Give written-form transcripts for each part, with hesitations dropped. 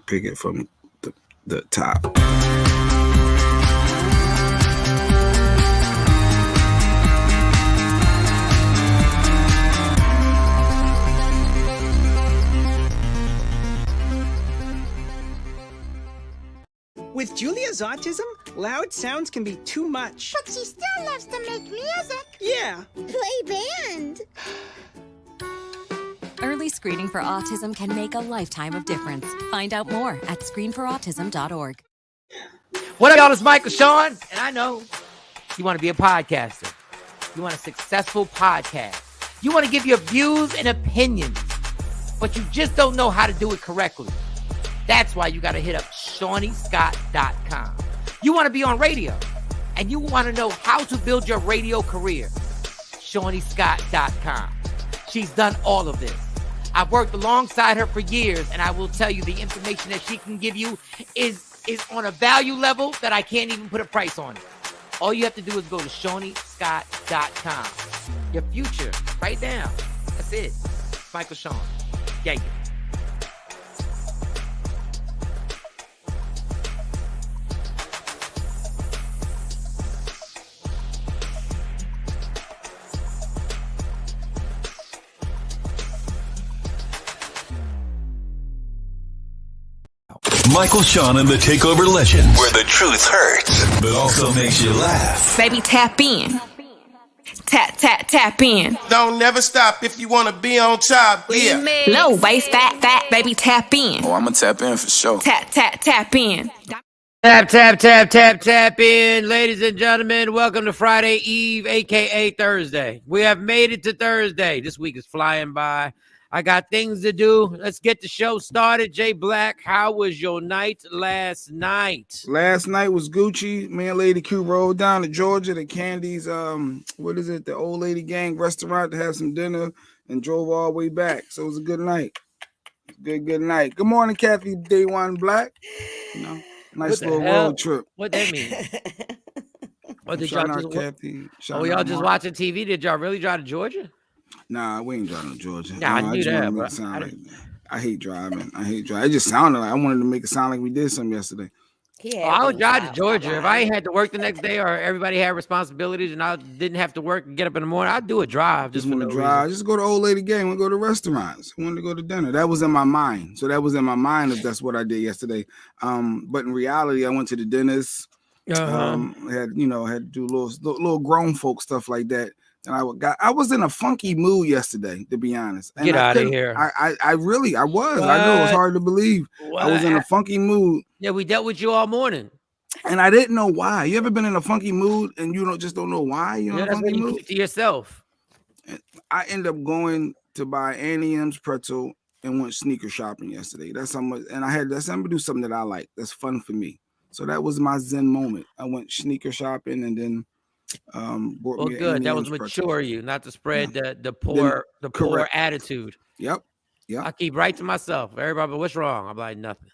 pick it from the top. With Julia's autism, loud sounds can be too much. But she still loves to make music. Yeah. Play band. Early screening for autism can make a lifetime of difference. Find out more at screenforautism.org. What up, y'all? It's Michael Shawn, and I know you want to be a podcaster. You want a successful podcast. You want to give your views and opinions, but you just don't know how to do it correctly. That's why you got to hit up ShawnyScott.com. You want to be on radio, and you want to know how to build your radio career. ShawnyScott.com. She's done all of this. I've worked alongside her for years, and I will tell you the information that she can give you is on a value level that I can't even put a price on it. All you have to do is go to ShawnyScott.com. Your future, right now. That's it. Michael Shawn. Yeah. Michael Shawn and the Takeover Legends, where the truth hurts, but also makes you laugh. Baby, tap in. Tap in. Don't never stop if you want to be on top. Yeah. Low waist, fat, baby, tap in. Oh, I'm gonna tap in for sure. Tap in. Tap in. Ladies and gentlemen, welcome to Friday Eve, a.k.a. Thursday. We have made it to Thursday. This week is flying by. I got things to do. Let's get the show started. Jay Black, how was your night last night? Last night was Gucci. Me and Lady Q rode down to Georgia to Candy's, the old lady gang restaurant to have some dinner and drove all the way back. So it was a good night. Good night. Good morning, Kathy Day One Black. You know, nice little road trip. What that mean? What did y'all just Kathy? Y'all just watching TV? Did y'all really drive to Georgia? Nah, we ain't driving to Georgia. Nah, I knew that. I hate driving. It just sounded like I wanted to make it sound like we did something yesterday. I would drive to Georgia. If I ain't had to work the next day or everybody had responsibilities and I didn't have to work and get up in the morning, I'd do a drive just for no reason. Just go to old lady gang. We go to restaurants. I wanted to go to dinner. That was in my mind. So that was in my mind if that's what I did yesterday. But in reality, I went to the dentist. Had to do little grown folk stuff like that. And I was in a funky mood yesterday, to be honest. And Get out of here. I was. What? I know it's hard to believe. What? I was in a funky mood. Yeah, we dealt with you all morning. And I didn't know why. You ever been in a funky mood and you don't know why you're in a funky mood? Keep to yourself. I ended up going to buy Annie M's pretzel and went sneaker shopping yesterday. That's how much. And I'm gonna do something that I like. That's fun for me. So that was my Zen moment. I went sneaker shopping and then well, good. That was mature you, not to spread the poor attitude. Yep. I keep right to myself. Everybody, but what's wrong? I'm like nothing.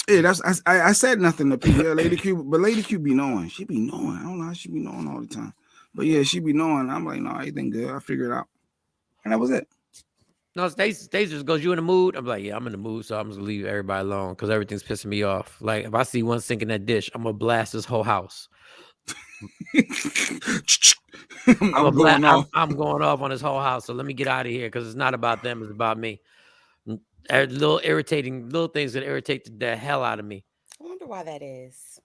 Yeah, I said nothing to people. Yeah, Lady Q, but Lady Q be knowing. She be knowing. I don't know how she be knowing all the time. But yeah, she be knowing. I'm like, no, everything good. I figured it out. And that was it. No, Stacey just goes, you in the mood? I'm like, yeah, I'm in the mood, so I'm just gonna leave everybody alone because everything's pissing me off. Like if I see one sink in that dish, I'm gonna blast this whole house. I'm going off on this whole house. So let me get out of here because it's not about them, it's about me. Little things that irritate the hell out of me. I wonder why that is.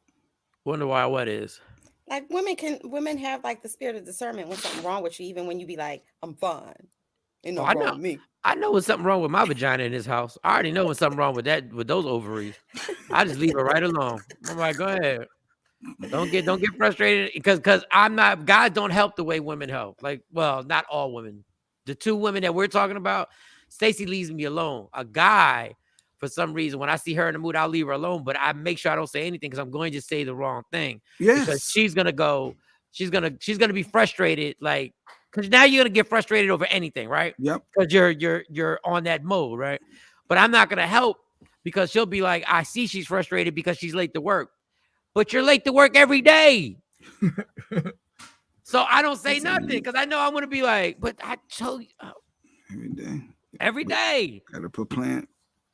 Wonder why what is? Like women have like the spirit of discernment when something's wrong with you, even when you be like, I'm fine. Ain't no wrong with me. I know when something wrong with my vagina in this house. I already know when something wrong with those ovaries. I just leave it right alone. I'm like, go ahead. Don't get frustrated because guys don't help the way women help. Like, well, not all women. The two women that we're talking about, Stacey leaves me alone. A guy, for some reason, when I see her in the mood, I'll leave her alone. But I make sure I don't say anything because I'm going to say the wrong thing. Yes. Because she's gonna be frustrated. Like, because now you're gonna get frustrated over anything, right? Yep. Because you're on that mode, right? But I'm not gonna help because she'll be like, I see she's frustrated because she's late to work. But you're late to work every day. So I don't say nothing because I know I'm going to be like, but I told you. Every day. Every day. Got to put plant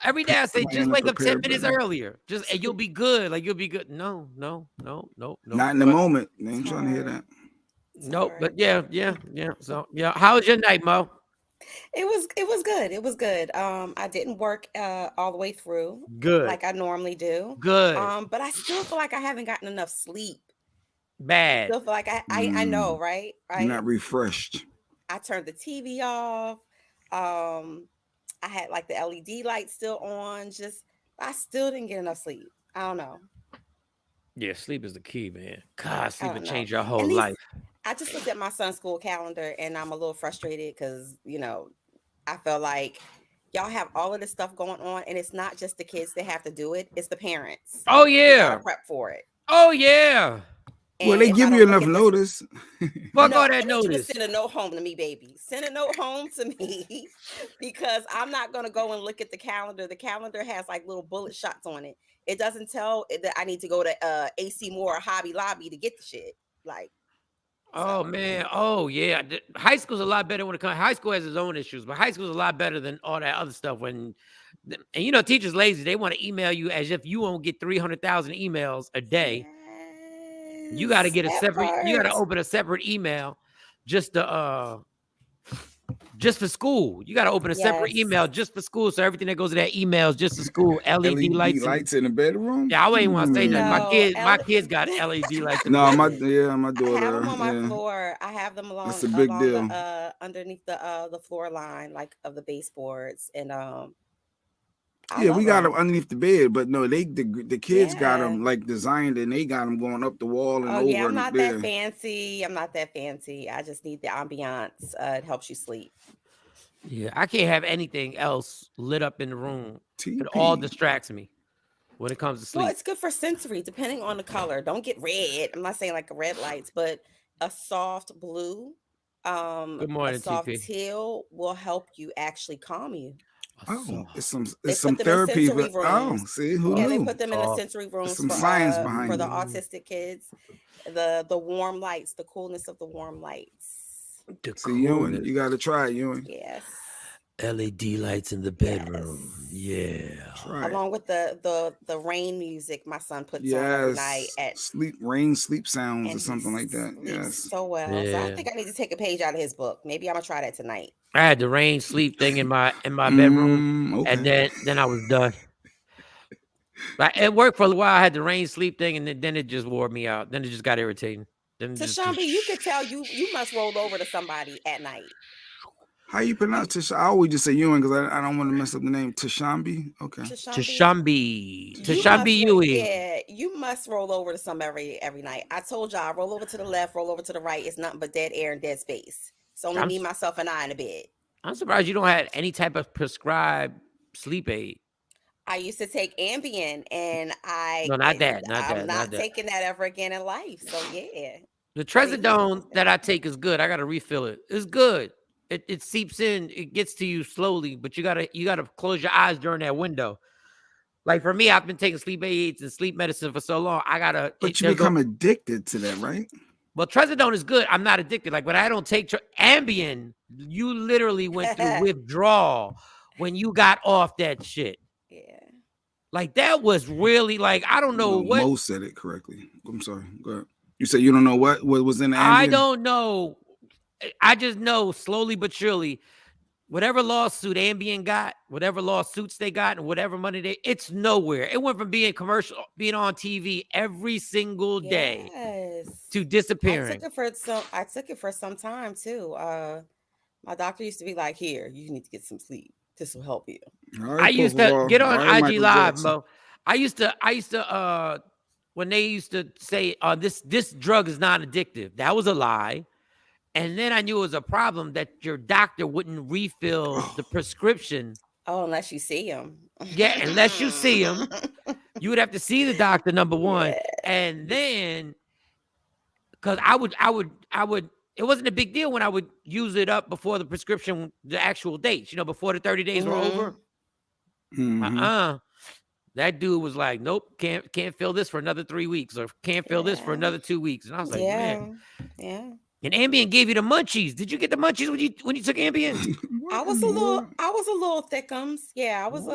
Every day I say, Somebody just in a wake up 10 prepared minutes button. earlier. Just and you'll be good. Like you'll be good. No. Not in the But, moment. They ain't It's trying to hear hard. that. It's nope. hard. But yeah. So yeah. How was your night, Mo? It was good. It was good. I didn't work all the way through Good. like I normally do. Good. But I still feel like I haven't gotten enough sleep. Bad. Still feel like I know, right? You're Right. not refreshed. I turned the TV off. I had like the LED light still on. Just I still didn't get enough sleep. I don't know. Yeah, sleep is the key, man. God, I sleep will don't know. change your whole And life. I just looked at my son's school calendar and I'm a little frustrated because, I feel like y'all have all of this stuff going on and it's not just the kids that have to do it, it's the parents Oh who yeah. gotta prep for it. Oh yeah. Well, And they if I give you don't look enough at this, notice. Fuck no, all I that need you to notice. send a note home to me, baby. Send a note home to me because I'm not gonna go and look at the calendar. The calendar has like little bullet shots on it. It doesn't tell that I need to go to AC Moore or Hobby Lobby to get the shit. Like, Oh so man. Oh yeah. High school's a lot better when it comes. High school has its own issues, but high school's a lot better than all that other stuff. And teachers lazy. They want to email you as if you won't get 300,000 emails a day. You got to yes, get a that separate. You got to part. open a separate email just to just for school. You got to open a separate Yes. email just for school. So everything that goes to that email is just to school. LED lights. lights in the bedroom. Yeah, I wouldn't want to say nothing. No, My kids got LED lights in the No, my bedroom. my I have daughter. them on my Yeah, floor. I have them that's along a big deal. the underneath the floor line, like of the baseboards, and I Yeah, love we got them them. underneath the bed, but no, the kids got Yeah. them like designed and they got them going up the wall and Oh yeah, over I'm and not there. that fancy. I'm not that fancy. I just need the ambiance. It helps you sleep. Yeah, I can't have anything else lit up in the room. It all TP. distracts me when it comes to Well, sleep. it's good for sensory, depending on the color. Don't get red. I'm not saying like red lights, but a soft blue, Good a morning, soft TP. teal will help you actually calm you. Oh, it's some They it's some put them in therapy. sensory But oh, rooms. see who Yeah, they knew? put them in the Soft. sensory There's rooms some science for behind the it. autistic kids. The warm lights, the coolness of the warm lights. See, Ewan, you got to try it, Ewan. Yes. LED lights in the bedroom. Yeah. Try it. Along with the rain music my son puts on every night Yes, at sleep sounds or and he something like that. sleeps Yes. so well. So I Yeah. think I need to take a page out of his book. Maybe I'm gonna try that tonight. I had the rain sleep thing in my bedroom, Okay. and then I was done. But it worked for a while. I had the rain sleep thing, and then it just wore me out. Then it just got irritating. Then it just Tashambi, you could tell you must roll over to somebody at night. How you pronounce Tashambi? I always just say Ewing because I don't want to mess up the name. Tashambi. Okay. Tashambi Ewing. Yeah, you must roll over to some every night. I told y'all, roll over to the left, roll over to the right. It's nothing but dead air and dead space. It's only me, myself, and I in the bed. I'm surprised you don't have any type of prescribed sleep aid. I used to take Ambien, and No, not that. I'm not taking that ever again in life. So yeah. The Trazodone that I take is good. I got to refill it. It's good. It seeps in. It gets to you slowly, but you gotta close your eyes during that window. Like for me, I've been taking sleep aids and sleep medicine for so long. But you become addicted to that, right? Well, Trazodone is good. I'm not addicted. Like when I don't take Ambien, you literally went through withdrawal when you got off that shit. Yeah. Like that was really like I don't know what. Mo said it correctly. I'm sorry. Go ahead. You said you don't know what was in the Ambien? I don't know. I just know slowly but surely, whatever lawsuit Ambien got, whatever lawsuits they got, and whatever money it's nowhere. It went from being commercial, being on TV every single day to disappearing. I took it for some time too. My doctor used to be like, "Here, you need to get some sleep. This will help you." Right, I used to get on IG Michael Live, Jackson. Mo. I used to when they used to say this drug is not addictive. That was a lie. And then I knew it was a problem that your doctor wouldn't refill the prescription. Oh, unless you see him. Yeah, unless you see him. You would have to see the doctor, number one. Yeah. And then, because I would, it wasn't a big deal when I would use it up before the prescription, the actual dates, before the 30 days were over. Mm-hmm. That dude was like, nope, can't fill this for another 3 weeks or can't fill this for another 2 weeks. And I was like, man. Yeah. And Ambien gave you the munchies. Did you get the munchies when you took Ambien? I was a little thickums. Yeah, I was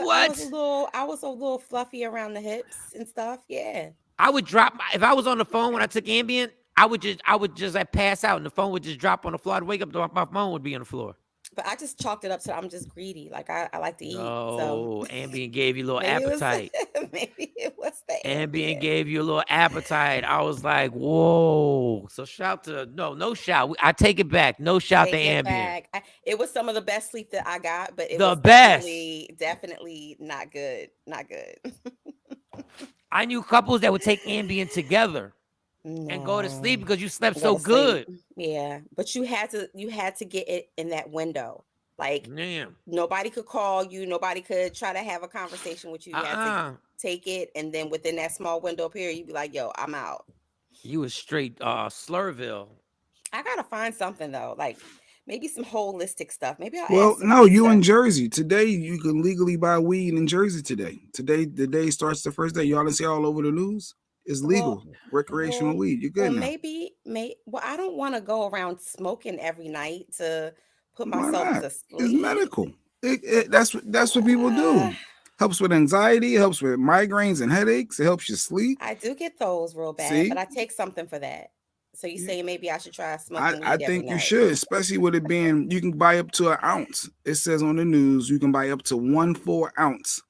a little fluffy around the hips and stuff. Yeah. I would drop if I was on the phone when I took Ambien. I would just like pass out and the phone would just drop on the floor. I'd wake up, my phone would be on the floor. But I just chalked it up to I'm just greedy. Like I like to eat. Oh, So Ambien gave you a little maybe appetite. Maybe it was the Ambien gave you a little appetite. I was like, whoa. So shout to no shout. I take it back. No shout to Ambien. It was some of the best sleep that I got, but it The was best. definitely not good. Not good. I knew couples that would take Ambien together and go to sleep because you slept so good. Yeah, but you had to get it in that window. Like Damn. Nobody could call you. Nobody could try to have a conversation with you. You had to take it, and then within that small window period, you'd be like, "Yo, I'm out." You was straight Slurville. I gotta find something though, like maybe some holistic stuff. Maybe I'll. Well, no, you in Jersey today. You can legally buy weed in Jersey today. Today, the day starts the first day. Y'all see all over the news. It's legal, recreational weed. You're good now. Well, I don't want to go around smoking every night to put myself to sleep. It's medical. That's what people do. Helps with anxiety. It helps with migraines and headaches. It helps you sleep. I do get those real bad, but I take something for that. So you say maybe I should try smoking weed I think you should, especially with it being, you can buy up to an ounce. It says on the news, you can buy up to 1/4 ounce.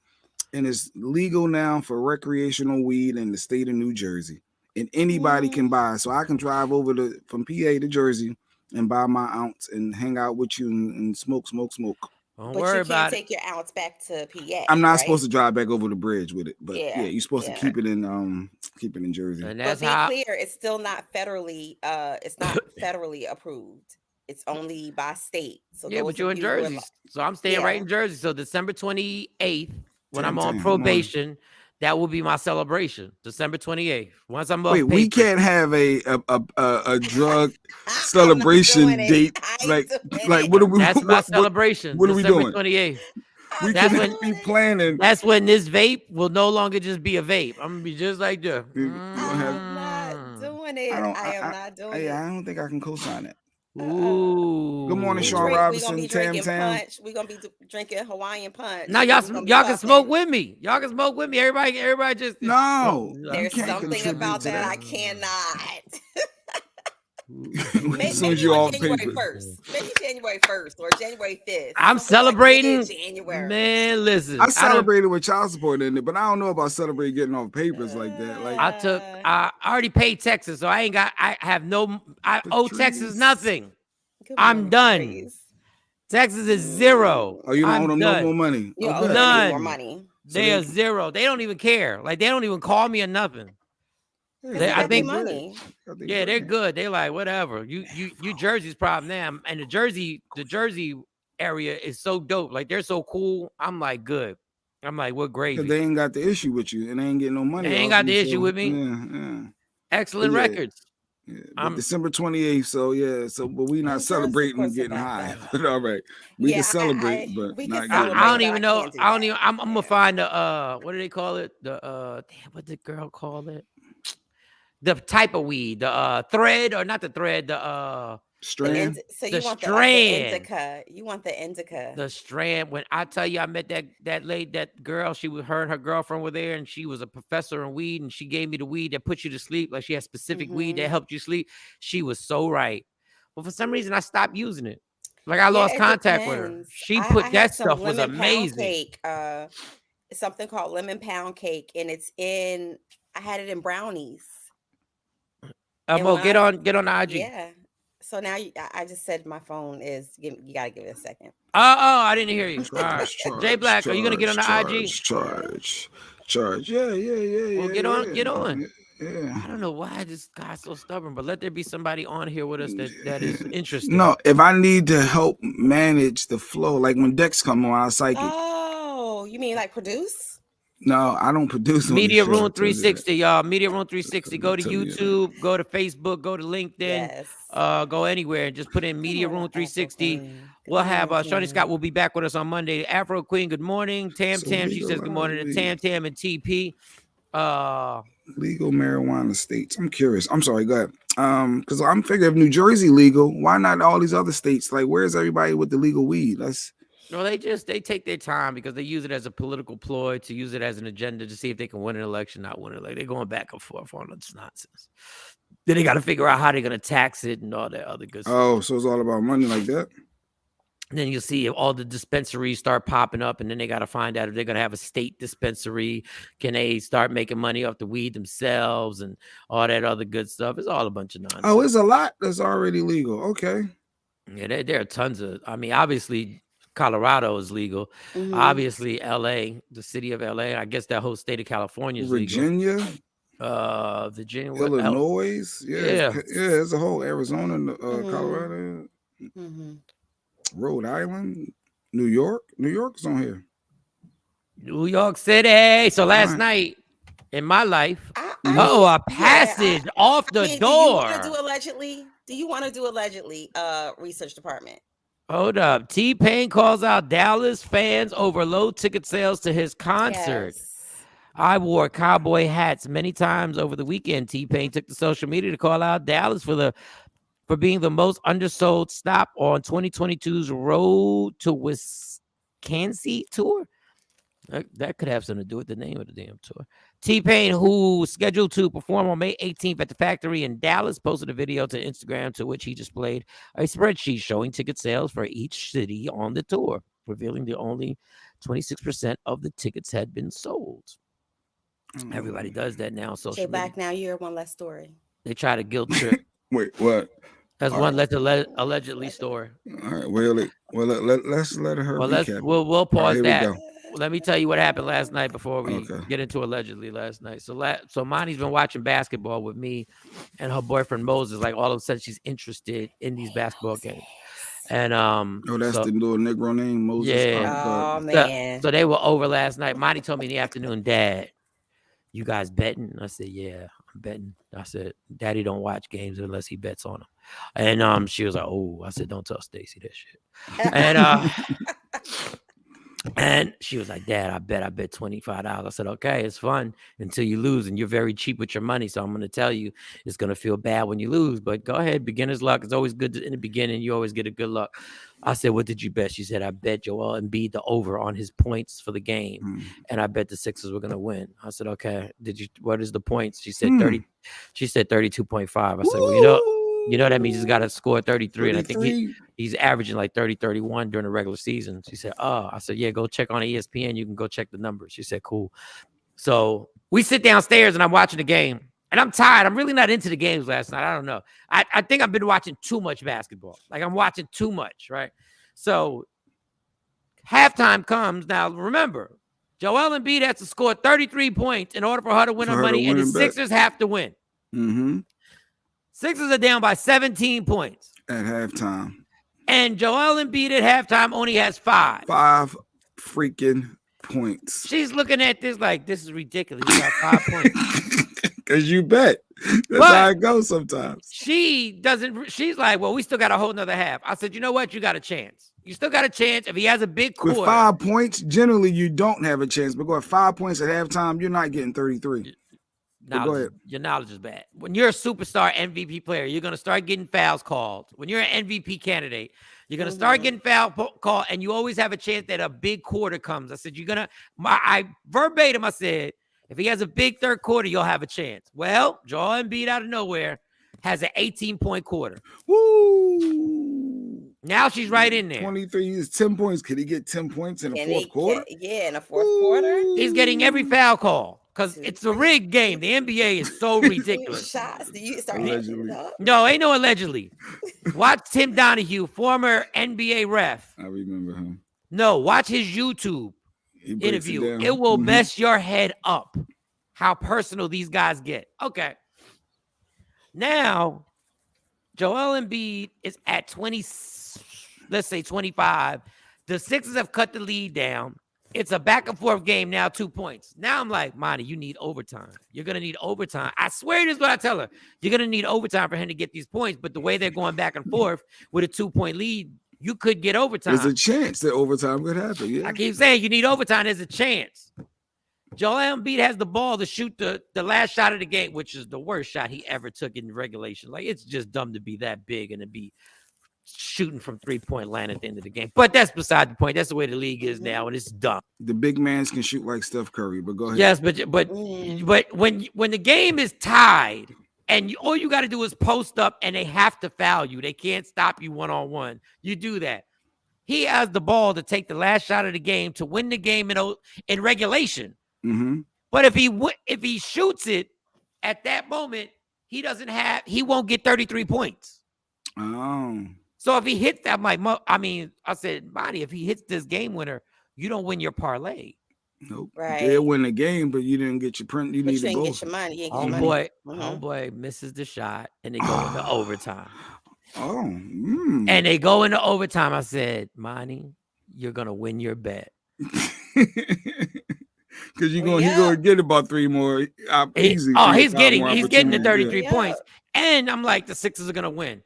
And it's legal now for recreational weed in the state of New Jersey. And anybody can buy. So I can drive over from PA to Jersey and buy my ounce and hang out with you and smoke. Don't worry about it. But you can't take your ounce back to PA. I'm not supposed to drive back over the bridge with it. But yeah you're supposed to keep it in Jersey. And but be clear, it's still not federally approved. It's only by state. So yeah, but you're in Jersey. So I'm staying right in Jersey. So December 28th. When I'm on probation, that will be my celebration. December 28th. Once I'm off we can't have a drug celebration date. Like what are we? That's my celebration. What are we doing? 28th. We can't be planning. That's when this vape will no longer just be a vape. I'm gonna be just like this. I'm not doing it. I am not doing it. I don't think I can co-sign it. Ooh. Good morning, Shawn Robinson. We're gonna be drinking Hawaiian punch. Now y'all can smoke with me. Y'all can smoke with me. Everybody just There's something about that I cannot. Maybe January 1st. Maybe January 1st or January 5th. I'm celebrating. Like January. Man, listen. I celebrated with child support in it, but I don't know about celebrating getting off papers like that. Like I already paid Texas, so I owe Texas nothing. I'm done. Please. Texas is zero. Oh, you don't owe them no more money? None. More money. They are zero. They don't even care. Like they don't even call me or nothing. I think money. Yeah, they're good. They're like, whatever. You Jersey's problem now. And the Jersey area is so dope. Like they're so cool. I'm like, good. I'm like, what gravy? They ain't got the issue with you and they ain't getting no money. They ain't got the issue with me. Yeah. Excellent records. Yeah, December 28th. So but we not celebrating getting high. But all right. We can celebrate, but not getting I don't even know. I'm gonna find the what do they call it? The what did the girl call it? The type of weed, the thread, or not the thread, the strand. So you want the indica. You want the indica. The strand. When I tell you, I met that girl. Her and her girlfriend were there, and she was a professor in weed, and she gave me the weed that puts you to sleep. Like she had specific weed that helped you sleep. She was so right, but for some reason I stopped using it. Like I lost contact with her. She put that stuff was amazing. Cake, something called lemon pound cake, and I had it in brownies. Get on the IG. Yeah. So now I just said my phone is. You gotta give it a second. Oh, I didn't hear you. All right. Jay Black, are you gonna get on the IG? Charge. Yeah. Well, get on. Yeah. I don't know why I just got so stubborn, but let there be somebody on here with us that is interested. No, if I need to help manage the flow, like when Dex come on, I psychic. Oh, you mean like produce? No, I don't produce. Media Room 360, y'all. Media Room 360. Go to YouTube, go to Facebook, go to LinkedIn, go anywhere and just put in Media Room 360. We'll have Shawnee Scott will be back with us on Monday. Afro Queen, good morning. Tam, she says good morning to Tam and TP. Legal marijuana states. I'm curious. I'm sorry. Go ahead. Because I'm figuring if New Jersey legal, why not all these other states? Like, where's everybody with the legal weed? No, they take their time because they use it as a political ploy to use it as an agenda to see if they can win an election, not win it. Like they're going back and forth on this nonsense. Then they got to figure out how they're going to tax it and all that other good stuff. Oh, so it's all about money like that? And then you'll see if all the dispensaries start popping up, and then they got to find out if they're going to have a state dispensary. Can they start making money off the weed themselves and all that other good stuff? It's all a bunch of nonsense. Oh, it's a lot that's already legal. Okay. Yeah, there are tons of. I mean, obviously, Colorado is legal. Mhm. Obviously, LA, the city of LA. I guess that whole state of California is Virginia. legal. Virginia, Illinois. Yeah. There's a whole Arizona, Colorado. Mhm. Rhode Island, New York. New York's on here. New York City. So last night in my life, a passage off the door. Do you want to do allegedly? Research department. Hold up. T-Pain calls out Dallas fans over low ticket sales to his concert. Yes. I wore cowboy hats many times over the weekend. T-Pain took to social media to call out Dallas for being the most undersold stop on 2022's Road to Wisconsin tour. That could have something to do with the name of the damn tour. T-Pain, who was scheduled to perform on May 18th at the Factory in Dallas, posted a video to Instagram to which he displayed a spreadsheet showing ticket sales for each city on the tour, revealing that only 26% of the tickets had been sold. Everybody does that now. Social back now, you're one less story. They try to guilt trip. Wait, what? That's one allegedly story. All right. Let's let her. We'll pause that. Let me tell you what happened last night before we get into allegedly last night. So Monty's been watching basketball with me and her boyfriend Moses. Like all of a sudden, she's interested in these basketball games. And that's the little Negro name, Moses. Yeah. Man. So they were over last night. Monty told me in the afternoon, Dad, you guys betting? I said, yeah, I'm betting. I said, Daddy don't watch games unless he bets on them. And she was like, oh, I said, don't tell Stacy that shit. And she was like, Dad, I bet $25. I said, okay, it's fun until you lose, and you're very cheap with your money. So I'm going to tell you, it's going to feel bad when you lose, but go ahead. Beginner's luck. It's always good in the beginning. You always get a good luck. I said, what did you bet? She said, I bet Joel Embiid the over on his points for the game. And I bet the Sixers were going to win. I said, okay, what is the points? She said 30. She said 32.5. I said, well, you know that means he's got to score 33. And I think he's averaging like 30, 31 during the regular season. She said, oh, I said, yeah, go check on ESPN. You can go check the numbers. She said, cool. So we sit downstairs and I'm watching the game. And I'm tired. I'm really not into the games last night. I don't know. I think I've been watching too much basketball. Like I'm watching too much, right? So halftime comes. Now, remember, Joel Embiid has to score 33 points in order for her to win her money, and the Sixers have to win. Mm-hmm. Sixers are down by 17 points. At halftime. And Joel Embiid at halftime only has 5. 5 freaking points. She's looking at this like, this is ridiculous. You got 5 points. Because you bet. That's how it goes sometimes. She's like, well, we still got a whole nother half. I said, you know what? You got a chance. You still got a chance if he has a big quarter. With 5 points, generally you don't have a chance. But going 5 points at halftime, you're not getting 33. Your knowledge is bad. When you're a superstar MVP player, you're going to start getting fouls called. When you're an MVP candidate, you're going to start getting foul called, and you always have a chance that a big quarter comes. I said, I verbatim, I said, if he has a big third quarter, you'll have a chance. Well, Joel Embiid out of nowhere has an 18-point quarter. Woo! Now she's right in there. 23 is 10 points. Could he get 10 points in the fourth quarter? Yeah, in the fourth quarter. He's getting every foul call because it's a rigged game. The NBA is so ridiculous. Shots. Do you start No, ain't no allegedly. Watch Tim Donahue, former NBA ref. I remember him. No, watch his YouTube interview. It will mess your head up how personal these guys get. Okay. Now, Joel Embiid is at 20, let's say 25. The Sixers have cut the lead down. It's a back and forth game now, 2 points. Now I'm like, Monty, you need overtime. You're going to need overtime. I swear this is what I tell her. You're going to need overtime for him to get these points. But the way they're going back and forth with a 2-point lead, you could get overtime. There's a chance that overtime could happen. Yeah. I keep saying you need overtime. There's a chance. Joel Embiid has the ball to shoot the last shot of the game, which is the worst shot he ever took in regulation. Like, it's just dumb to be that big and to be shooting from 3-point land at the end of the game. But that's beside the point. That's the way the league is now, and it's dumb. The big mans can shoot like Steph Curry, but go ahead. Yes, but when the game is tied and all you got to do is post up and they have to foul you. They can't stop you one-on-one. You do that. He has the ball to take the last shot of the game to win the game in regulation. Mm-hmm. But if he shoots it at that moment, he won't get 33 points. Oh. So if he hits that, I said, Monty, if he hits this game winner, you don't win your parlay. Nope. Right. They win the game, but you didn't get your print. You need to go. Get your money. You ain't get your money. Homeboy misses the shot, and they go into overtime. Oh. And they go into overtime. I said, Monty, you're gonna win your bet. Because you're gonna get about 3 more easy. He's getting the 33 points. And I'm like, the Sixers are gonna win.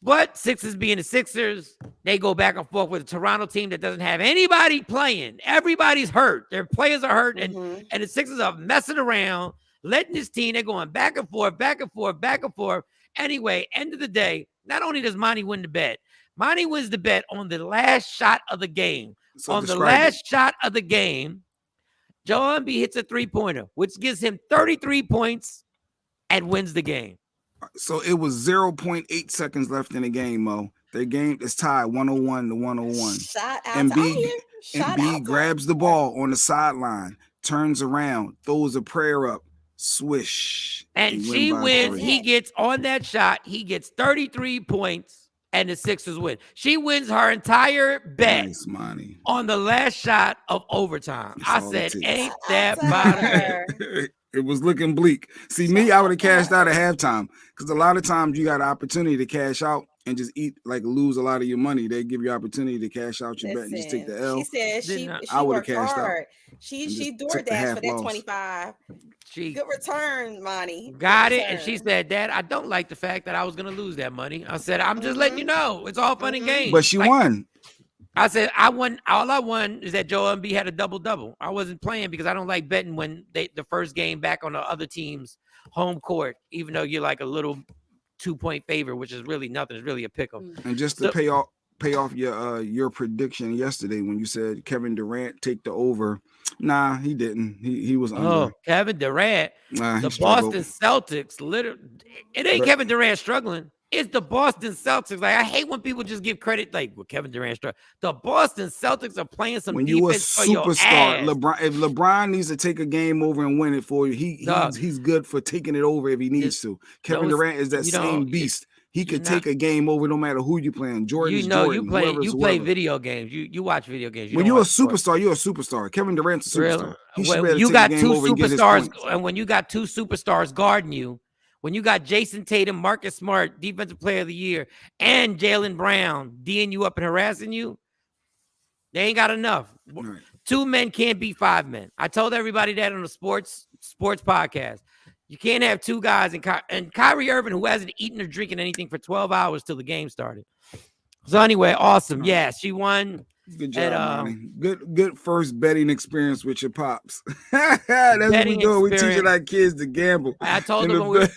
But Sixers being the Sixers, they go back and forth with a Toronto team that doesn't have anybody playing. Everybody's hurt. Their players are hurt, and the Sixers are messing around, letting this team, they're going back and forth, back and forth, back and forth. Anyway, end of the day, not only does Monty win the bet, Monty wins the bet on the last shot of the game. So on the last shot of the game, Joel Embiid hits a 3-pointer, which gives him 33 points and wins the game. So it was 0.8 seconds left in the game, Mo. The game is tied 101-101. Shout out Embiid grabs the ball on the sideline, turns around, throws a prayer up, swish. And she wins. 3. He gets on that shot. He gets 33 points, and the Sixers win. She wins her entire bet on the last shot of overtime. I said, ain't that about It was looking bleak. See, me, I would have cashed out at halftime because a lot of times you got an opportunity to cash out and just lose a lot of your money. They give you opportunity to cash out your bet and just take the L. She said she I would have worked cashed hard. out. She DoorDash for that 25. Good return, Monty. Got it. And she said, Dad, I don't like the fact that I was going to lose that money. I said, I'm just letting you know. It's all fun and games. But she won. I said, I won. All I won is that Joel Embiid had a double-double. I wasn't playing because I don't like betting when the first game back on the other team's home court, even though you're like a little 2-point favor, which is really nothing. It's really a pick 'em. And just to pay off your prediction yesterday when you said Kevin Durant take the over. Nah, he didn't. He was under. Oh, Kevin Durant. The Boston Celtics, literally. It ain't Kevin Durant struggling. It's the Boston Celtics. Like, I hate when people just give credit, like, well, Kevin Durant. The Boston Celtics are playing some when defense you a superstar, for your ass. if LeBron needs to take a game over and win it for you, he's good for taking it over if he needs to. Kevin Durant is that same beast. He could take a game over no matter who you're playing. Jordan, Jordan. You play video games. You watch video games. When you're a superstar, you're a superstar. Kevin Durant's a superstar. Really? When you got 2 superstars, and when you got 2 superstars guarding you, when you got Jason Tatum, Marcus Smart, Defensive Player of the Year, and Jaylen Brown D'ing you up and harassing you, they ain't got enough. Right. 2 men can't beat 5 men. I told everybody that on the sports podcast. You can't have 2 guys and Kyrie Irving, who hasn't eaten or drinking anything for 12 hours till the game started. So anyway, awesome. Yeah, she won. Good job, Manny. Good first betting experience with your pops. That's what we do. We teaching our kids to gamble. I told them when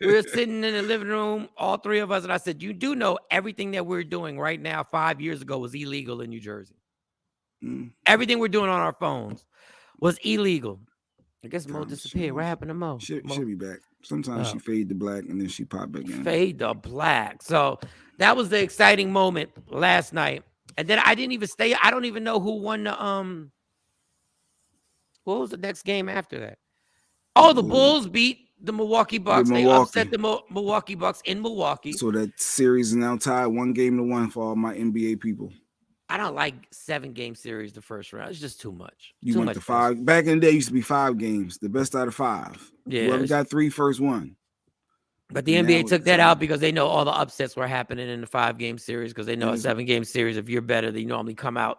we were sitting in the living room, all 3 of us, and I said, you do know everything that we're doing right now 5 years ago was illegal in New Jersey. Everything we're doing on our phones was illegal. I guess Mo disappeared. What happened to Mo? She'll be back. Sometimes she fade to black and then she pop back in. Fade to black. So that was the exciting moment last night. And then I didn't even stay. I don't even know who won the what was the next game after that? Oh, the Bulls beat the Milwaukee Bucks. They upset the Milwaukee Bucks in Milwaukee. So that series is now tied 1-1 for all my NBA people. I don't like 7-game series the first round. It's just too much. You went to 5. Back in the day, it used to be 5 games. The best out of 5. Yeah. Whoever got 3 first won. But the NBA took that out because they know all the upsets were happening in the 5-game series because they know a 7-game series, if you're better, they normally come out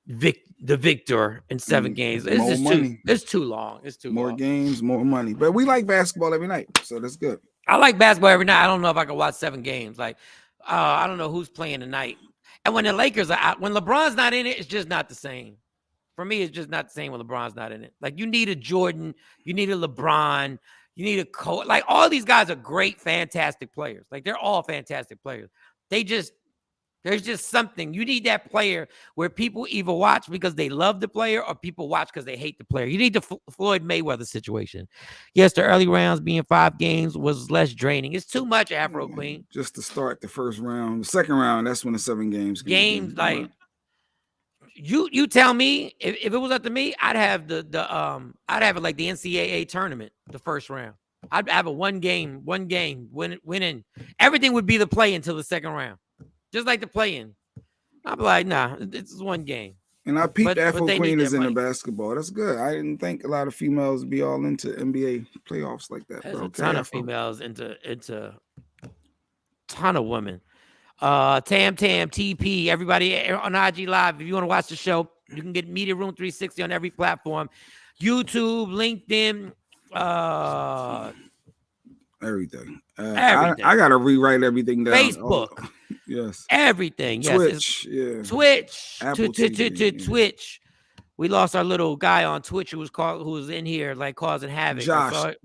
the victor in 7 games. It's just it's too long. It's too more long. Games, more money. But we like basketball every night, so that's good. I like basketball every night. I don't know if I can watch 7 games. Like, I don't know who's playing tonight. And when the Lakers are out, when LeBron's not in it, it's just not the same. For me, it's just not the same when LeBron's not in it. Like, you need a Jordan, you need a LeBron, you need a Cole. Like, all these guys are great, fantastic players. Like, they're all fantastic players. There's just something. You need that player where people either watch because they love the player or people watch because they hate the player. You need the Floyd Mayweather situation. Yes, the early rounds being 5 games was less draining. It's too much, Afro Queen. Just to start the first round. The second round, that's when the 7 games. Like, you tell me, if it was up to me, I'd have I'd have it like the NCAA tournament, the first round. I'd have a one game, winning. Everything would be the play until the second round. Just like the play-in. I'm like, nah, it's one game. And I peeped Afro Queen is into basketball. That's good. I didn't think a lot of females would be all into NBA playoffs like that. There's a ton of females into ton of women. Tam, TP, everybody on IG Live. If you want to watch the show, you can get Media Room 360 on every platform. YouTube, LinkedIn, everything. Everything. I gotta rewrite everything down. Facebook. Yes. Everything. Twitch. Yes. Twitch. Yeah. Twitch. Twitch. We lost our little guy on Twitch who was in here like causing havoc. Josh.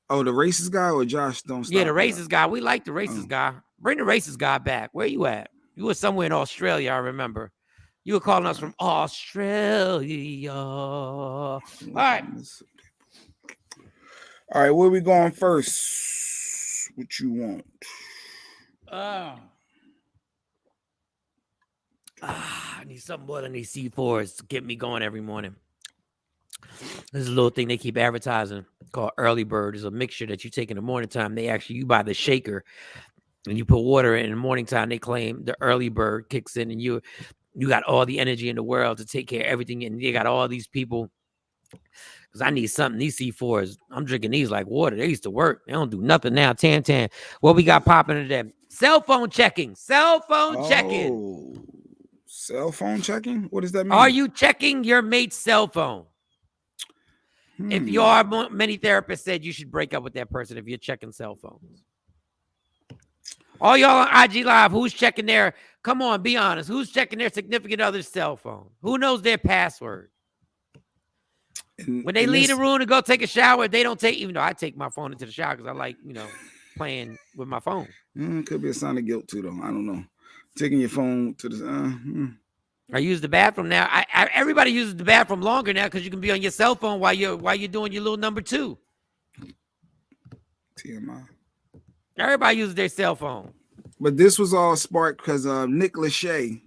Oh, the racist guy or Josh? Don't stop. Yeah, the racist guy. We like the racist guy. Bring the racist guy back. Where you at? You were somewhere in Australia, I remember. You were calling us from Australia. All right. All right, where we going first? What you want? I need something more than these C4s to get me going every morning. There's a little thing they keep advertising called Early Bird. It's a mixture that you take in the morning time. You buy the shaker and you put water in the morning time. They claim the Early Bird kicks in and you got all the energy in the world to take care of everything. And you got all these people. Because I need something. These C4s, I'm drinking these like water. They used to work. They don't do nothing now. Tan. What we got popping today? Cell phone checking. Cell phone checking. Cell phone checking? What does that mean? Are you checking your mate's cell phone? If you are, many therapists said you should break up with that person if you're checking cell phones. All y'all on IG Live, who's checking their, come on, be honest. Who's checking their significant other's cell phone? Who knows their password? When they leave the room to go take a shower, they don't take, even though I take my phone into the shower because I like, playing with my phone. Could be a sign of guilt too, though. I don't know. Taking your phone to the I use the bathroom now. Everybody uses the bathroom longer now because you can be on your cell phone while you're doing your little number 2. TMI. Everybody uses their cell phone. But this was all sparked because Nick Lachey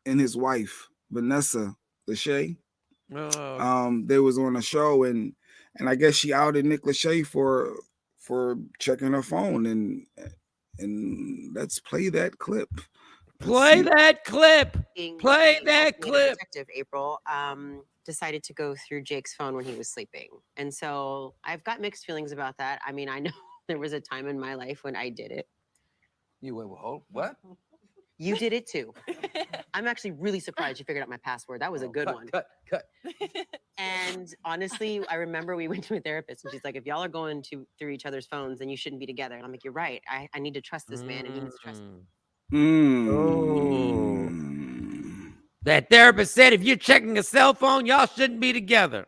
and his wife Vanessa Lachey. They was on a show and I guess she outed Nick Lachey for checking her phone and let's play that clip. Play that clip. Detective April decided to go through Jake's phone when he was sleeping. And so I've got mixed feelings about that. I mean, I know there was a time in my life when I did it. You went, well, what? You did it too. I'm actually really surprised you figured out my password. That was a good one. Cut. And honestly, I remember we went to a therapist and she's like, if y'all are going through each other's phones, then you shouldn't be together. And I'm like, you're right. I need to trust this man and he needs to trust me. That therapist said if you're checking a cell phone, y'all shouldn't be together.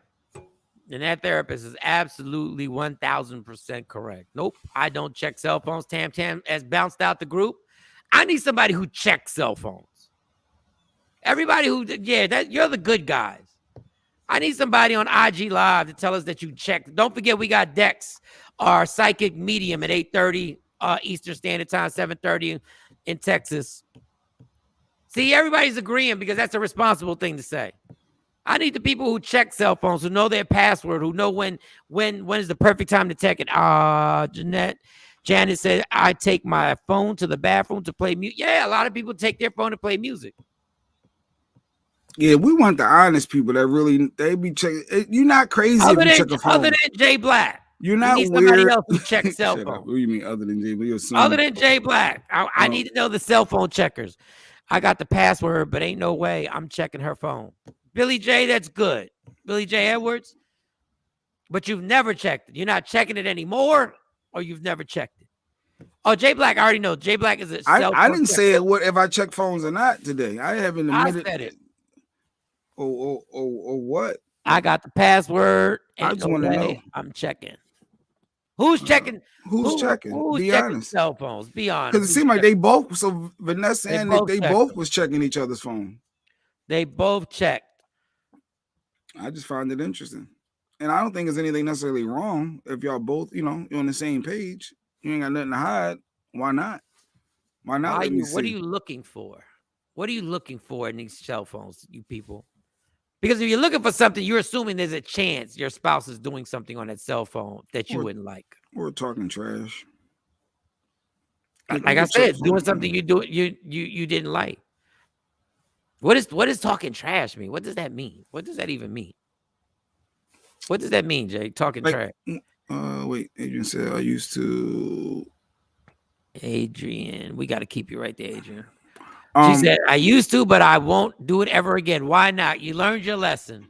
And that therapist is absolutely 1000% correct. Nope, I don't check cell phones. Tam has bounced out the group. I need somebody who checks cell phones. Everybody you're the good guys. I need somebody on IG Live to tell us that you checked. Don't forget we got Dex, our psychic medium at 8:30 Eastern Standard Time, 7:30 in Texas. See, everybody's agreeing because that's a responsible thing to say. I need the people who check cell phones, who know their password, who know when is the perfect time to check it. Janet said, I take my phone to the bathroom to play music. Yeah, a lot of people take their phone to play music. Yeah, we want the honest people that really, they be checking. You're not crazy if you check a phone. Other than Jay Black. You're not weird. Somebody else who checks cell phones. What do you mean other than Jay Black? Other than Jay Black. I need to know the cell phone checkers. I got the password, but ain't no way I'm checking her phone. Billy J, that's good. Billy J. Edwards. But you've never checked it. You're not checking it anymore, or you've never checked it. Oh, Jay Black, I already know. Jay Black is a I didn't say what if I check phones or not today. I haven't admitted. I said it. Or what? I got the password. I Ain't just no want to way. know. I'm checking. Who's checking? Who's checking? Who's Be checking honest. cell phones? Be honest. Because it Who's seemed like checking? they both. So Vanessa They and both they checked both them. was checking each other's phone. They both checked. I just found it interesting, and I don't think there's anything necessarily wrong if y'all both, you're on the same page. You ain't got nothing to hide. Why not? Why not? Let me see. What are you looking for? What are you looking for in these cell phones, you people? Because if you're looking for something, you're assuming there's a chance your spouse is doing something on that cell phone that you wouldn't like. We're talking trash. Like I said, doing something you didn't like. What is talking trash mean? What does that mean? What does that even mean? What does that mean, Jay? Talking trash. Wait, Adrian said I used to. Adrian, we got to keep you right there, Adrian. She said, I used to, but I won't do it ever again. Why not? You learned your lesson.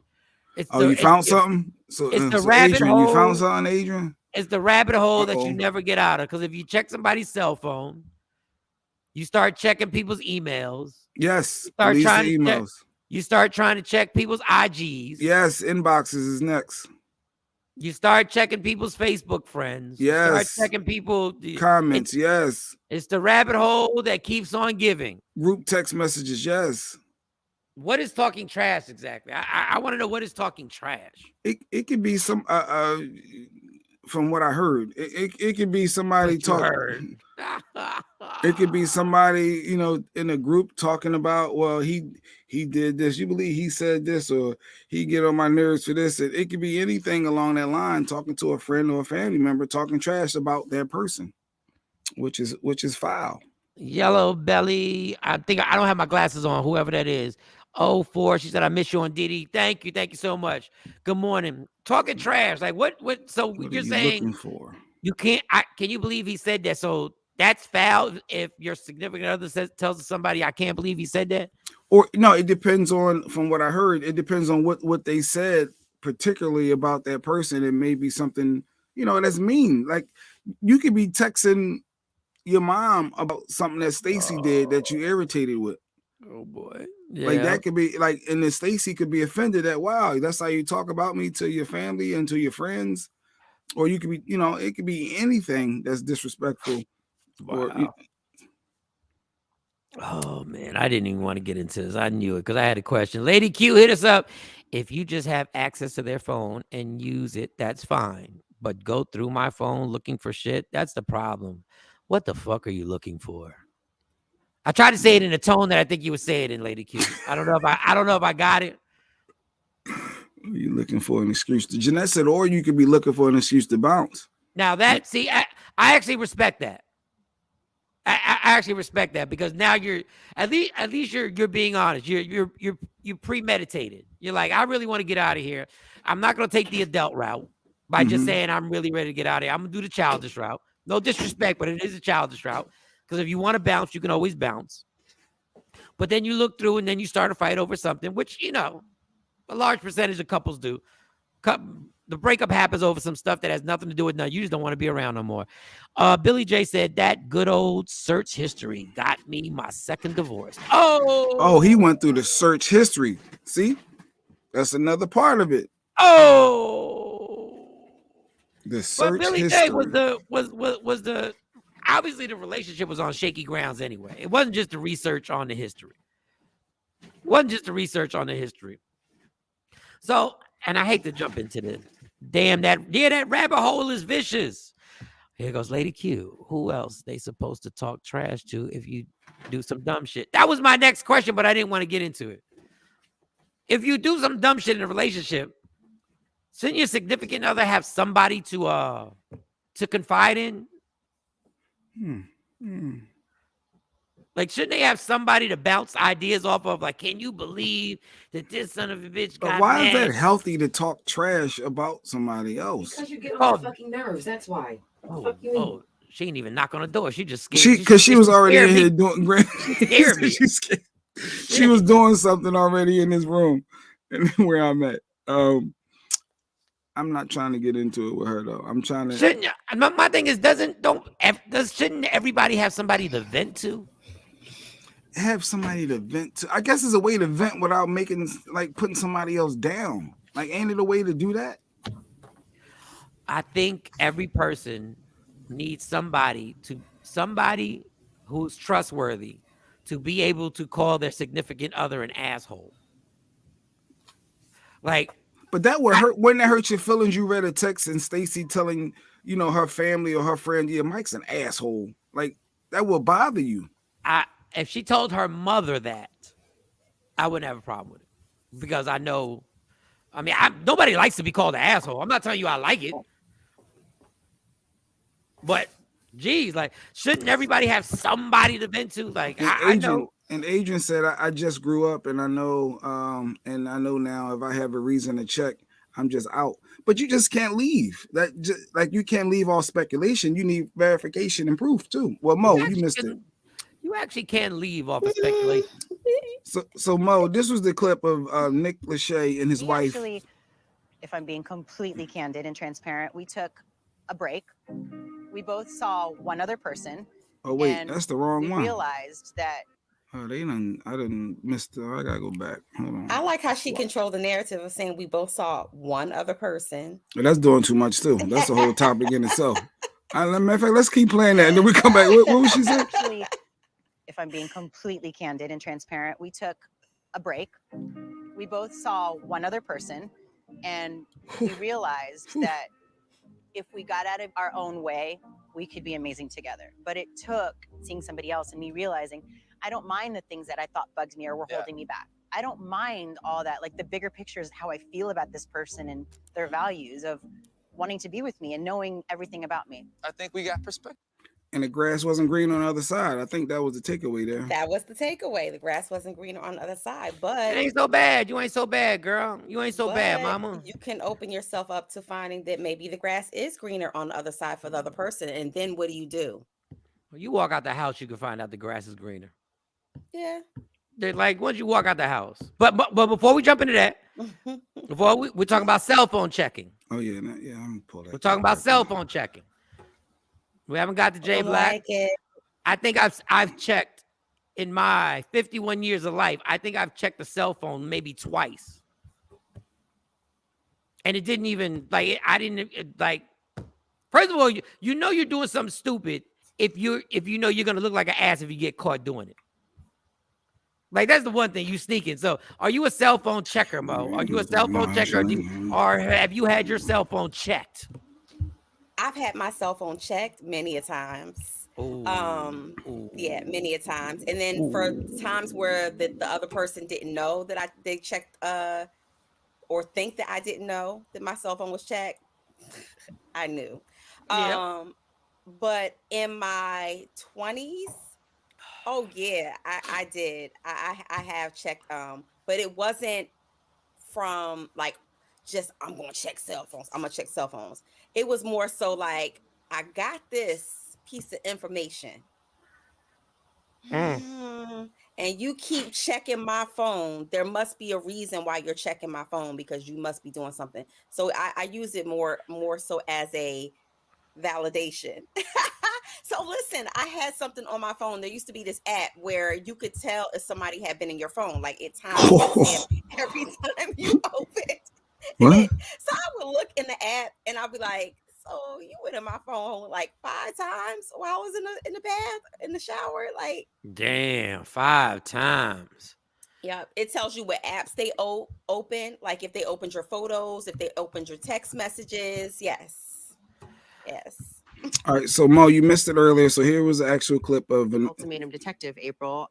You found something? It's the rabbit Adrian, hole. you found something, Adrian? It's the rabbit hole that you never get out of. Because if you check somebody's cell phone, you start checking people's emails. Yes. You start trying to check people's IGs. Yes, inboxes is next. You start checking people's Facebook friends. Yes. You start checking people comments. Yes. It's the rabbit hole that keeps on giving. Group text messages. Yes. What is talking trash exactly? I want to know what is talking trash. It could be some from what I heard. It could be somebody talking. It could be somebody, in a group talking about, well, he did this. You believe he said this, or he get on my nerves for this. It could be anything along that line, talking to a friend or a family member, talking trash about their person, which is foul. Yellow belly. I think I don't have my glasses on, whoever that is. 04. She said, I miss you on Didi. Thank you so much. Good morning. Talking trash. Like what so what you're saying looking for? You can't can you believe he said that? So that's foul if your significant other tells somebody, I can't believe he said that? Or no, it depends on, from what I heard, it depends on what they said, particularly about that person. It may be something, that's mean. Like you could be texting your mom about something that Stacy did that you irritated with. Oh boy. Yeah. Like that could be like, and then Stacy could be offended that, wow, that's how you talk about me to your family and to your friends. Or you could be, it could be anything that's disrespectful. Wow. Oh man, I didn't even want to get into this. I knew it because I had a question. Lady Q, hit us up. If you just have access to their phone and use it, that's fine. But go through my phone looking for shit, that's the problem. What the fuck are you looking for? I tried to say it in a tone that I think you would say it in, Lady Q. I don't know if I got it. You're looking for an excuse. Jeanette said, or you could be looking for an excuse to bounce. Now that, see, I actually respect that. I actually respect that because now you're at least you're being honest. You're premeditated. You're like, I really want to get out of here. I'm not gonna take the adult route by just saying I'm really ready to get out of here. I'm gonna do the childish route. No disrespect, but it is a childish route. Because if you want to bounce, you can always bounce. But then you look through and then you start a fight over something, which, a large percentage of couples do. The breakup happens over some stuff that has nothing to do with nothing. You just don't want to be around no more. Billy J said, that good old search history got me my second divorce. Oh, he went through the search history. See? That's another part of it. Oh. The search Billy history. J was the obviously the relationship was on shaky grounds anyway. It wasn't just the research on the history. So, and I hate to jump into this. Damn, that rabbit hole is vicious. Here goes Lady Q. Who else they supposed to talk trash to if you do some dumb shit? That was my next question, but I didn't want to get into it. If you do some dumb shit in a relationship, shouldn't your significant other have somebody to confide in? Like, shouldn't they have somebody to bounce ideas off of? Like, can you believe that this son of a bitch got why mad? is that healthy to talk trash about somebody else? Because you get on my fucking nerves. That's why. Oh, she didn't even knock on the door. She just scared. Because she was already in here doing great. She scared me. She was doing something already in this room where I'm at. I'm not trying to get into it with her though. I'm trying to. My thing is, shouldn't everybody have somebody to vent to? have somebody to vent to. I guess it's a way to vent without making like putting somebody else down. Like, ain't it a way to do that? I think every person needs somebody who's trustworthy to be able to call their significant other an asshole. Like, but that would hurt. Wouldn't that hurt your feelings? You read a text and Stacy telling her family or her friend, "Yeah, Mike's an asshole." Like that will bother you. If she told her mother that, I wouldn't have a problem with it because I know. I mean, nobody likes to be called an asshole. I'm not telling you I like it, but geez, like, shouldn't everybody have somebody to vent to? Like, I know. And Adrian said, I just grew up and I know now if I have a reason to check, I'm just out. But you just can't leave. Like you can't leave all speculation. You need verification and proof too. Well, Mo, you missed it. You actually can't leave off of speculation. So Mo, this was the clip of Nick Lachey and his wife. Actually, if I'm being completely candid and transparent, we took a break. We both saw one other person. Oh wait, that's the wrong one. We realized that. Oh, I didn't miss I gotta go back. Hold on. I like how she controlled the narrative of saying we both saw one other person. Well, that's doing too much too. That's a whole topic in itself. Matter of fact, let's keep playing that and then we come back. What was she saying? Actually, if I'm being completely candid and transparent, we took a break. We both saw one other person and we realized that if we got out of our own way, we could be amazing together. But it took seeing somebody else and me realizing I don't mind the things that I thought bugged me or were holding me back. I don't mind all that. Like the bigger picture is how I feel about this person and their values of wanting to be with me and knowing everything about me. I think we got perspective. And the grass wasn't green on the other side. I think that was the takeaway there. That was the takeaway. The grass wasn't greener on the other side, but it ain't so bad. You ain't so bad, girl. You ain't so bad, mama. You can open yourself up to finding that maybe the grass is greener on the other side for the other person. And then what do? When you walk out the house, you can find out the grass is greener. Yeah. They're like, once you walk out the house. But before we jump into that, we're talking about cell phone checking. Oh yeah, I'm gonna pull that. We're talking about cell phone checking. We haven't got to J Black. I think I've checked in my 51 years of life. I think I've checked the cell phone maybe twice, and it didn't even I didn't like. First of all, you know you're doing something stupid if you know you're gonna look like an ass if you get caught doing it. Like that's the one thing you sneaking. So, are you a cell phone checker, Mo? Are you a cell phone checker, or have you had your cell phone checked? I've had my cell phone checked many a times. Yeah, many a times. And then for times where the other person didn't know that they checked or think that I didn't know that my cell phone was checked, I knew. But in my 20s, oh yeah, I did. I have checked, but it wasn't from like just I'm gonna check cell phones. I'm gonna check cell phones. It was more so like I got this piece of information, and you keep checking my phone. There must be a reason why you're checking my phone because you must be doing something. So I use it more so as a validation. So listen, I had something on my phone. There used to be this app where you could tell if somebody had been in your phone, like it times every time you open it. What? So I would look in the app and I'd be like, so you went in my phone like 5 times while I was in the bath, in the shower. Like, damn, 5 times. Yeah, it tells you what apps they open, like if they opened your photos, if they opened your text messages. Yes. All right, so Mo, you missed it earlier. So here was the actual clip of an ultimatum detective April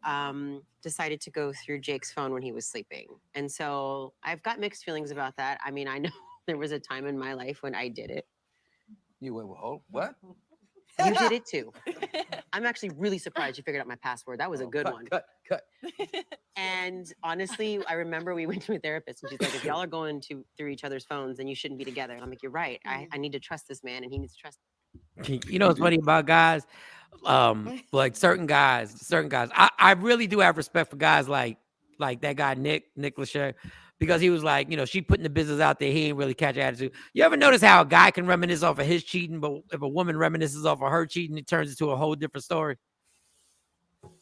decided to go through Jake's phone when he was sleeping. And so I've got mixed feelings about that. I mean, I know there was a time in my life when I did it. You went, hold what? You did it too. I'm actually really surprised you figured out my password. That was a good one. Cut. And honestly, I remember we went to a therapist and she's like, if y'all are going through each other's phones, then you shouldn't be together. And I'm like, you're right. I need to trust this man and he needs to trust me. You know what's funny about guys? Like certain guys. I really do have respect for guys like that guy, Nick Lachey, because he was like, she putting the business out there. He ain't really catch attitude. You ever notice how a guy can reminisce off of his cheating, but if a woman reminisces off of her cheating, it turns into a whole different story?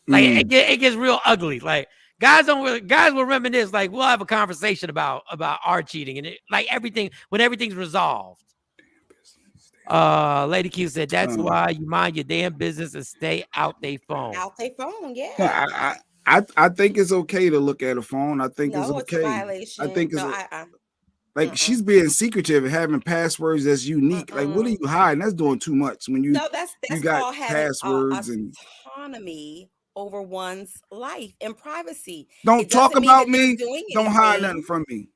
Like it gets real ugly. Like guys will reminisce. Like we'll have a conversation about our cheating and like everything when everything's resolved. Lady Q said that's why you mind your damn business and stay out they phone. Out they phone, yeah. No, I think it's okay to look at a phone. I think it's okay. It's a violation. I think it's she's being secretive and having passwords that's unique. Like, what are you hiding? That's doing too much. When you that's you got called having passwords and autonomy over one's life and privacy. Don't talk about me. Don't hide nothing from me.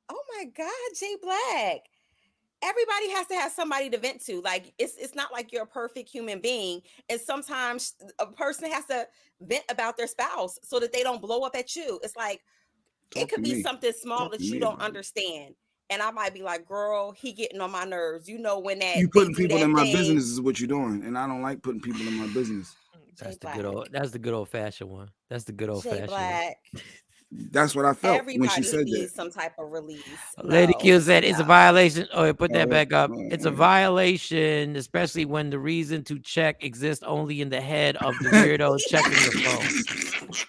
Oh my God, Jay Black. Everybody has to have somebody to vent to. Like it's not like you're a perfect human being. And sometimes a person has to vent about their spouse so that they don't blow up at you. It's like it could be something small that you don't understand. And I might be like, girl, he getting on my nerves. You know when that you putting people in my business is what you're doing. And I don't like putting people in my business. That's the good old fashioned one. That's the good old fashioned one. That's what I felt when she said needs that. some type of release. Lady Q said it's a violation. Oh, put that back up. It's a violation, especially when the reason to check exists only in the head of the weirdo checking the phone.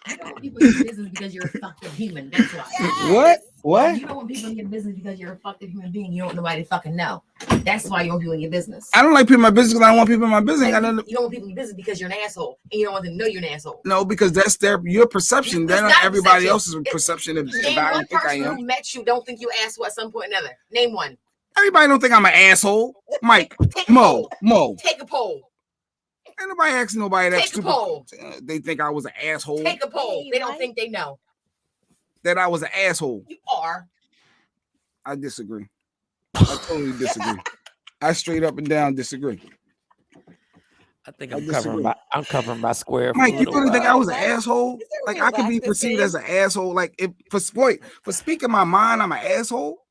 You don't want people in your business because you're a fucking human. That's why. What? What? You don't want people in your business because you're a fucking human being. You don't want nobody to fucking know. That's why you don't want people in your business. I don't like people in my business because I don't want people in my business. You don't want people in your business because you're an asshole and you don't want them to know you're an asshole. No, because that's your perception. They're not everybody else's perception of Name I one don't think I person am. who met you don't think you asshole at some point or another. Name one. Everybody don't think I'm an asshole. Mike, Mo. Take a poll. Ain't nobody asking nobody that Take stupid. a poll. They think I was an asshole. Take a poll. They don't think they know. That I was an asshole. You are. I disagree. I totally disagree. I straight up and down disagree. I think I'm covering my square. Mike, you really think I was an asshole? Like I could be perceived as an asshole. Like if for speaking my mind, I'm an asshole.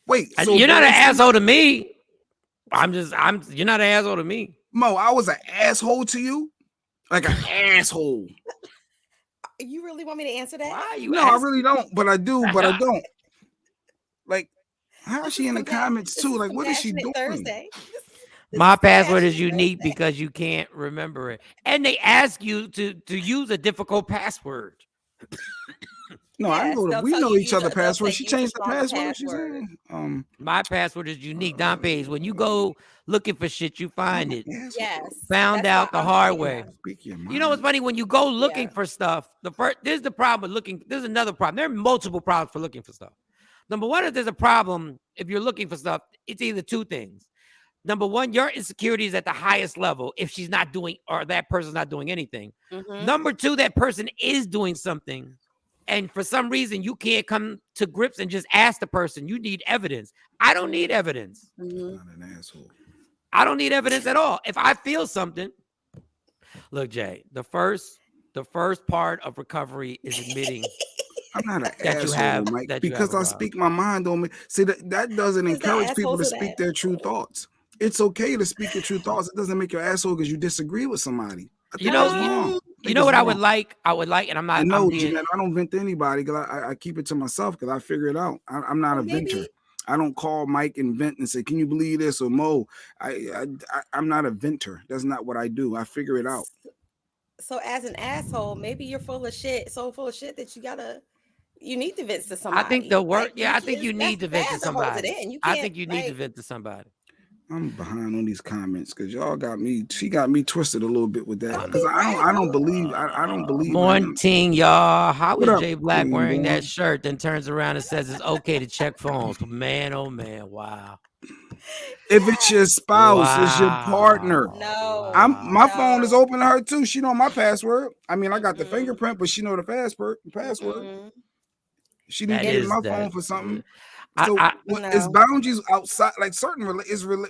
Wait, so you're not an asshole to me. You're not an asshole to me. Mo, I was an asshole to you? Like an asshole. You really want me to answer that? Why are you No, I really don't, but I do, but I don't. Like, how is she in the comments too? Like, what is she doing? Thursday. My password is unique because you can't remember it. And they ask you to use a difficult password. No, I know we know each other password. She changed the password. She's saying, my password is unique. Don Page. When you go looking for shit, you find it. Yes. Found out the hard way. You know what's funny? When you go looking for stuff, there's the problem with looking. There's another problem. There are multiple problems for looking for stuff. Number one, if there's a problem, if you're looking for stuff, it's either two things. Number one, your insecurity is at the highest level if she's not doing or that person's not doing anything. Mm-hmm. Number two, that person is doing something. And for some reason, you can't come to grips and just ask the person. You need evidence. I don't need evidence. Mm-hmm. Not an asshole. I don't need evidence at all. If I feel something, look, Jay, the first part of recovery is admitting I'm not an that asshole, you have, Mike, that because I speak my mind on me. See, that doesn't encourage people to speak their true thoughts. It's okay to speak your true thoughts. It doesn't make you an asshole because you disagree with somebody. You know what I would like? I would like, and I'm not. I know, Jeanette, I don't vent to anybody because I keep it to myself because I figure it out. I'm not a venter. I don't call Mike and vent and say, "Can you believe this?" or Mo. I'm not a venter. That's not what I do. I figure it out. So as an asshole, maybe you're full of shit, so full of shit that you need to vent to somebody. I think the word, like, I think you need to vent to somebody. I think you need to vent to somebody. I'm behind on these comments because y'all she got me twisted a little bit with that. Because I don't believe. Morning, y'all. How What is up, Jay Black Queen wearing Boy? that shirt, then turns around and says it's okay to check phones? Man, oh man, wow. If it's your spouse, it's your partner. No, my phone is open to her too. She know my password. I mean, I got the fingerprint, but she know the password. She didn't get my phone for something. So it's boundaries outside, like certain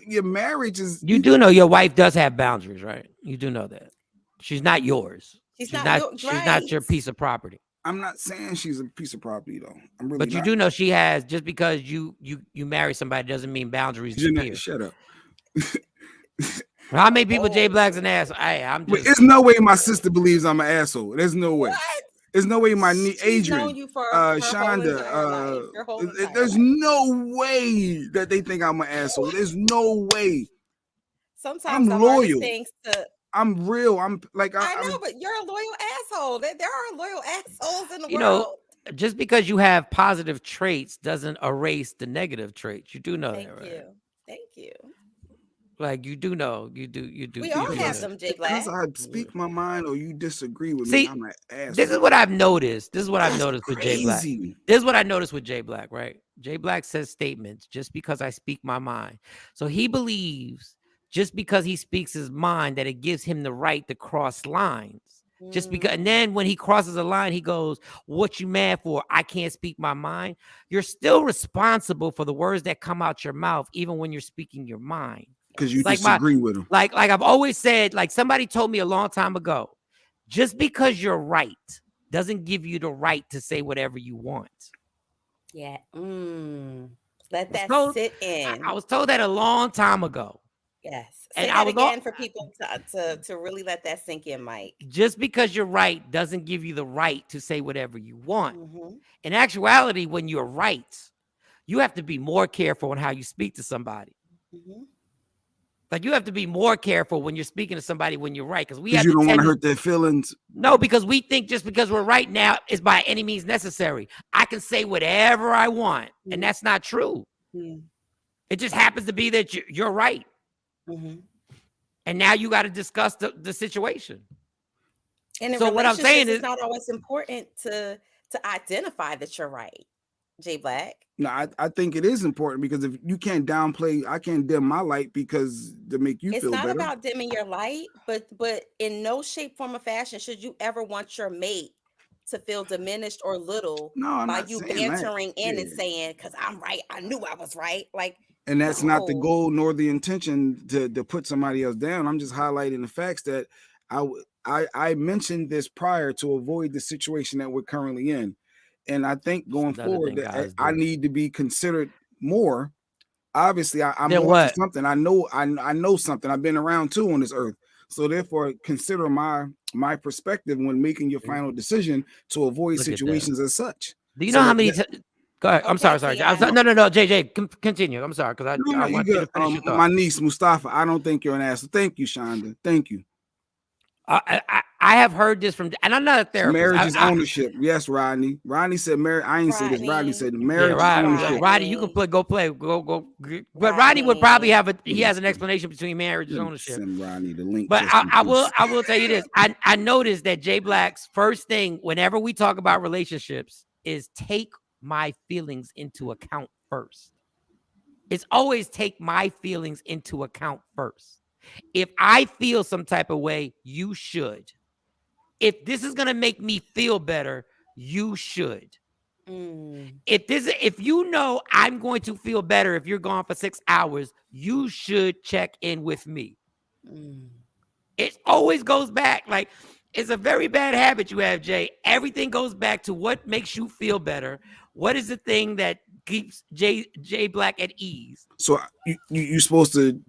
your marriage is. You do know your wife does have boundaries, right? You do know that she's not yours. She's not your piece of property. I'm not saying she's a piece of property though. I'm really. But you do know she has. Just because you marry somebody doesn't mean boundaries disappear. Shut up. How many people Jay Black's an ass? There's no way my sister believes I'm an asshole. There's no way. There's no way my Adrian, Shonda, there's no way that they think I'm an asshole. There's no way. Sometimes I'm loyal. Things to I'm real. I'm like I know, but you're a loyal asshole. There are loyal assholes in the You world. know, just because you have positive traits doesn't erase the negative traits. You do know that, right? Thank you. Like you do know, you do. We all have them, J Black. Because I speak my mind or you disagree with See, me, I'm an asshole. this is what I've noticed. This is what I've That's noticed with J Black. crazy. This is what I noticed with J Black, right? J Black says statements just because I speak my mind. So he believes just because he speaks his mind that it gives him the right to cross lines. Just because, and then when he crosses a line, he goes, "What you mad for? I can't speak my mind." You're still responsible for the words that come out your mouth, even when you're speaking your mind. Because you disagree with him. Like I've always said, like somebody told me a long time ago, just because you're right doesn't give you the right to say whatever you want. Yeah. Let that sit in. I was told that a long time ago. Yes. And Say that again for people to really let that sink in, Mike. Just because you're right doesn't give you the right to say whatever you want. In actuality, when you're right, you have to be more careful on how you speak to somebody. Like you have to be more careful when you're speaking to somebody when you're right, because you don't want to hurt their feelings. No, because we think just because we're right now is by any means necessary. I can say whatever I want, and that's not true. It just happens to be that you're right. And now you got to discuss the situation. And in so what I'm saying is it's not always important to identify that you're right, J Black. No, I think it is important, because if you can't downplay, I can't dim my light because to make you feel better. It's not about dimming your light, but in no shape, form, or fashion should you ever want your mate to feel diminished or little by you bantering in and saying, "Because I'm right, I knew I was right." Like, and that's not the goal nor the intention to put somebody else down. I'm just highlighting the facts that I mentioned this prior to avoid the situation that we're currently in. And I think going forward that I need to be considered more. Obviously, I'm on to something. I know something. I've been around too on this earth. So therefore, consider my perspective when making your final decision to avoid situations as such. Do you know how many? Go ahead. I'm sorry. No, JJ, continue. I'm sorry, because I want you to finish your thought. My niece Mustafa. I don't think you're an asshole. Thank you, Shonda. Thank you. I have heard this from, and I'm not a therapist. Marriage is ownership. Yes, Rodney. Rodney said marriage. I ain't say this. Rodney said marriage is ownership. Rodney, you can go play. Go. But Rodney would probably he has an explanation between marriage and ownership. Send Rodney the link. But I will tell you this. I noticed that J Black's first thing whenever we talk about relationships is take my feelings into account first. It's always take my feelings into account first. If I feel some type of way, you should. If this is going to make me feel better, you should. If you know I'm going to feel better if you're gone for 6 hours, you should check in with me. It always goes back. Like, it's a very bad habit you have, Jay. Everything goes back to what makes you feel better. What is the thing that keeps Jay Black at ease? So you're supposed to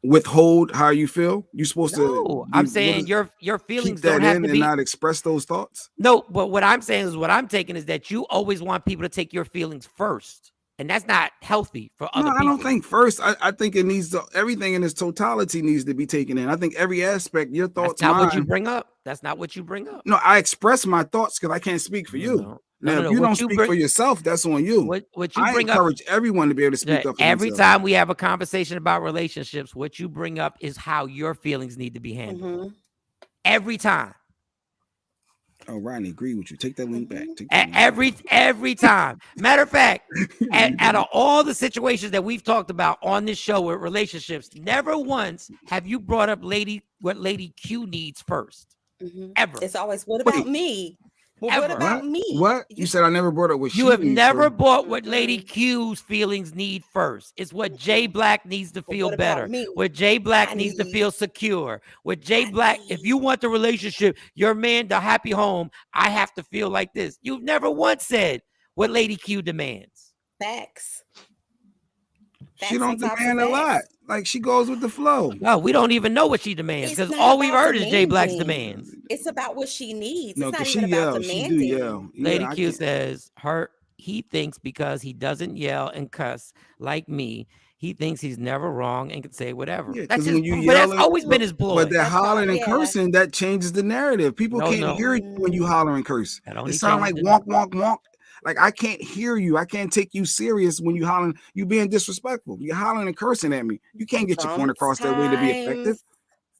withhold how you feel? You're supposed to. I'm saying your feelings keep that don't have in to and be, not express those thoughts. No, but what I'm saying is what I'm taking is that you always want people to take your feelings first, and that's not healthy for other people. I don't think first. I think it needs to, everything in its totality needs to be taken in. I think every aspect, your thoughts. That's not what you bring up. That's not what you bring up. No, I express my thoughts because I can't speak for you. Now, if you don't speak for yourself, that's on you. What you I bring encourage everyone to be able to speak up for every themselves. time we have a conversation about relationships, what you bring up is how your feelings need to be handled. Every time. Oh, Rodney, agree with you. Take that link back. Every time. Matter of fact, out of all the situations that we've talked about on this show with relationships, never once have you brought up what Lady Q needs first. Ever. It's always, what about me? Well, what about me? What? You said I never brought up what you have never brought what Lady Q's feelings need first. It's what Jay Black needs to feel better. What Jay Black needs to feel secure. What Jay Black, if you want the relationship, your man, the happy home, I have to feel like this. You've never once said what Lady Q demands. Facts. She don't demand a lot. Like, she goes with the flow. No, we don't even know what she demands because all we've heard is Jay Black's demands. It's about what she needs. No, it's not she even about yell. She do demanding. yell. Lady Q says her he thinks because he doesn't yell and cuss like me, he thinks he's never wrong and can say whatever. Yeah, That's because when you but that's yelling, always been his ploy. but that hollering and cursing, that changes the narrative. People can't hear you when you holler and curse. It sounds like wonk, wonk, wonk. Like I can't hear you. I can't take you serious when you hollering. You being disrespectful. You're hollering and cursing at me. You can't get your point across that way to be effective.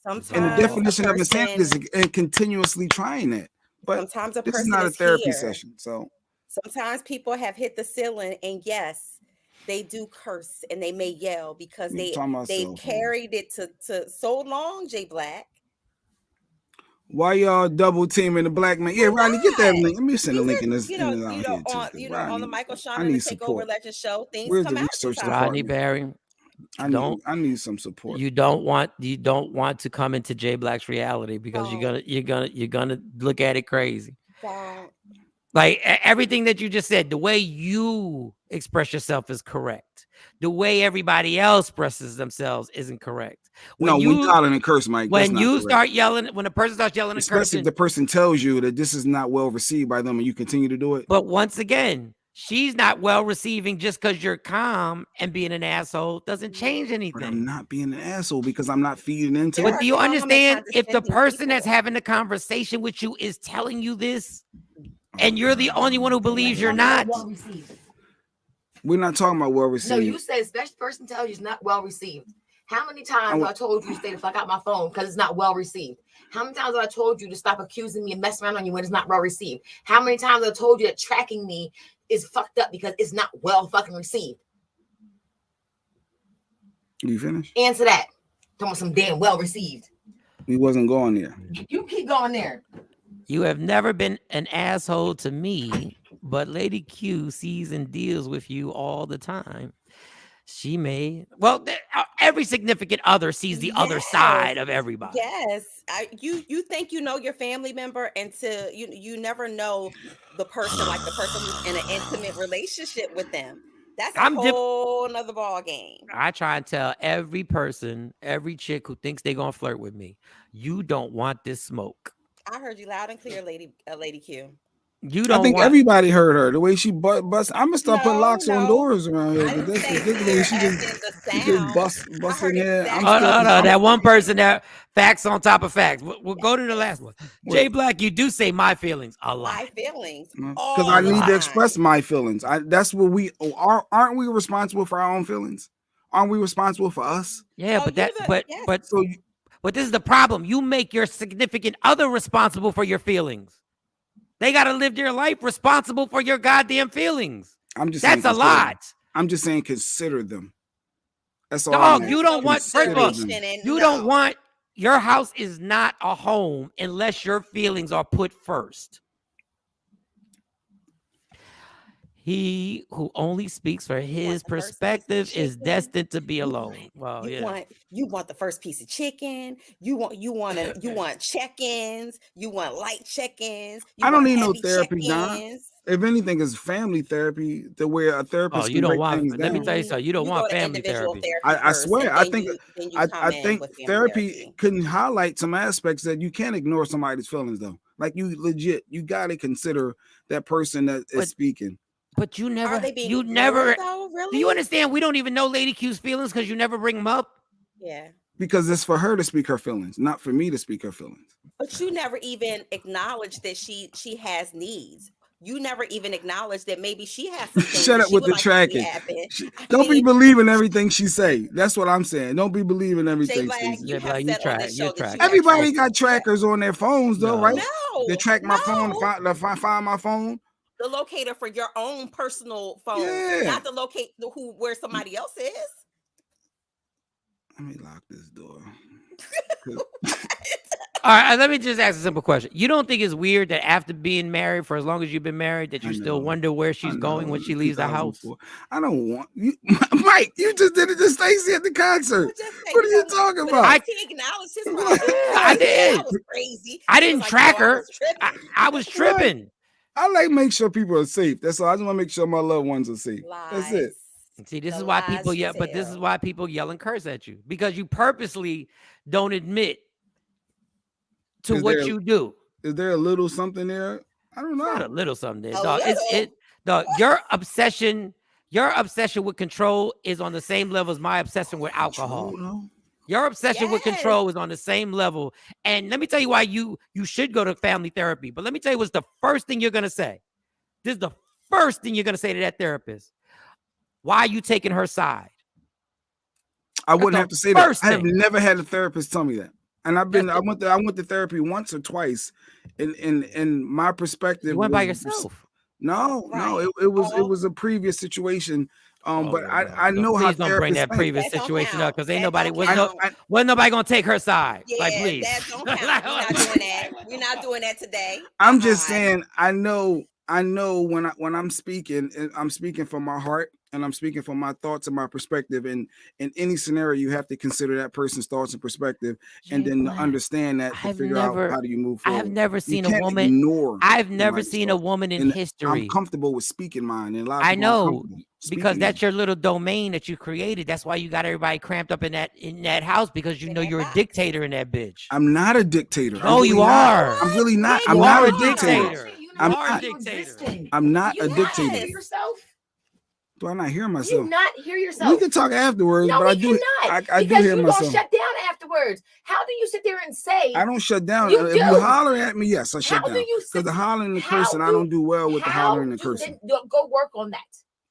And the definition of insanity is continuously trying that. But sometimes a this is person not a is therapy here. session. So sometimes people have hit the ceiling, and yes, they do curse and they may yell because they carried it to so long. J Black. Why y'all double teaming the black man? Yeah, Ronnie, get that link. Let me send a link in this. On the Michael Shawn the Takeover Legend show, things come out sometimes. Rodney Barry. I need some support. You don't want to come into J Black's reality because you're gonna look at it crazy. Like everything that you just said, the way you express yourself is correct. The way everybody else expresses themselves isn't correct. When you hollering and curse, Mike. When you start yelling, when a person starts yelling and especially cursing, if the person tells you that this is not well received by them, and you continue to do it. But once again, she's not well receiving just because you're calm and being an asshole doesn't change anything. But I'm not being an asshole because I'm not feeding into it. But do you understand if the person that's having the conversation with you is telling you this and you're the only one who believes you're not? We're not talking about well received. No, you said especially person tells you it's not well received. How many times have I told you to stay the fuck out my phone because it's not well received? How many times have I told you to stop accusing me and mess around on you when it's not well received? How many times have I told you that tracking me is fucked up because it's not well fucking received? You finished? Answer that. Talking about some damn well received. We wasn't going there. You keep going there. You have never been an asshole to me, but Lady Q sees and deals with you all the time. She may, every significant other sees the other side of everybody. Yes, you think you know your family member, and you never know the person, like the person who's in an intimate relationship with them. That's a whole nother ball game. I try and tell every person, every chick who thinks they're gonna flirt with me, you don't want this smoke. I heard you loud and clear, Lady Q. You don't. I think everybody heard her. The way she bust. I'm gonna start putting locks on doors around here. But this the way she just bust in here. No. That one person, that facts on top of facts. We'll go to the last one. J Black, you do say my feelings a lot. My feelings. Because I need to express my feelings. That's what we are. Aren't we responsible for our own feelings? Aren't we responsible for us? Yeah, but this is the problem. You make your significant other responsible for your feelings. They got to live their life responsible for your goddamn feelings. That's a lot. I'm just saying consider them. That's all. Dog, you don't want, first of all, you don't want, your house is not a home unless your feelings are put first. He who only speaks for his perspective is destined to be alone. Well, you want the first piece of chicken. You want check-ins. You want light check-ins. I don't need no therapy, John. If anything, it's family therapy to where a therapist. You don't want. Let me tell you something. You don't want family therapy. I swear. I think therapy can highlight some aspects that you can't ignore somebody's feelings, though. Like you got to consider that person that is speaking. But you never, though, really? Do you understand? We don't even know Lady Q's feelings because you never bring them up. Yeah. Because it's for her to speak her feelings, not for me to speak her feelings. But you never even acknowledge that she has needs. You never even acknowledge that maybe she has some things. Shut up with the tracking. Don't be believing everything she say. That's what I'm saying. Don't be believing everything she say. Everybody got trackers on their phones, though, right? No. They track my phone, find my phone. The locator for your own personal phone, not the locate where somebody else is. Let me lock this door. All right, let me just ask a simple question. You don't think it's weird that after being married for as long as you've been married that you still wonder where she's going when she leaves the house? I don't want you, Mike. You just did it to Stacey at the concert. What are you talking about? I acknowledge his problem. I did. That was crazy. I didn't track her. I was tripping. I like make sure people are safe. That's all. I just want to make sure my loved ones are safe. That's it. See, this is why people yell, but this is why people yell and curse at you because you purposely don't admit to what you do. Is there a little something there? I don't know. Not a little something there, dog. Your obsession with control is on the same level as my obsession with alcohol. Your obsession with control is on the same level. And let me tell you why you should go to family therapy. But let me tell you what's the first thing you're going to say. This is the first thing you're going to say to that therapist. Why are you taking her side? I wouldn't have to say that. I have never had a therapist tell me that. And I went to therapy once or twice. And my perspective, you went by yourself. No, it was a previous situation. But I know how please don't bring that previous situation up because ain't nobody wasn't nobody gonna take her side. Yeah, like, please. that don't count. We're not doing that. We're not doing that today. I'm just saying. I know when I'm speaking, I'm speaking from my heart and I'm speaking from my thoughts and my perspective. And in any scenario, you have to consider that person's thoughts and perspective, and then understand that to figure out how do you move forward. I've never seen a woman. I've never seen a woman in history. I'm comfortable with speaking mine, and a lot of I know because that's your little domain that you created. That's why you got everybody cramped up in that house because you know you're a dictator in that bitch. I'm not a dictator. No, you are. I'm really not. I'm not a dictator. I'm not a dictator. Do I not hear myself? You not hear yourself? We can talk afterwards, no, but I do. I do hear myself. You don't shut down afterwards. How do you sit there and say? I don't shut down. If you holler at me, yes, I shut down. Because the hollering and cursing, I don't do well with the hollering and cursing. Go work on that.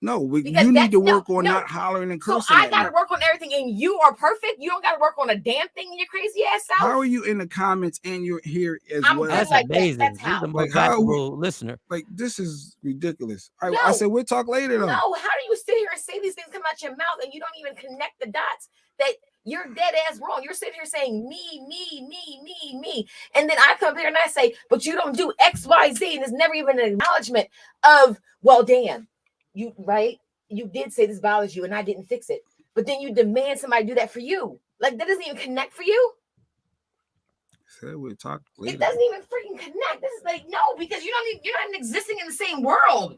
No, you need to work on not hollering and cursing. So I got to work on everything, and you are perfect. You don't got to work on a damn thing in your crazy ass self. How are you in the comments and you're here as well? That's amazing. You're the most valuable listener. Like, this is ridiculous. I said we'll talk later though. No, how do you sit here and say these things come out your mouth and you don't even connect the dots? That you're dead ass wrong. You're sitting here saying me, and then I come here and I say, but you don't do X, Y, Z, and there's never even an acknowledgement of, well, damn, you right. You did say this bothers you and I didn't fix it. But then you demand somebody do that for you. Like, that doesn't even connect for you. Said we'll talk later. It doesn't even freaking connect. This is like, no, because you're not existing in the same world.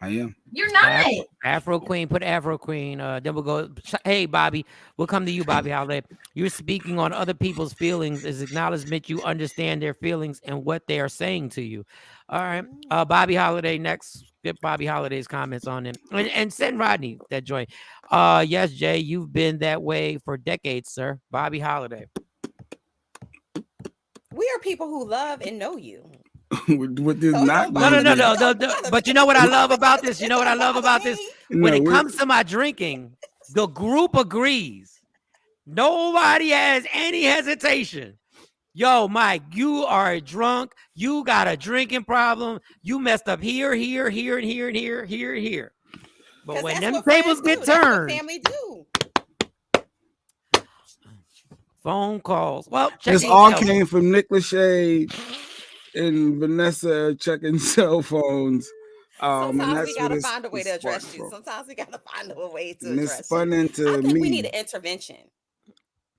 I am. You're not. Afro Queen, put Afro Queen. Then we'll go. Hey, Bobby, we'll come to you, Bobby Holiday. You're speaking on other people's feelings as acknowledgement. You understand their feelings and what they are saying to you. All right. Bobby Holiday next. Get Bobby Holiday's comments on him. And send Rodney that joint. Yes, Jay, you've been that way for decades, sir. Bobby Holiday. We are people who love and know you. With this not no. But you know what I love about this? You know what I love about this? When it comes to my drinking, the group agrees. Nobody has any hesitation. Yo, Mike, you are drunk. You got a drinking problem. You messed up here, and here. But when them tables get turned, family do. Phone calls. Well, this all came from Nick Lachey and Vanessa checking cell phones. Sometimes we gotta find a way to address you. Sometimes we gotta find a way to address you. Spun into I think we need an intervention.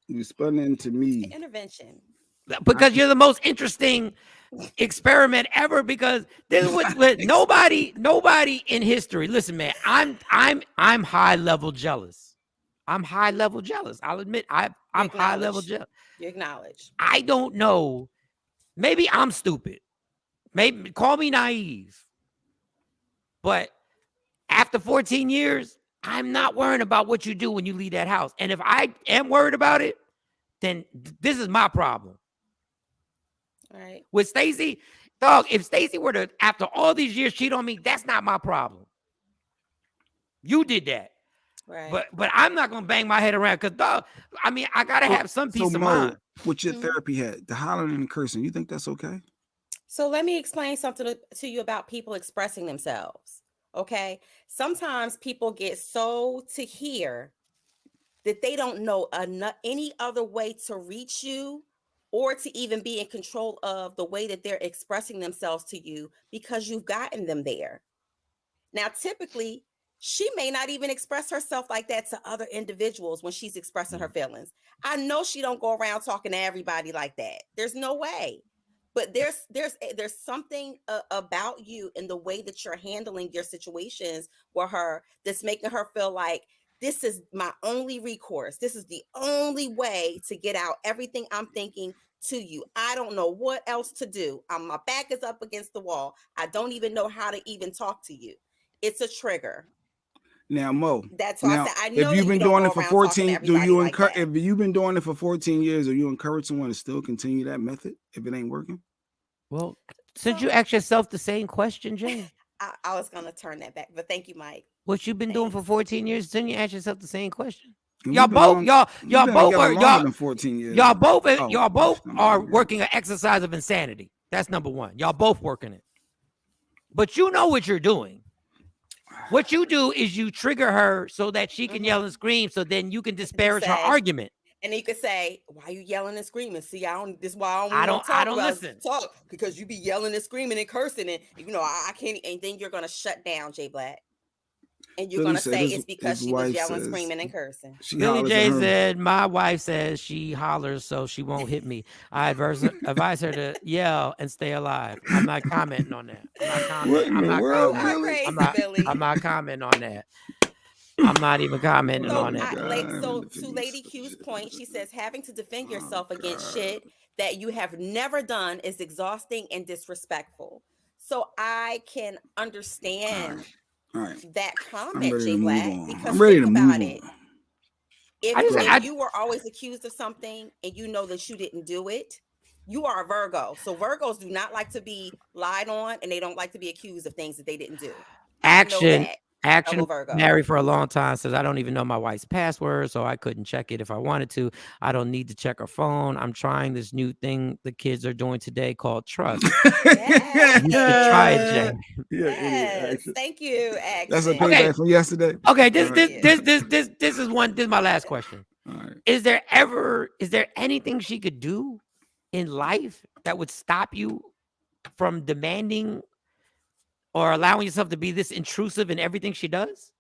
You spun into me. Intervention. Because you're the most interesting experiment ever. Because this is what nobody in history. Listen, man, I'm high level jealous. I'm high level jealous. I'll admit I'm high level jealous. You acknowledge. I don't know. Maybe I'm stupid. Maybe call me naive. But after 14 years, I'm not worrying about what you do when you leave that house. And if I am worried about it, then this is my problem. All right. With Stacey, dog, if Stacey were to, after all these years, cheat on me, that's not my problem. You did that. Right. But I'm not gonna bang my head around because, dog, I mean, I gotta have some peace of mind. What your therapy had, the hollering and cursing, you think that's okay? So let me explain something to you about people expressing themselves. Okay. Sometimes people get so to hear that they don't know any other way to reach you or to even be in control of the way that they're expressing themselves to you because you've gotten them there. Now, typically, she may not even express herself like that to other individuals when she's expressing her feelings. I know she don't go around talking to everybody like that. There's no way. But there's something about you in the way that you're handling your situations with her that's making her feel like this is my only recourse. This is the only way to get out everything I'm thinking to you. I don't know what else to do. My back is up against the wall. I don't even know how to even talk to you. it's a trigger. Now, Mo. That's why I said I know if you've been doing it for 14, do you encourage? If you've been doing it for 14 years, do you encourage someone to still continue that method if it ain't working? Well, since you ask yourself the same question, Jay. I was gonna turn that back, but thank you, Mike. What you've been doing for 14 years, then you ask yourself the same question. And Y'all both than 14 years. Y'all both are working an exercise of insanity. That's number one. Y'all both working it. But you know what you're doing. What you do is you trigger her so that she can yell and scream, so then you can disparage her argument. And then you could say, "Why are you yelling and screaming? See, this is why I don't listen. Talk because you be yelling and screaming and cursing, and I can't." And then you're gonna shut down Jay Black, and you're gonna say it's because she was yelling, screaming, and cursing. Billy J said, "My wife says she hollers so she won't hit me. I advise her to yell and stay alive." I'm not commenting on that. I'm not commenting on that. I'm not even commenting on that. To Lady Q's point, she says having to defend yourself against shit that you have never done is exhausting and disrespectful. So I can understand that comment, Jay Black, because think about it. If you were always accused of something and you know that you didn't do it, you are a Virgo. So Virgos do not like to be lied on, and they don't like to be accused of things that they didn't do. Action, married for a long time, says, I don't even know my wife's password, so I couldn't check it if I wanted to. I don't need to check her phone. I'm trying this new thing the kids are doing today called trust. Yes. You should try it, Jay. Yes. Thank you, Action. That's a payback from yesterday. Okay, this is my last question. All right. Is there anything she could do in life that would stop you from demanding or allowing yourself to be this intrusive in everything she does?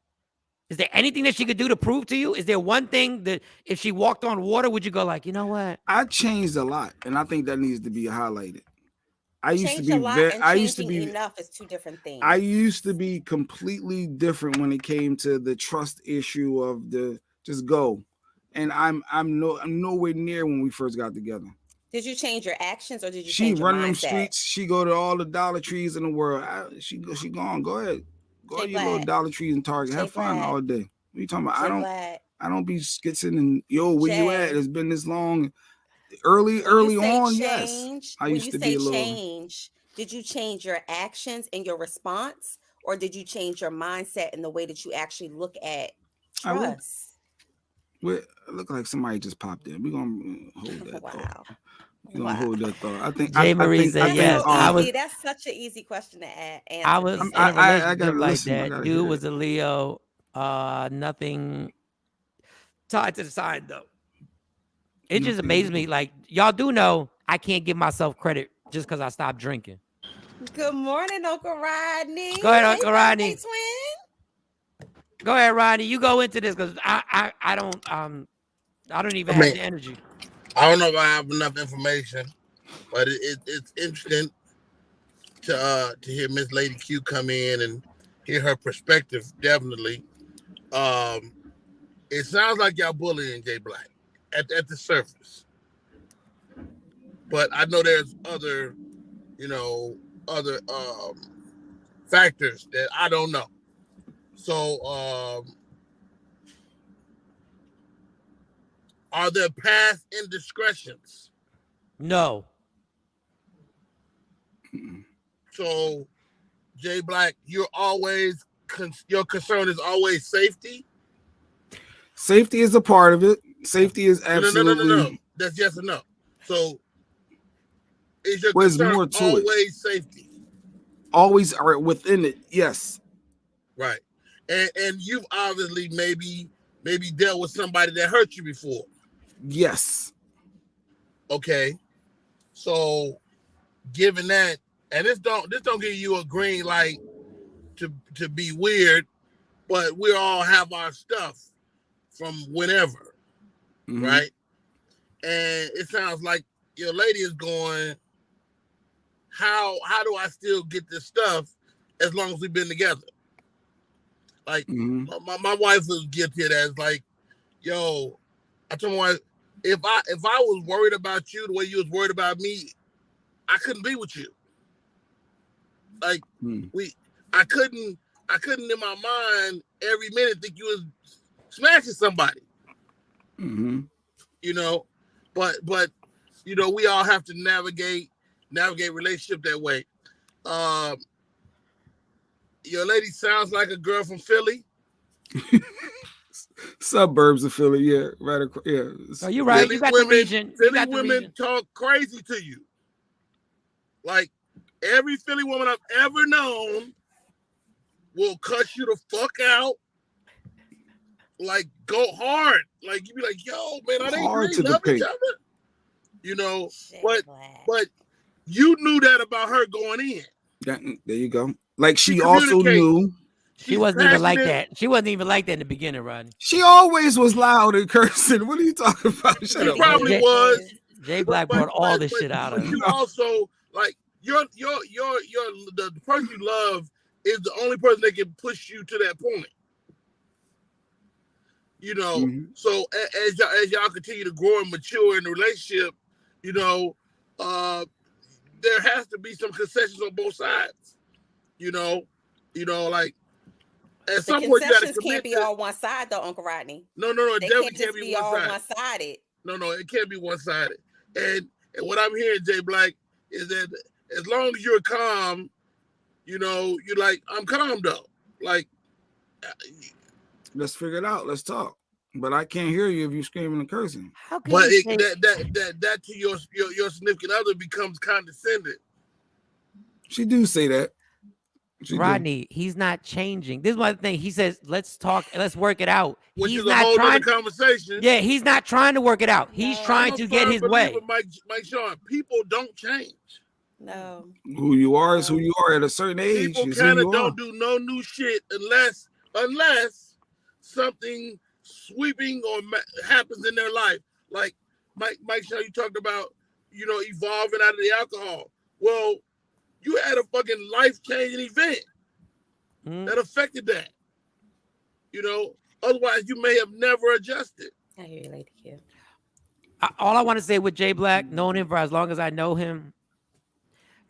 Is there anything that she could do to prove to you? Is there one thing that if she walked on water, would you go like, you know what? I changed a lot, and I think that needs to be highlighted. I used to be enough is two different things. I used to be completely different when it came to the trust issue of the just go. And I'm nowhere near when we first got together. Did you change your actions or did you she change your run mindset? Them streets? She go to all the Dollar Trees in the world. She gone. Go ahead. Go to your little Dollar Trees and Target. Have fun all day. What are you talking about? I don't be skitzing and where you at? It's been this long. Early on, yes. I used to be a little. Change. Did you change your actions and your response, or did you change your mindset and the way that you actually look at trust? It look like somebody just popped in. We're gonna hold that thought. We're gonna hold that thought. I think Jay Marie said yes. That's such an easy question to answer. I was in a relationship like that. Dude was a Leo. Nothing tied to the sign though. It just amazed me. Like, y'all do know I can't give myself credit just because I stopped drinking. Good morning, Uncle Rodney. Go ahead, Uncle Rodney. Go ahead, Rodney. You go into this because I don't even have the energy. I don't know if I have enough information, but it's interesting to hear Miss Lady Q come in and hear her perspective. Definitely, it sounds like y'all bullying Jay Black at the surface, but I know there's other factors that I don't know. So, are there past indiscretions? No. So, Jay Black, your concern is always safety? Safety is a part of it. Safety is absolutely... No. That's yes or no. So, is your concern always safety? Always are within it, yes. Right. And you've obviously maybe dealt with somebody that hurt you before. Yes. Okay. So, given that, and this don't give you a green light to be weird, but we all have our stuff from whenever, right? And it sounds like your lady is going, how do I still get this stuff as long as we've been together? Like my wife was guilty of that. It's like, yo, I told my wife, if I was worried about you the way you was worried about me, I couldn't be with you. Like I couldn't I couldn't in my mind every minute think you was smashing somebody. Mm-hmm. You know, but you know, we all have to navigate relationship that way. Your lady sounds like a girl from Philly. Suburbs of Philly, yeah, right across, yeah. Oh, you're right. Philly You got women, the region. Philly women talk crazy to you. Like every Philly woman I've ever known will cut you the fuck out. Like go hard. Like you be like, yo, man, are they Hard to the love each paint. other? You know, but you knew that about her going in. There you go. Like she She also communicates. knew. She wasn't even like that. She wasn't even like that in the beginning, Rodney. She always was loud and cursing. What are you talking about? Shut She up. probably was. Jay Black brought all this shit out of But her. you also like the person you love is the only person that can push you to that point. You know, so as y'all continue to grow and mature in the relationship, you know, there has to be some concessions on both sides. You know, like at The some point you got to concessions commit. can't be all one side though, Uncle Rodney. No, it They definitely can't can't just be be all one-sided. one-sided. No, it can't be one-sided. And what I'm hearing, Jay Black, is that as long as you're calm, you know, you're like, I'm calm though. Like, let's figure it out. Let's talk. But I can't hear you if you're screaming and cursing. How can but you it, say- that to your significant other becomes condescending. She do say that. Rodney, he's not changing. This is one thing. He says, let's talk, let's work it out. Which he's is a not whole trying other conversation. Yeah, he's not trying to work it out. He's trying to get his way. Mike Shawn, people don't change. No. Who you are is who you are at a certain age. People Is who kind of you don't are. do no new shit unless something sweeping or happens in their life. Like Mike Shawn, you talked about, you know, evolving out of the alcohol. Well, you had a fucking life-changing event that affected that. You know, otherwise you may have never adjusted. I hear you, Lady Q. All I want to say with Jay Black, knowing him for as long as I know him,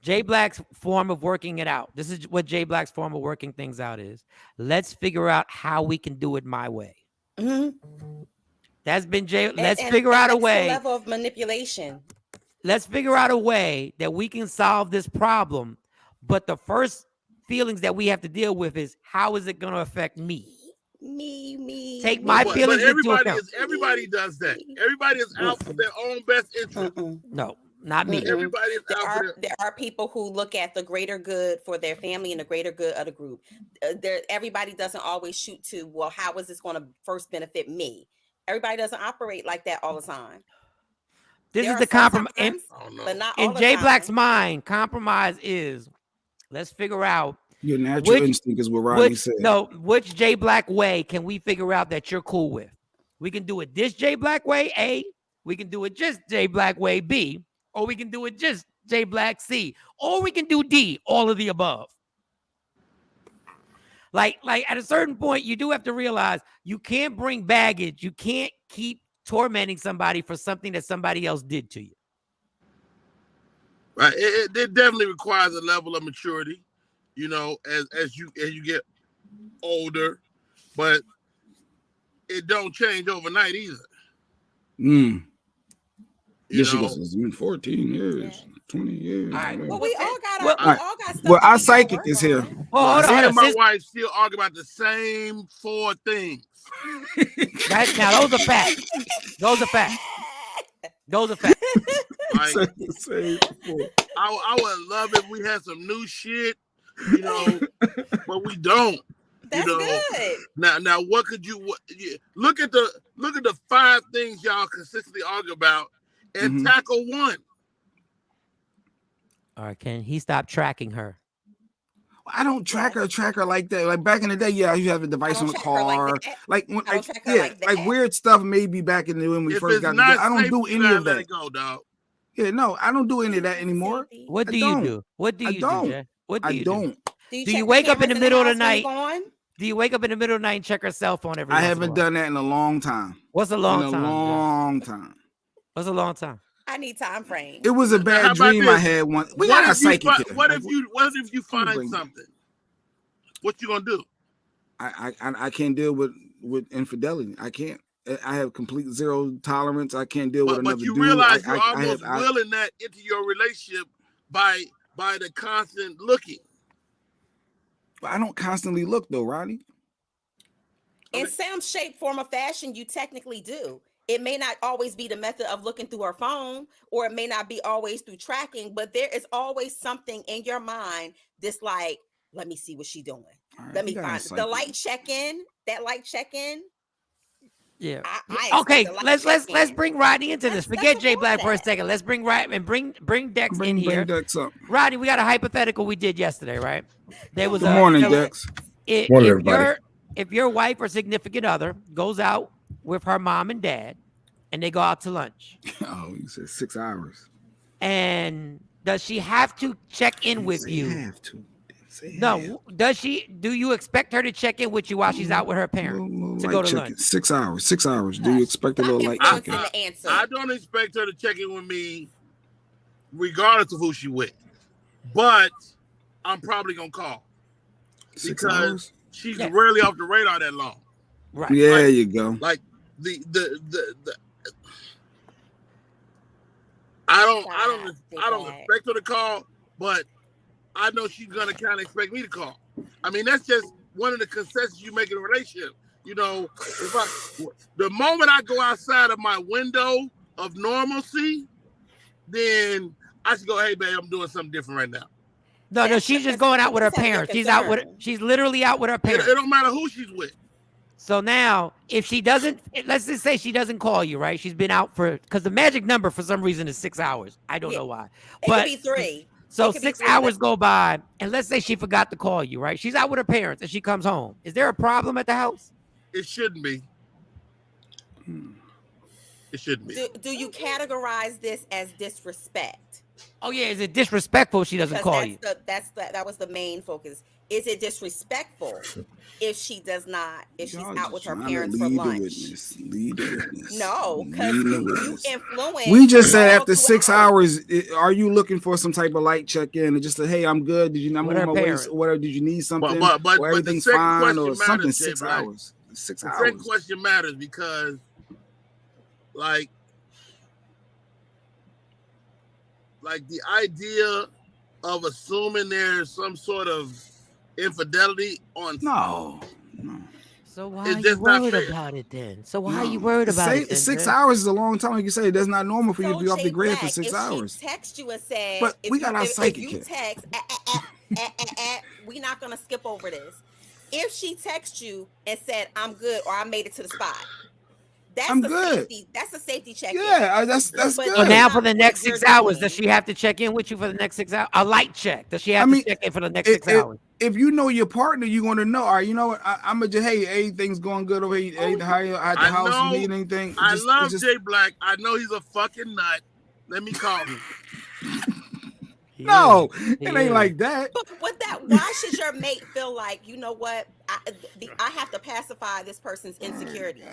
Jay Black's form of working it out. This is what Jay Black's form of working things out is. Let's figure out how we can do it my way. That's been Jay. Let's figure out a way. The level of manipulation. Let's figure out a way that we can solve this problem. But the first feelings that we have to deal with is, how is it going to affect me? Me. Take my feelings into account. Everybody does that. Everybody is out for their own best interest. No, not me. Everybody is out for There are people who look at the greater good for their family and the greater good of the group. Everybody doesn't always shoot to, well, how is this going to first benefit me? Everybody doesn't operate like that all the time. This is the compromise. But not all In the Jay time. Black's mind, compromise is, let's figure out Your natural instinct is what Rodney said. No, which Jay Black way can we figure out that you're cool with? We can do it this Jay Black way, A. We can do it just Jay Black way, B. Or we can do it just Jay Black, C. Or we can do D, all of the above. Like at a certain point, you do have to realize you can't bring baggage. You can't keep tormenting somebody for something that somebody else did to you. Right. It definitely requires a level of maturity, you know, as you get older, but it don't change overnight either. Yeah, she goes, it's been 14 years, 20 years. Well, we all got stuff. Well, our psychic is here. Hold on. My wife still argue about the same 4 things. Now, those are facts. Those are facts. Like, I would love if we had some new shit, you know, but we don't. That's good. Now, what could you look at the 5 things y'all consistently argue about and tackle one. All right, can he stop tracking her? I don't track her like that. Like back in the day, yeah, you have a device on the car. Like weird stuff maybe back in the when we first got together. I don't do any of that. Let it go, dog. Yeah, no, I don't do any of that anymore. What do you do? What do you do, Jay? What do you do? Do you wake up in the middle of the night? Do you wake up in the middle of the night and check her cell phone every? I haven't done that in a long time. What's a long time? Long time. What's a long time? I need time frame. It was a bad dream I had once. We got a psychic here. What if you find something? What you gonna do? I can't deal with infidelity. I can't. I have complete zero tolerance. I can't deal with another dude. But you realize you're almost I willing that into your relationship by the constant looking. But I don't constantly look though, Rodney. In some shape, form, or fashion, you technically do. It may not always be the method of looking through her phone, or it may not be always through tracking, but there is always something in your mind that's like, let me see what she's doing. Right, let me find the light check-in. That light check-in. Yeah. I okay. Let's bring Rodney into this. Forget Jay Black for a second. Let's bring bring Dex in here. Bring Dex up. Rodney, we got a hypothetical we did yesterday, right? There was Good morning, Dex. Morning, everybody. If your wife or significant other goes out with her mom and dad, and they go out to lunch. Oh, you said 6 hours. And does she have to check in with you? Have to. No, does she? Do you expect her to check in with you while she's out with her parents to go to lunch? 6 hours. 6 hours. Do you expect a little light check-in? I don't expect her to check in with me, regardless of who she with. But I'm probably gonna call 6 hours. She's rarely off the radar that long. Right. Yeah, there you go. Like the I don't expect her to call, but I know she's gonna kind of expect me to call. I mean, that's just one of the concessions you make in a relationship. You know, the moment I go outside of my window of normalcy, then I should go, hey babe, I'm doing something different right now. No, she's just going out with her parents. She's literally out with her parents. It don't matter who she's with. So now, if she doesn't, let's just say she doesn't call you, right? She's been out because the magic number for some reason is 6 hours. I don't know why. But it could be 3. So 6 hours go by, and let's say she forgot to call you, right? She's out with her parents, and she comes home. Is there a problem at the house? It shouldn't be. It shouldn't be. Do you categorize this as disrespect? Oh yeah, is it disrespectful if she doesn't call you? That was the main focus. Is it disrespectful if she does not? If she's out with her parents for lunch? Lead the witness. No, because you influence. We just said after 6 hours, are you looking for some type of light check-in and just say, "Hey, I'm good. Did you not move my waist? Whatever. Did you need something? But or everything's fine or something?" 6 hours. 6 hours. The second question matters because, like the idea of assuming there's some sort of infidelity on no. So why are you worried about it then? So why are you worried about it? 6 hours is a long time. Like you say, that's not normal for you to be off the grid for 6 hours. She text you and said, but we got our psychic here. If you text, we're not gonna skip over this. If she texts you and said, "I'm good," or "I made it to the spot," I'm good. That's a safety check. Yeah, that's good. So now for the next 6 hours, does she have to check in with you for the next 6 hours? A light check. Does she have to check in for the next 6 hours? If you know your partner, you're going to know. All right, you know what? I'm gonna just, hey, everything's going good over here. Hey, how you at the house? You need anything? I love Jay Black. I know he's a fucking nut. Let me call him. No, it ain't like that. But with that, why should your mate feel like, you know what? I have to pacify this person's insecurities.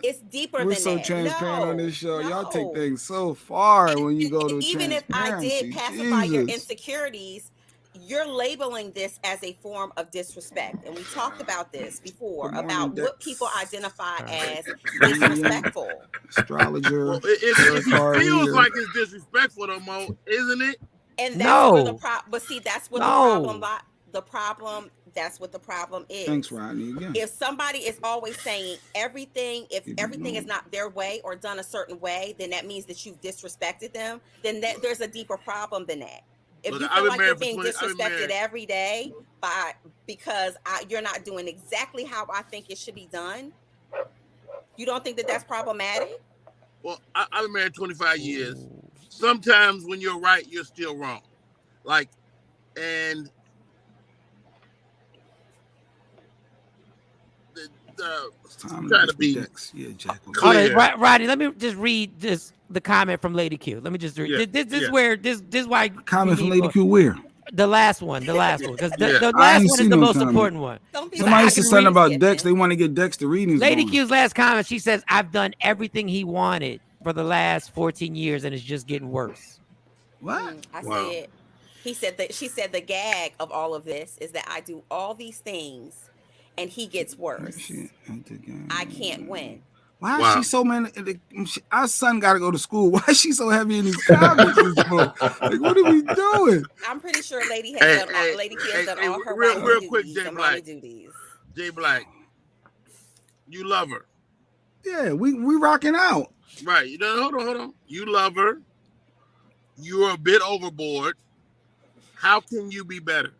It's deeper than that. We're so transparent on this show. Y'all take things so far when you go to even if I did pacify your insecurities, you're labeling this as a form of disrespect. And we talked about this before, about what people identify as disrespectful. Astrologer. Well, it feels like it's disrespectful, though, Mo, isn't it? And that's where the problem. But see, that's what the problem. That's what the problem is. Thanks, Rodney. Again. If somebody is always saying everything, if everything is not their way or done a certain way, then that means that you've disrespected them. Then there's a deeper problem than that. If you feel like you're being disrespected every day because you're not doing exactly how I think it should be done, you don't think that that's problematic? Well, I've been married 25 years. Sometimes when you're right, you're still wrong. And trying to be clear. Rodney, let me just read the comment from Lady Q. Let me just read. This is why comment from Lady Q where? The last one, because the last one is the most important one. Somebody said something about Dex. They want to get Dex to readings. Lady Q's last comment, she says, "I've done everything he wanted for the last 14 years, and it's just getting worse." What? I said, She said the gag of all of this is that I do all these things and he gets worse. I can't win. Why is she so many? Our son got to go to school. Why is she so heavy in these comments this book? Like, what are we doing? I'm pretty sure Lady has done all her real quick, duties Jay and Black. mommy duties. Jay Black, you love her. Yeah, we rocking out. Right. You know, hold on. You love her. You're a bit overboard. How can you be better?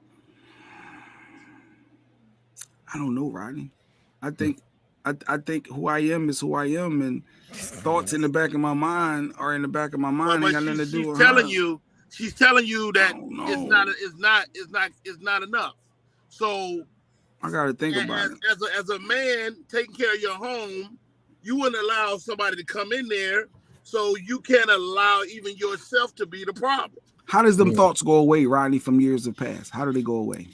I don't know, Rodney. I think who I am is who I am, and thoughts in the back of my mind are in the back of my mind. Ain't got nothing to do with her. She's telling you that it's not enough. So I gotta think about it. As a man taking care of your home, you wouldn't allow somebody to come in there, so you can't allow even yourself to be the problem. How does them thoughts go away, Rodney, from years of past? How do they go away?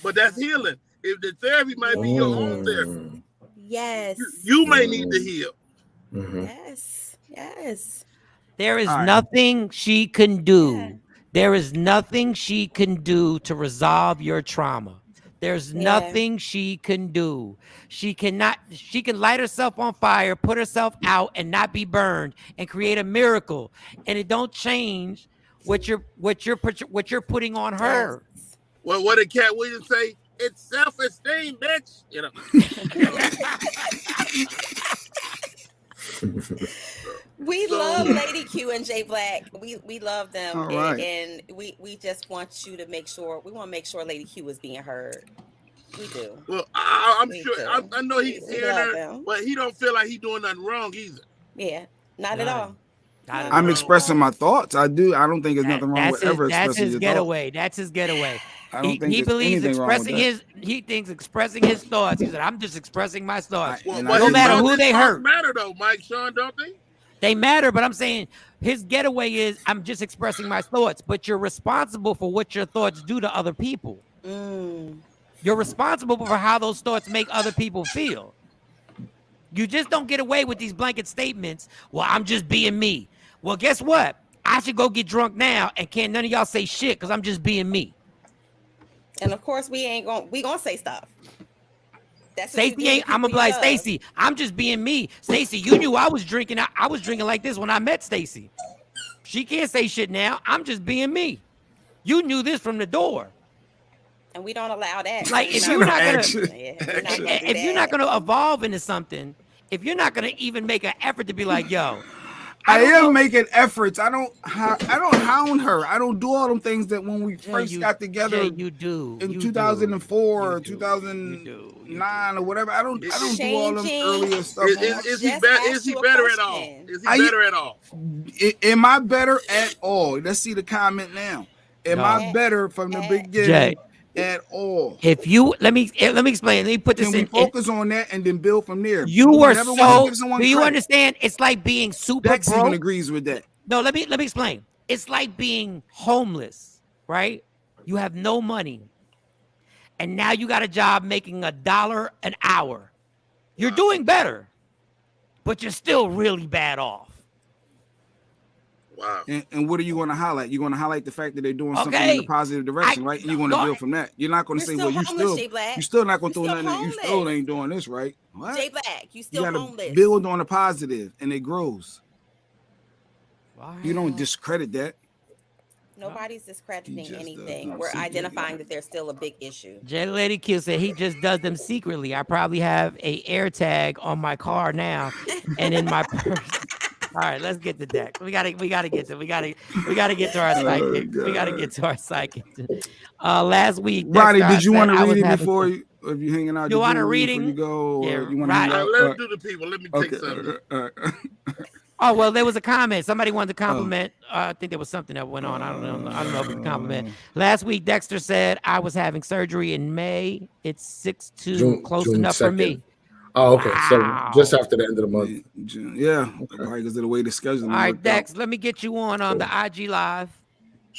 But that's healing. If the therapy might be your own therapy. Yes. You may need to heal. Yes. There is nothing she can do. There is nothing she can do to resolve your trauma. There's nothing she can do. She can light herself on fire, put herself out and not be burned and create a miracle. And it don't change what you're putting on her. Well, what did Cat Williams say? It's self-esteem, bitch. You know. We love Lady Q and Jay Black. We love them, and we just want you to make sure. We want to make sure Lady Q is being heard. We do. Well, I'm sure. I know he's hearing her, but he don't feel like he's doing nothing wrong either. Yeah, not at all. I'm expressing my thoughts. I don't think there's nothing wrong with ever expressing your getaway. That's his getaway. I don't think he believes expressing he thinks expressing his thoughts. He said, "I'm just expressing my thoughts." No matter who they hurt. Matter though, Mike, Shawn, don't they? They matter, but I'm saying his getaway is I'm just expressing my thoughts. But you're responsible for what your thoughts do to other people. You're responsible for how those thoughts make other people feel. You just don't get away with these blanket statements. Well, I'm just being me. Well, guess what? I should go get drunk now, and can't none of y'all say shit because I'm just being me. And of course, we gonna say stuff. Stacey ain't. I'm gonna be like, Stacey, I'm just being me. Stacey, you knew I was drinking. I was drinking like this when I met Stacey. She can't say shit now. I'm just being me. You knew this from the door. And we don't allow that. Like if you're not gonna evolve into something, if you're not gonna even make an effort to be like, yo. I am making efforts. I don't hound her. I don't do all them things that when we first got together. You do in 2004 or 2009 or whatever. I don't do all them earlier stuff. Is he better at all? Is he better at all? Am I better at all? Let's see the comment now. Am I better from the beginning? At all. If you let me explain. Let me put this in. Focus on that and then build from there. You were so. Do you understand? It's like being super Dex broke. even agrees with that. No, let me explain. It's like being homeless, right? You have no money, and now you got a job making $1 an hour. You're doing better, but you're still really bad off. Wow. And what are you going to highlight? You're going to highlight the fact that they're doing something in a positive direction, right? And you're going to build from that. You're not going to say, well, you're still not going to throw nothing. You still ain't doing this, right? What? Jay Black, you still homeless. Build on the positive, and it grows. Wow. You don't discredit that. Nobody's discrediting anything. We're identifying that there's still a big issue. J Lady Q said he just does them secretly. I probably have a air tag on my car now and in my purse. All right, let's get to Dex. We gotta get to our psychic. We gotta get to our psychic. Last week, Rodney, did you want to read it before you hanging out? You want a reading? You go, yeah, you want to let him do the people. Let me take something. Oh well, there was a comment. Somebody wanted to compliment. I think there was something that went on. I don't know if it's a compliment. Last week, Dexter said I was having surgery in May. It's 6/2, close enough 2nd. For me. Oh, okay. Wow. So just after the end of the month. Yeah. Okay. Right, because of the way the schedule. All right, Dex. Let me get you on the IG live.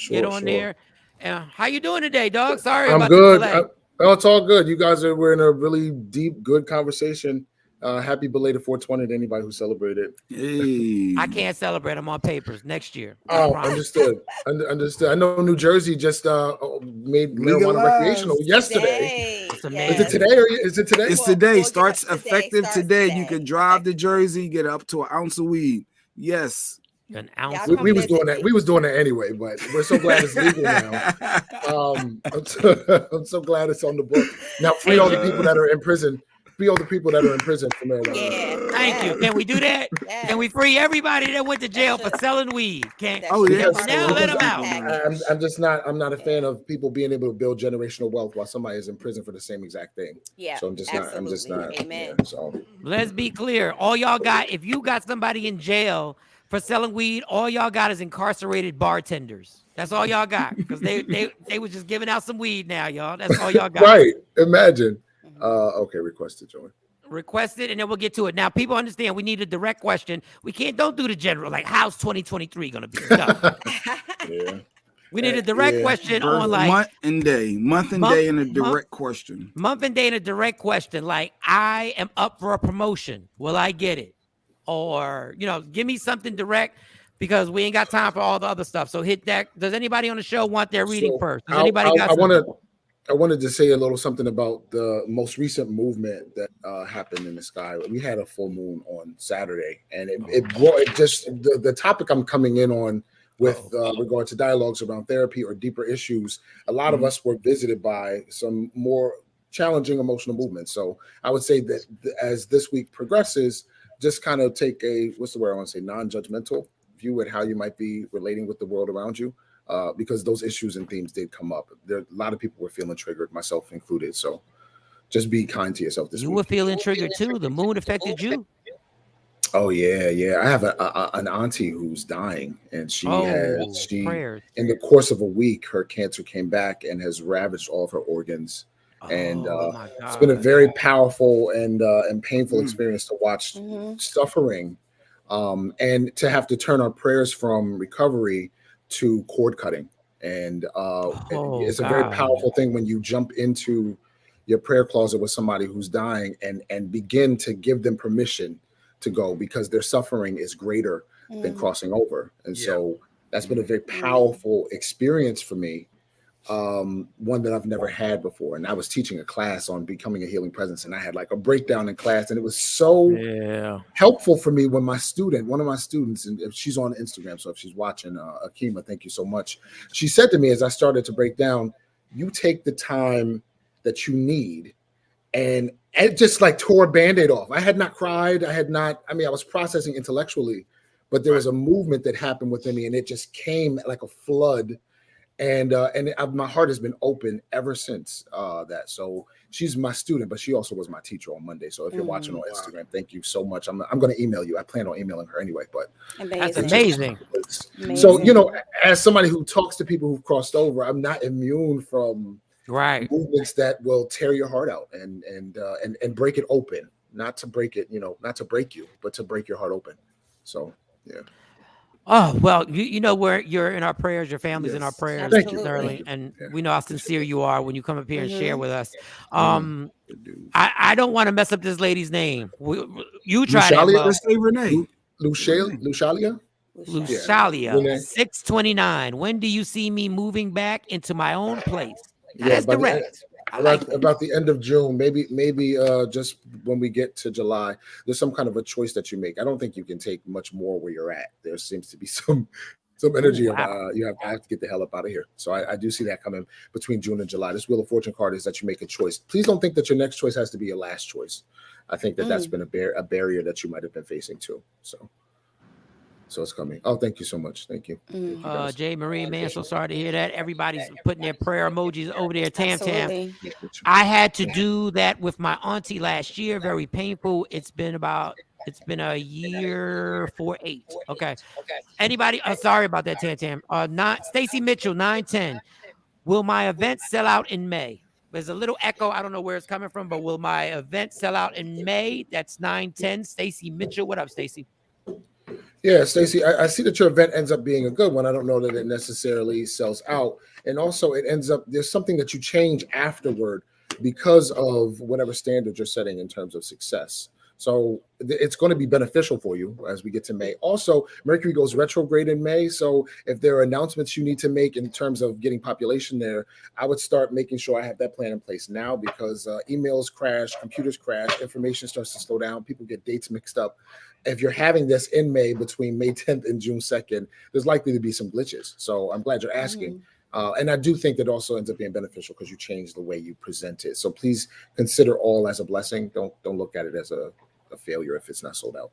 Get on there. How you doing today, dog? Sorry, I'm good. It's all good. You guys we're in a really deep, good conversation. Happy belated 420 to anybody who celebrated. Hey. I can't celebrate. I'm on papers next year. Oh, understood. Understood. I know New Jersey just made marijuana recreational yesterday. It's Is amazing. it today or is it today? It's today. Starts effective today. You can drive to Jersey, get up to an ounce of weed. Yes. An ounce. We was doing that. We was doing that anyway, but we're so glad it's legal now. I'm so glad it's on the book now. Free all the people that are in prison. Free all the people that are in prison for marijuana. Thank you. Can we do that? Can we free everybody that went to jail for selling weed? Can Now let them out. I'm just not. I'm not a fan of people being able to build generational wealth while somebody is in prison for the same exact thing. Yeah. So I'm just not. Amen. Yeah, so Let's be clear. All y'all got, if you got somebody in jail for selling weed, all y'all got is incarcerated bartenders. That's all y'all got, because they was just giving out some weed now, y'all. That's all y'all got. Right. Imagine. Okay, requested, Joey. Request it, and then we'll get to it. Now, people understand we need a direct question. Don't do the general, like, how's 2023 going to be? No. Yeah. We need a direct question on, like, month and day, and a direct question. Month and day and a direct question. Like, I am up for a promotion. Will I get it? Or, give me something direct, because we ain't got time for all the other stuff. So hit that. Does anybody on the show want their reading first? Does anybody got something? I wanted to say a little something about the most recent movement that happened in the sky. We had a full moon on Saturday, and it brought the topic I'm coming in on with regard to dialogues around therapy or deeper issues. A lot of us were visited by some more challenging emotional movements. So I would say that as this week progresses, just kind of take a, what's the word I want to say, non-judgmental view at how you might be relating with the world around you. Because those issues and themes did come up. A lot of people were feeling triggered, myself included. So just be kind to yourself this week. You were feeling triggered too. The moon affected you. Oh yeah. I have an auntie who's dying, and she prayers. In the course of a week, her cancer came back and has ravaged all of her organs. And it's been a very powerful and painful experience to watch suffering, and to have to turn our prayers from recovery to cord cutting. And it's a very powerful thing when you jump into your prayer closet with somebody who's dying and begin to give them permission to go, because their suffering is greater than crossing over. And so that's been a very powerful experience for me, one that I've never had before. And I was teaching a class on becoming a healing presence, and I had like a breakdown in class, and it was so helpful for me when one of my students, and if she's on Instagram, so if she's watching, Akima, thank you so much. She said to me as I started to break down, you take the time that you need, and it just like tore a Band-Aid off. I had not cried. I was processing intellectually, but there was a movement that happened within me, and it just came like a flood. And my heart has been open ever since that. So she's my student, but she also was my teacher on Monday. So if you're watching on Instagram, thank you so much. I'm going to email you. I plan on emailing her anyway. But that's amazing. So as somebody who talks to people who've crossed over, I'm not immune from movements that will tear your heart out and break it open. Not to break it, not to break you, but to break your heart open. So yeah. Oh, well, you know where you're in our prayers, your family's in our prayers, Thank you. Sterling, and we know how sincere you are when you come up here and share with us. I don't want to mess up this lady's name. You try that. Let's say Renee. Lucialia? Lucialia, 629. When do you see me moving back into my own place? Now, that's direct. About the end of June, maybe just when we get to July, there's some kind of a choice that you make. I don't think you can take much more where you're at. There seems to be some energy of I have to get the hell up out of here. So I do see that coming between June and July. This Wheel of Fortune card is that you make a choice. Please don't think that your next choice has to be your last choice. I think that's been a barrier that you might have been facing too. So it's coming. Oh, thank you so much. Thank you. Jay Marie, man, so sorry to hear that. Everybody's putting their prayer emojis over there. Tam. I had to do that with my auntie last year. Very painful. It's been a year 4-8. Okay. Anybody? Sorry about that, Tam. Stacy Mitchell, 910. Will my event sell out in May? There's a little echo. I don't know where it's coming from, but will my event sell out in May? That's 910. Stacy Mitchell. What up, Stacy? Yeah, Stacey, I see that your event ends up being a good one. I don't know that it necessarily sells out. And also it ends up, there's something that you change afterward because of whatever standard you're setting in terms of success. So it's going to be beneficial for you as we get to May. Also, Mercury goes retrograde in May. So if there are announcements you need to make in terms of getting population there, I would start making sure I have that plan in place now, because emails crash, computers crash, information starts to slow down. People get dates mixed up. If you're having this in May, between May 10th and June 2nd, there's likely to be some glitches. So I'm glad you're asking. And I do think that also ends up being beneficial because you change the way you present it. So please consider all as a blessing. Don't look at it as a failure if it's not sold out.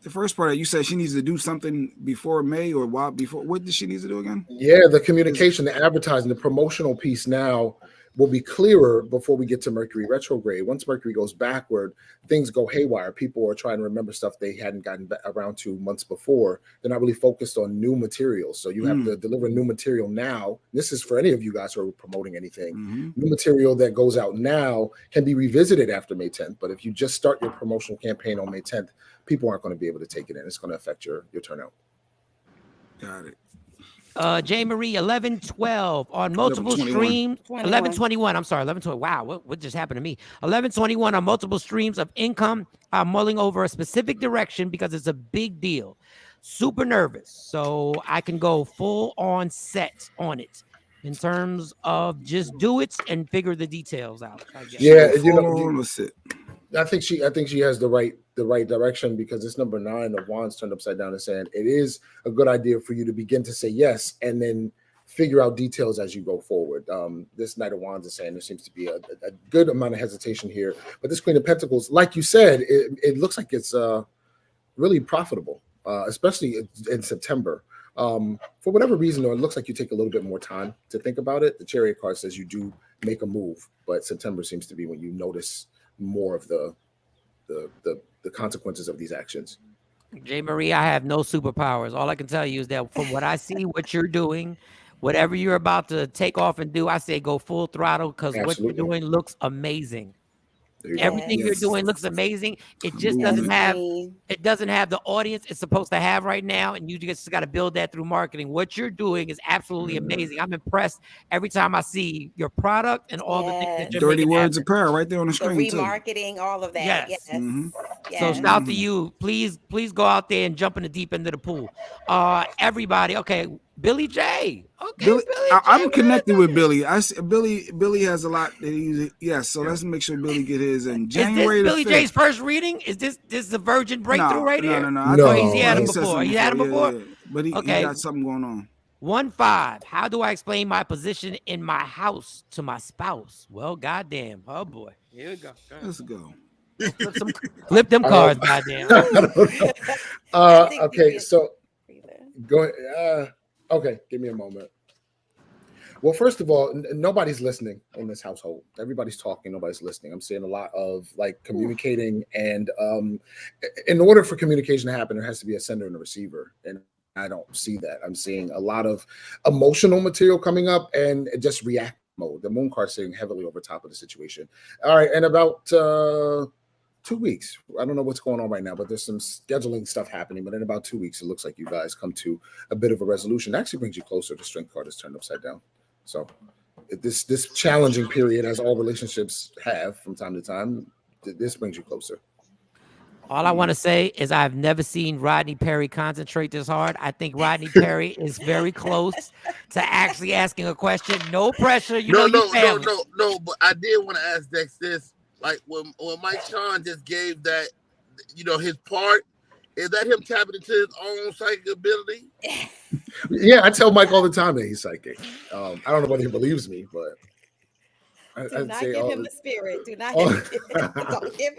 The first part you said she needs to do something before May or while before. What does she need to do again? Yeah, the communication, the advertising, the promotional piece now will be clearer before we get to Mercury retrograde. Once Mercury goes backward, things go haywire. People are trying to remember stuff they hadn't gotten around to months before. They're not really focused on new materials. So you have to deliver new material now. This is for any of you guys who are promoting anything. New material that goes out now can be revisited after May 10th. But if you just start your promotional campaign on May 10th, people aren't going to be able to take it in. It's going to affect your turnout. Got it. J. Marie, 1112 on multiple streams. 1121. I'm sorry, 1120. Wow, what just happened to me? 1121 on multiple streams of income. I'm mulling over a specific direction because it's a big deal. Super nervous, so I can go full on set on it in terms of just do it and figure the details out. I guess. Yeah, I think she has the right direction, because it's number 9 of Wands turned upside down and saying it is a good idea for you to begin to say yes and then figure out details as you go forward. This Knight of Wands is saying there seems to be a good amount of hesitation here, but this Queen of Pentacles, like you said, it looks like it's really profitable, especially in September. For whatever reason, though, it looks like you take a little bit more time to think about it. The Chariot card says you do make a move, but September seems to be when you notice more of the consequences of these actions. J. Marie, I have no superpowers. All I can tell you is that from what I see, what you're doing, whatever you're about to take off and do, I say go full throttle, because what you're doing looks amazing. Everything you're doing looks amazing. It just doesn't have the audience it's supposed to have right now, and you just got to build that through marketing. What you're doing is absolutely amazing. I'm impressed every time I see your product and all the things that you're Dirty making words happen. of prayer right there on the screen. The remarketing, all of that. Yes. Yes. So shout out to you. Please go out there and jump in the deep end of the pool. Everybody, okay. Billy J. Okay, Billy I'm connected with Billy. Billy has a lot that he's so let's make sure Billy get his in January. Is this Billy J's first reading? Is this the virgin breakthrough right here? No. Oh, he's had him before. You had him before? Yeah. But he got something going on. 1-5. How do I explain my position in my house to my spouse? Well, goddamn. Oh boy. Here we go. Let's go. Flip them cards, goddamn. Okay, so go ahead. Okay, give me a moment. Well, first of all, nobody's listening in this household. Everybody's talking. Nobody's listening. I'm seeing a lot of communicating, and in order for communication to happen, there has to be a sender and a receiver, and I don't see that. I'm seeing a lot of emotional material coming up and just react mode. The Moon card sitting heavily over top of the situation. All right, and about 2 weeks. I don't know what's going on right now, but there's some scheduling stuff happening. But in about 2 weeks, it looks like you guys come to a bit of a resolution. It actually brings you closer. The Strength card is turned upside down. So this challenging period, as all relationships have from time to time, this brings you closer. All I want to say is I've never seen Rodney Perry concentrate this hard. I think Rodney Perry is very close to actually asking a question. No pressure. No. But I did want to ask Dex this. Like when Mike Shawn just gave that, his part, is that him tapping into his own psychic ability? Yeah, I tell Mike all the time that he's psychic. I don't know whether he believes me, but do not give him the spirit. Do not don't give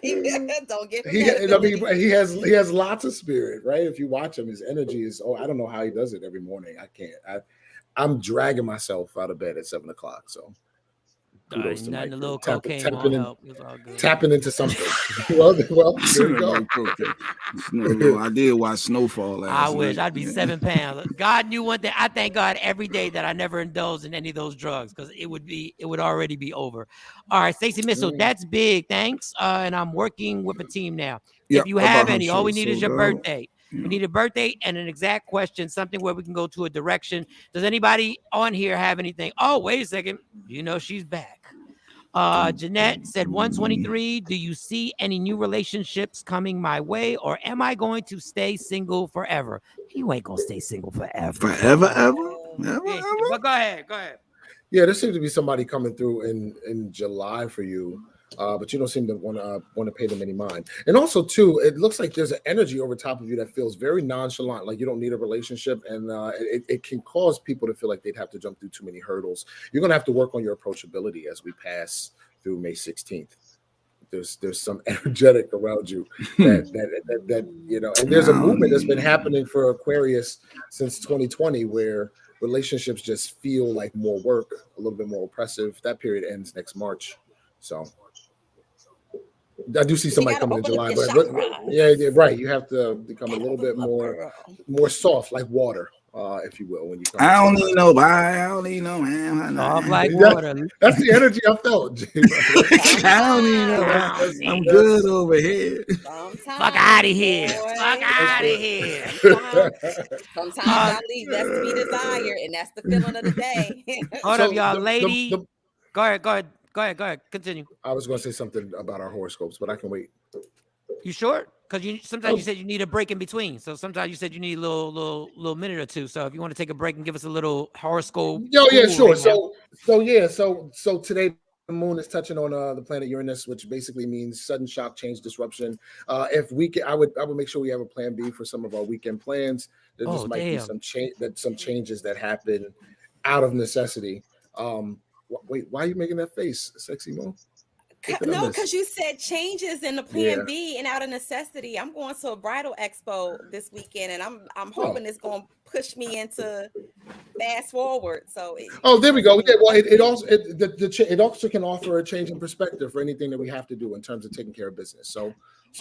him. Don't give him. He has lots of spirit, right? If you watch him, his energy is. I don't know how he does it every morning. I can't. I'm dragging myself out of bed at 7 o'clock. So. Nothing a little cocaine won't help. It's all good. Tapping into something. well, there you go. I did watch Snowfall last I wish I'd be 7 pounds. God knew one thing. I thank God every day that I never indulged in any of those drugs, because it would already be over. All right, Stacey Missile, that's big. Thanks. And I'm working with a team now. If you have any, all we need is your birthday. We need a birthday and an exact question, something where we can go to a direction. Does anybody on here have anything? Oh, wait a second. She's back. Jeanette said 123. Do you see any new relationships coming my way, or am I going to stay single forever? You ain't gonna stay single forever. Forever, ever? Yeah, but go ahead. Yeah, there seems to be somebody coming through in July for you, but you don't seem to want to pay them any mind. And also, too, it looks like there's an energy over top of you that feels very nonchalant, like you don't need a relationship, and it can cause people to feel like they'd have to jump through too many hurdles. You're going to have to work on your approachability as we pass through May 16th. There's some energetic around you that you know, and there's a movement that's been happening for Aquarius since 2020 where relationships just feel like more work, a little bit more oppressive. That period ends next March. So I do see somebody coming in July, but yeah, right. You have to become a little bit more soft, like water, if you will, when you come. I don't need nobody. I don't need no man. Soft like water. That's the energy I felt. I don't need nobody. I'm good over here. Fuck out of here. Fuck out of here. Sometimes I leave that's to be desired, and that's the feeling of the day. Hold up, y'all. Lady. Go ahead. Continue. I was going to say something about our horoscopes, but I can wait. You sure? Because sometimes you said you need a break in between. So sometimes you said you need a little minute or two. So if you want to take a break and give us a little horoscope. Yeah, sure. So today the moon is touching on the planet Uranus, which basically means sudden shock, change, disruption. If we can, I would make sure we have a plan B for some of our weekend plans. There just might be some changes that happen out of necessity. Wait, why are you making that face, Sexy Mo? No, because you said changes in the plan B and out of necessity. I'm going to a bridal expo this weekend, and I'm hoping it's going to push me into fast forward. So there we go. Yeah, well, it also can offer a change in perspective for anything that we have to do in terms of taking care of business. So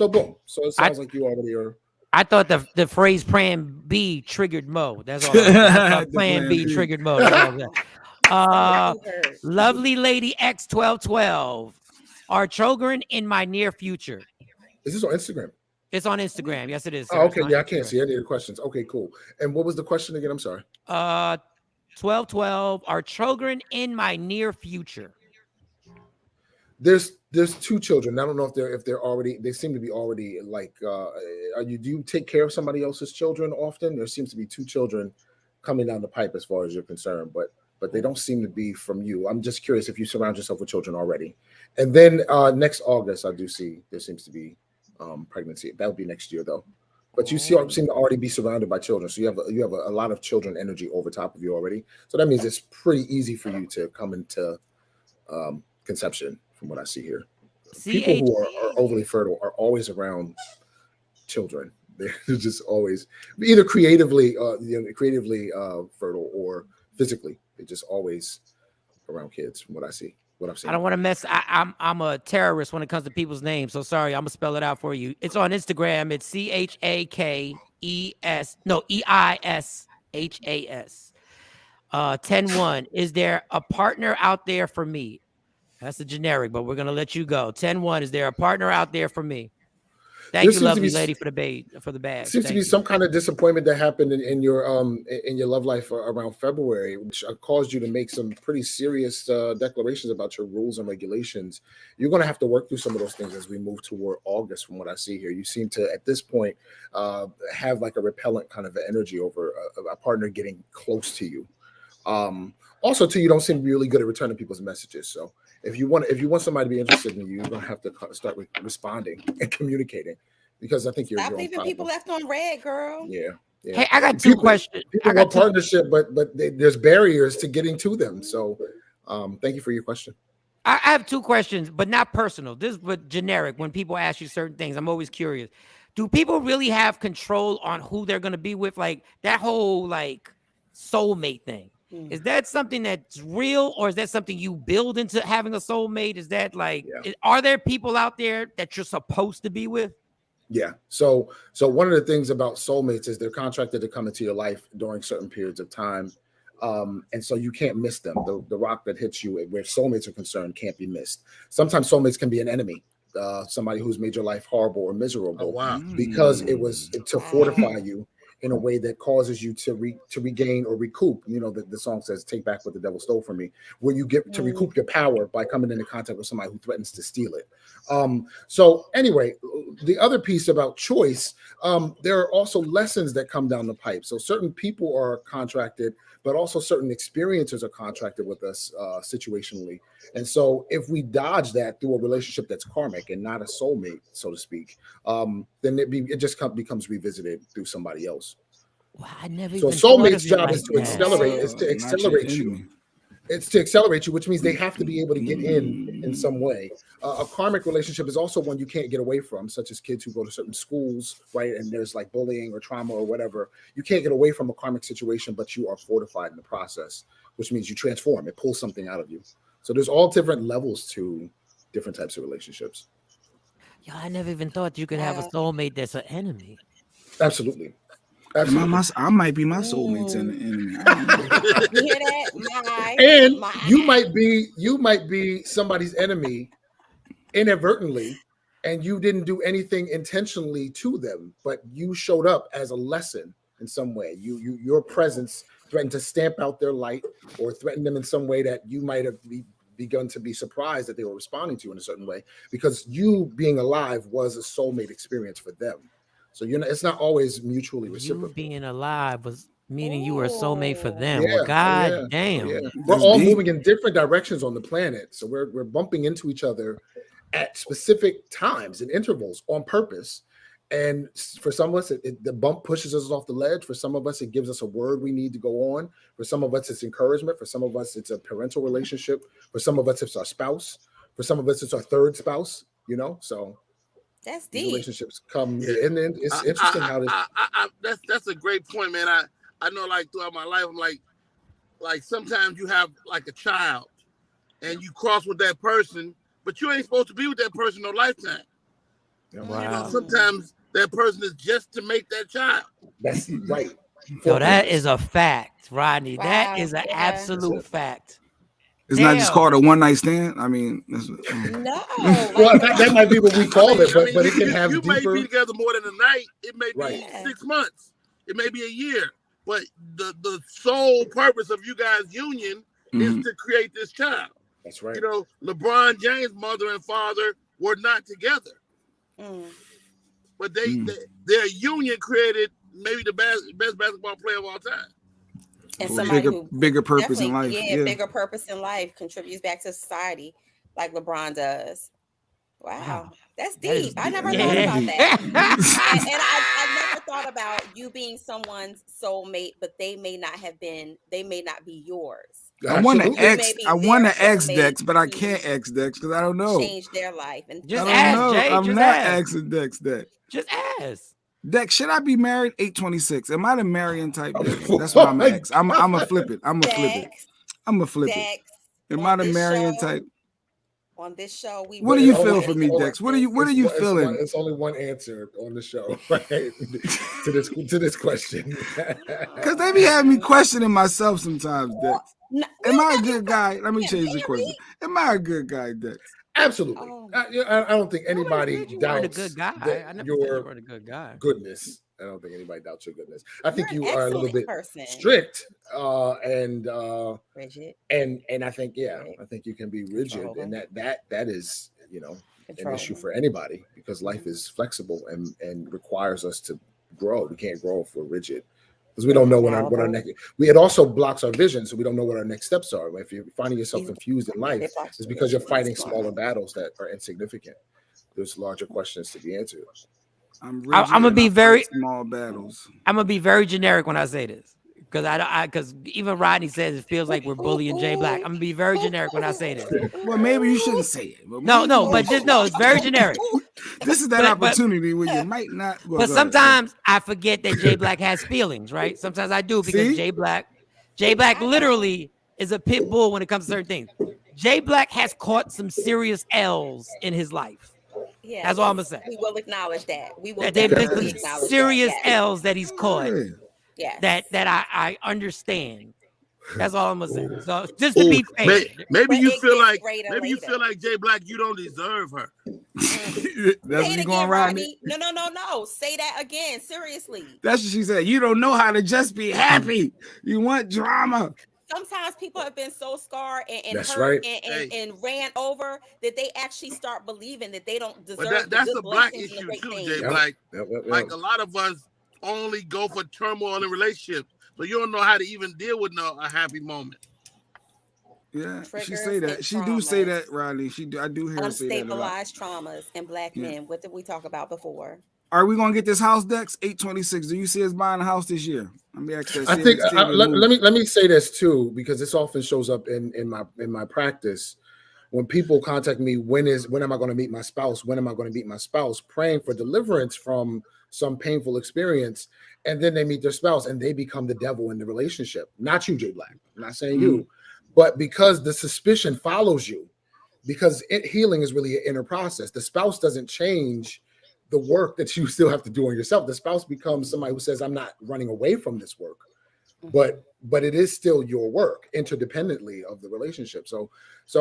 boom. So it sounds like you already are. I thought the phrase "plan B" triggered Mo. That's all. I thought plan B triggered Mo. Lovely lady X1212. Are children in my near future? Is this on Instagram? It's on Instagram. Yes, it is. Oh, okay. Yeah, I can't see any of the questions. Okay, cool. And what was the question again? I'm sorry. 1212. Are children in my near future? There's two children. I don't know if they're already. They seem to be already like. Do you take care of somebody else's children often? There seems to be two children coming down the pipe as far as you're concerned, but they don't seem to be from you. I'm just curious if you surround yourself with children already. And then next August, I do see there seems to be pregnancy. That would be next year, though. But you seem to already be surrounded by children. So you have a lot of children energy over top of you already. So that means it's pretty easy for you to come into conception, from what I see here. People who are overly fertile are always around children. They're just always either creatively fertile or physically. They're just always around kids, from what I see. What I've seen. I don't want to mess. I'm a terrorist when it comes to people's names. So sorry, I'm gonna spell it out for you. It's on Instagram. It's EISHAS. 10-1. Is there a partner out there for me? That's a generic, but we're gonna let you go. 10-1. Is there a partner out there for me? Thank you, lovely lady, for the bag. Seems to be some kind of disappointment that happened in your love life around February, which caused you to make some pretty serious declarations about your rules and regulations. You're going to have to work through some of those things as we move toward August. From what I see here, you seem to at this point have like a repellent kind of energy over a partner getting close to you. Also, too, you don't seem really good at returning people's messages. So if you want somebody to be interested in you, you're gonna have to start responding and communicating, because I think you're stop leaving people left on red, girl. Yeah. Hey, I got two questions. People want partnership, but there's barriers to getting to them. So, thank you for your question. I have two questions, but not personal. This is but generic. When people ask you certain things, I'm always curious. Do people really have control on who they're gonna be with? Like that whole like soulmate thing. Is that something that's real, or is that something you build into having a soulmate? Is that like, are there people out there that you're supposed to be with? Yeah. So one of the things about soulmates is they're contracted to come into your life during certain periods of time. And so you can't miss them. The rock that hits you where soulmates are concerned can't be missed. Sometimes soulmates can be an enemy, somebody who's made your life horrible or miserable because it was to fortify you in a way that causes you to regain or recoup. You know, the song says, "Take back what the devil stole from me," where you get to recoup your power by coming into contact with somebody who threatens to steal it. So anyway, the other piece about choice, there are also lessons that come down the pipe. So certain people are contracted, but also certain experiences are contracted with us situationally. And so if we dodge that through a relationship that's karmic and not a soulmate, so to speak, then it just becomes revisited through somebody else. Wow, I never so even thought soulmate's of it job like is to that. accelerate you. It's to accelerate you, which means they have to be able to get in some way. A karmic relationship is also one you can't get away from, such as kids who go to certain schools, right? And there's like bullying or trauma or whatever. You can't get away from a karmic situation, but you are fortified in the process, which means you transform. It pulls something out of you. So there's all different levels to different types of relationships. Yo, I never even thought you could have a soulmate that's an enemy. Absolutely. I might be my soulmate's enemy. You hear that? And you might be somebody's enemy inadvertently, and you didn't do anything intentionally to them, but you showed up as a lesson in some way. Your presence threatened to stamp out their light or threaten them in some way that you might have begun to be surprised that they were responding to in a certain way, because you being alive was a soulmate experience for them. So it's not always mutually reciprocal. You being alive was meaning you were a soulmate for them. Yeah, Well, God damn. yeah. We're all moving in different directions on the planet, so we're bumping into each other at specific times and intervals on purpose. And for some of us, the bump pushes us off the ledge. For some of us, it gives us a word we need to go on. For some of us, it's encouragement. For some of us, it's a parental relationship. For some of us, it's our spouse. For some of us, it's our third spouse. So that's these deep. relationships come, and then it's interesting how this. That's a great point, man. I know, like throughout my life, I'm like sometimes you have like a child, and you cross with that person, but you ain't supposed to be with that person no lifetime. Wow. Sometimes that person is just to make that child. That's right. So that is a fact, Rodney. Wow, That is an yeah. absolute fact. It's not just called a one night stand. I mean, No. Well, that might be what we call it, but it can have you deeper. may be together more than a night. It may be Right. 6 months. It may be a year. But the sole purpose of you guys' union is to create this child. That's right. LeBron James' mother and father were not together. But their union created maybe the best basketball player of all time. And somebody bigger purpose in life. Yeah, bigger purpose in life, contributes back to society like LeBron does. Wow. That's deep. I never thought about that. and I never thought about you being someone's soulmate, but they may not be yours. I want to X Dex, but I can't X Dex because I don't know. Change their life. And just ask, Jay. I'm not asking Dex that. Just ask. Dex, should I be married? 826. Am I the marrying type? Dex? That's what I'm asking. I'm gonna flip it. I'm gonna flip it. Am I the marrying type? On this show, what do you feel for me, Dex? What are you feeling? It's only one answer on the show, right? to this question. Because they be having me questioning myself sometimes, Dex. Am I a good guy? Let me change the question. Am I a good guy, Dex? Absolutely. I don't think anybody doubts a good guy. I never said you were a good guy. Goodness. I don't think anybody doubts your goodness. I think you are a little bit person. strict and rigid. And I think I think you can be rigid, and that is an issue for anybody, because life is flexible and requires us to grow. We can't grow if we're rigid, because we don't know what our next. It also blocks our vision, so we don't know what our next steps are. If you're finding yourself confused in life, it's because you're fighting smaller battles that are insignificant. There's larger questions to be answered. I'm gonna be very small battles. I'm gonna be very generic when I say this, because even Rodney says it feels like we're bullying Jay Black. I'm gonna be very generic when I say this. Well, maybe you shouldn't say it. It's very generic. This is that opportunity where you might not. But sometimes I forget that Jay Black has feelings, right? Sometimes I do, because Jay Black literally is a pit bull when it comes to certain things. Jay Black has caught some serious L's in his life. Yeah, that's all I'm gonna say. We will acknowledge that. We will there have been acknowledge serious that. L's that he's caught. Yes. That I understand. That's all I'm gonna say. So just to be fair, maybe you it feel gets like greater maybe you later. feel like Jay Black, you don't deserve her. That's Say what it you going again, around Rodney. No. Say that again. Seriously. That's what she said. You don't know how to just be happy. You want drama. Sometimes people have been so scarred and That's hurt right. and ran over that they actually start believing that they don't deserve But the that's good a black blessings and the issue great too, things. Jay Black. Like a lot of us only go for turmoil in relationships, so you don't know how to even deal with a happy moment. Yeah, she Triggers say that. and She do say traumas. that, Rodney. I do hear her say that a lot. Unstabilized traumas and black men. What did we talk about before? Are we gonna get this house, Dex? 826. Do you see us buying a house this year? Let me ask that. I think let me say this too, because this often shows up in my practice. When people contact me, when am I going to meet my spouse? When am I going to meet my spouse? Praying for deliverance from some painful experience, and then they meet their spouse and they become the devil in the relationship. Not you, Jay Black. I'm not saying you, but because the suspicion follows you, because healing is really an inner process. The spouse doesn't change the work that you still have to do on yourself. The spouse becomes somebody who says, I'm not running away from this work, but it is still your work interdependently of the relationship. So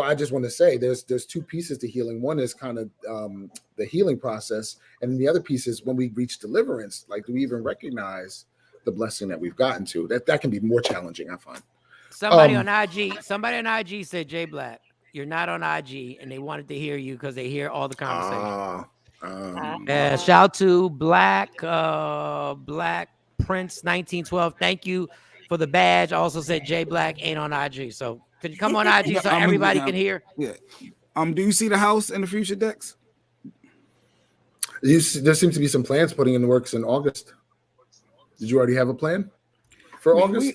I just want to say there's two pieces to healing. One is kind of the healing process, and the other piece is when we reach deliverance, like, do we even recognize the blessing that we've gotten to? That can be more challenging, I find. somebody on IG said, Jay Black, you're not on IG, and they wanted to hear you because they hear all the conversation. Shout to Black Prince 1912. Thank you for the badge. Also said Jay Black ain't on IG. So could you come on IG so everybody can hear? Yeah. Do you see the house in the future, Dex? There seems to be some plans putting in the works in August. Did you already have a plan for August?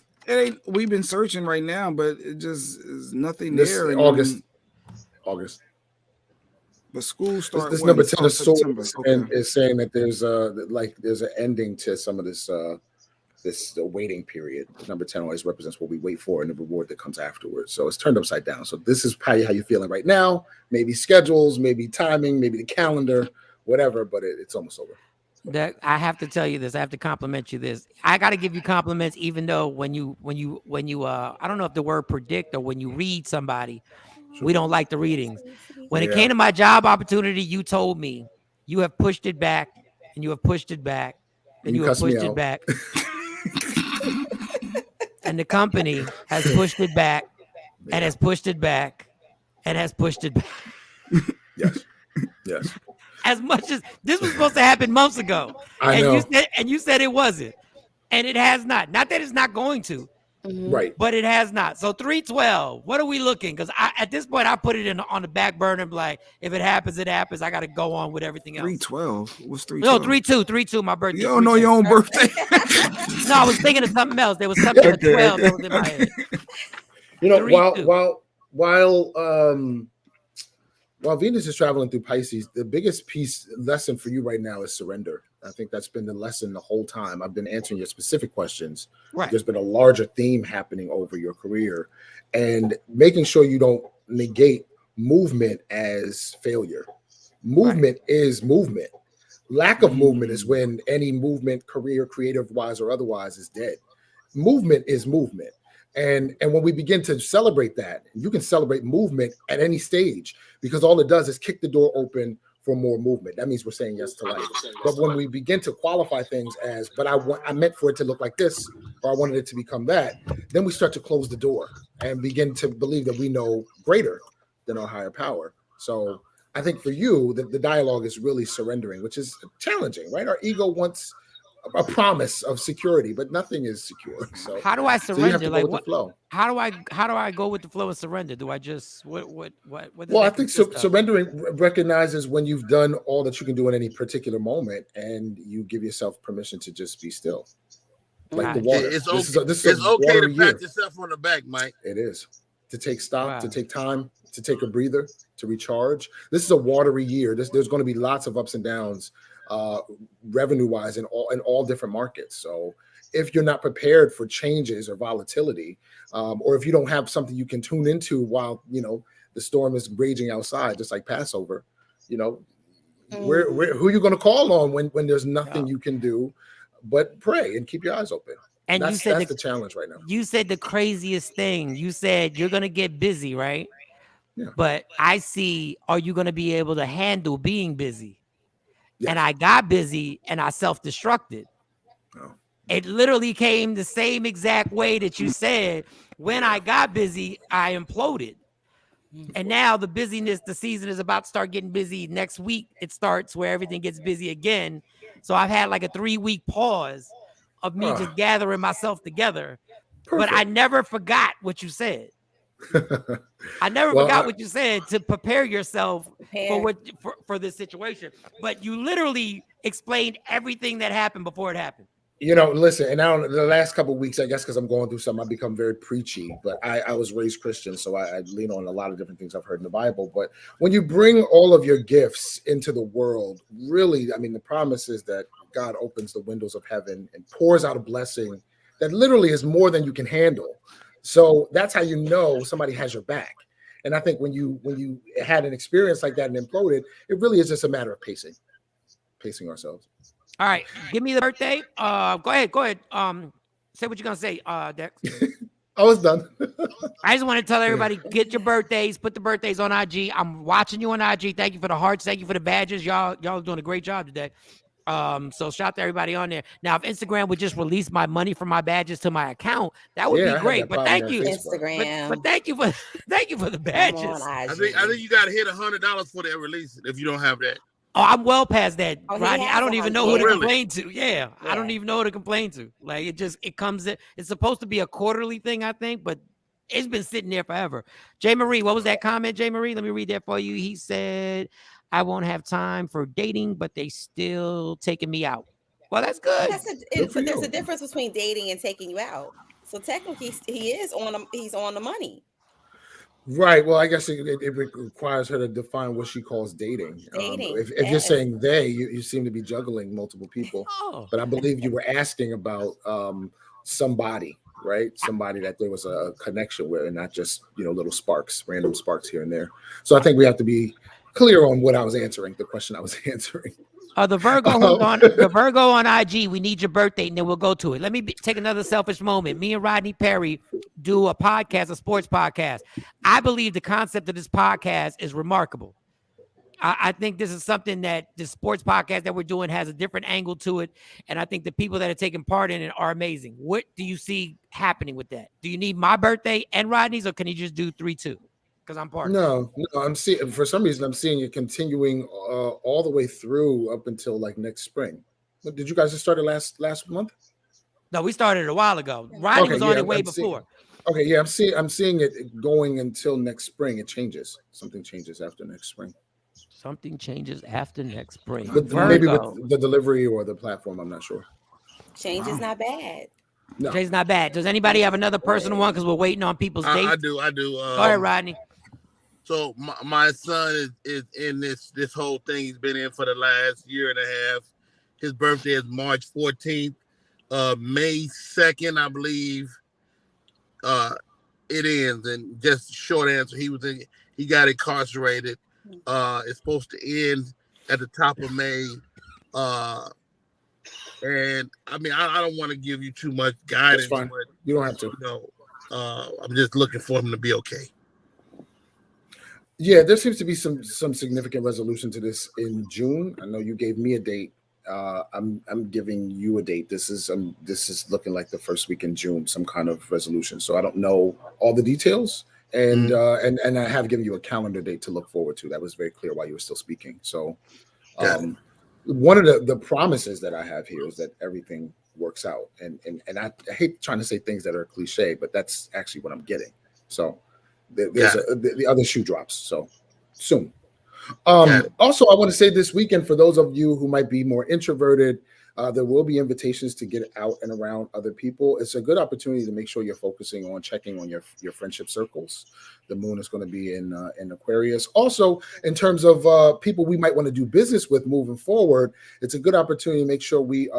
We've been searching right now, but it just is nothing there. August. But school starts. This number 10 of Swords is saying that there's an ending to some of this this waiting period. Number 10 always represents what we wait for and the reward that comes afterwards. So it's turned upside down. So this is how you're feeling right now. Maybe schedules, maybe timing, maybe the calendar, whatever. But it's almost over. That I have to tell you this. I have to compliment you this. I got to give you compliments, even though when you I don't know if the word predict or when you read somebody, we don't like the readings. When it came to my job opportunity, you told me you have pushed it back and you have pushed it back and you have pushed it back. And the company has pushed it back and has pushed it back and has pushed it back. Yes. As much as this was supposed to happen months ago. I know. You said it wasn't. And it has not. Not that it's not going to. Right. But it has not. So 312. What are we looking? Because at this point, I put it on the back burner. Like, if it happens, it happens. I got to go on with everything else. 312. What's 312? No, 3-2. My birthday. You don't know your own birthday. No, I was thinking of something else. There was something at 12 that was in my head. You know, while Venus is traveling through Pisces, the biggest lesson for you right now is surrender. I think that's been the lesson the whole time. I've been answering your specific questions. Right. There's been a larger theme happening over your career, and making sure you don't negate movement as failure. Movement is movement. Lack of movement is when any movement, career, creative-wise or otherwise, is dead. Movement is movement. And when we begin to celebrate that, you can celebrate movement at any stage, because all it does is kick the door open for more movement. That means we're saying yes to life. But when we begin to qualify things as, but I meant for it to look like this, or I wanted it to become that, then we start to close the door and begin to believe that we know greater than our higher power. So I think for you, the dialogue is really surrendering, which is challenging, right? Our ego wants a promise of security, but nothing is secure. So how do I surrender? So you have to like go with the flow. How do I go with the flow and surrender? Do I just what well, I think surrendering recognizes when you've done all that you can do in any particular moment, and you give yourself permission to just be still. Like the water. It's okay to pat yourself on the back, Mike. It is. To take stock, to take time, to take a breather, to recharge. This is a watery year. There's going to be lots of ups and downs, revenue-wise in all different markets. So if you're not prepared for changes or volatility, or if you don't have something you can tune into while the storm is raging outside, just like Passover, who are you going to call on when there's nothing you can do but pray and keep your eyes open? And that's, you said that's the challenge right now. You said the craziest thing. You said you're gonna get busy, right? Yeah. But I see, are you gonna be able to handle being busy? Yes. And I got busy and I self-destructed. Oh. It literally came the same exact way that you said. When I got busy, I imploded. And now the busyness, the season is about to start getting busy. Next week, it starts where everything gets busy again. So I've had like a 3-week pause of me just gathering myself together. Perfect. But I never forgot what you said. I never forgot what you said to prepare yourself for this situation. But you literally explained everything that happened before it happened. Listen, and now the last couple of weeks, I guess because I'm going through something, I've become very preachy, but I was raised Christian, so I lean on a lot of different things I've heard in the Bible. But when you bring all of your gifts into the world, really, I mean, the promise is that God opens the windows of heaven and pours out a blessing that literally is more than you can handle. So that's how you know somebody has your back. And I think when you had an experience like that and imploded, it really is just a matter of pacing ourselves. All right, give me the birthday. Go ahead. Say what you're gonna say, Dex. I was done. I just want to tell everybody, get your birthdays, put the birthdays on IG. I'm watching you on IG. Thank you for the hearts. Thank you for the badges. Y'all doing a great job today. So shout out to everybody on there. Now, if Instagram would just release my money from my badges to my account, that would be great. But thank you, Instagram. But thank you for the badges. I think you got to hit $100 for that release if you don't have that. Oh, I'm well past that, Oh, Rodney. I don't even know who to complain to. Yeah, Yeah. I don't even know who to complain to. Like it comes in. It's supposed to be a quarterly thing, I think, but it's been sitting there forever. Jay Marie, what was that comment, Jay Marie? Let me read that for you. He said, "I won't have time for dating, but they still taking me out." Well, that's good. But there's a difference between dating and taking you out. So technically, he's on the money. Right. Well, I guess it requires her to define what she calls dating. If you're saying they, you seem to be juggling multiple people. But I believe you were asking about somebody, right? Somebody that there was a connection with, and not just little sparks, random sparks here and there. So I think we have to be clear on what I was answering, the question I was answering. The Virgo on IG, we need your birthday, and then we'll go to it. Let me take another selfish moment. Me and Rodney Perry do a podcast, a sports podcast. I believe the concept of this podcast is remarkable. I think this is something that the sports podcast that we're doing has a different angle to it, and I think the people that are taking part in it are amazing. What do you see happening with that? Do you need my birthday and Rodney's, or can you just do 3-2? Because I'm part. No, I'm seeing, for some reason, I'm seeing it continuing all the way through up until like next spring. Did you guys just start it last month? No, we started a while ago. Rodney was on it way before. Okay, yeah, I'm seeing it going until next spring. It changes. Something changes after next spring. Something changes after next spring. Maybe with the delivery or the platform. I'm not sure. Change is not bad. No. Change is not bad. Does anybody have another personal one? Because we're waiting on people's dates. I do. Go ahead, Rodney. So my son is in this whole thing he's been in for the last year and a half. His birthday is March 14th. May 2nd, I believe, it ends. And just short answer, he got incarcerated. It's supposed to end at the top of May. And I mean, I don't want to give you too much guidance. That's fine. But, you don't have to. I'm just looking for him to be okay. Yeah, there seems to be some significant resolution to this in June. I know you gave me a date. I'm giving you a date. This is looking like the first week in June, some kind of resolution. So I don't know all the details, and I have given you a calendar date to look forward to. That was very clear while you were still speaking. So one of the promises that I have here is that everything works out, and I hate trying to say things that are cliche, but that's actually what I'm getting. So. The other shoe drops so soon. Also, I want to say this weekend, for those of you who might be more introverted, there will be invitations to get out and around other people. It's a good opportunity to make sure you're focusing on checking on your friendship circles. The moon is going to be in Aquarius. Also, in terms of people we might want to do business with moving forward, it's a good opportunity to make sure we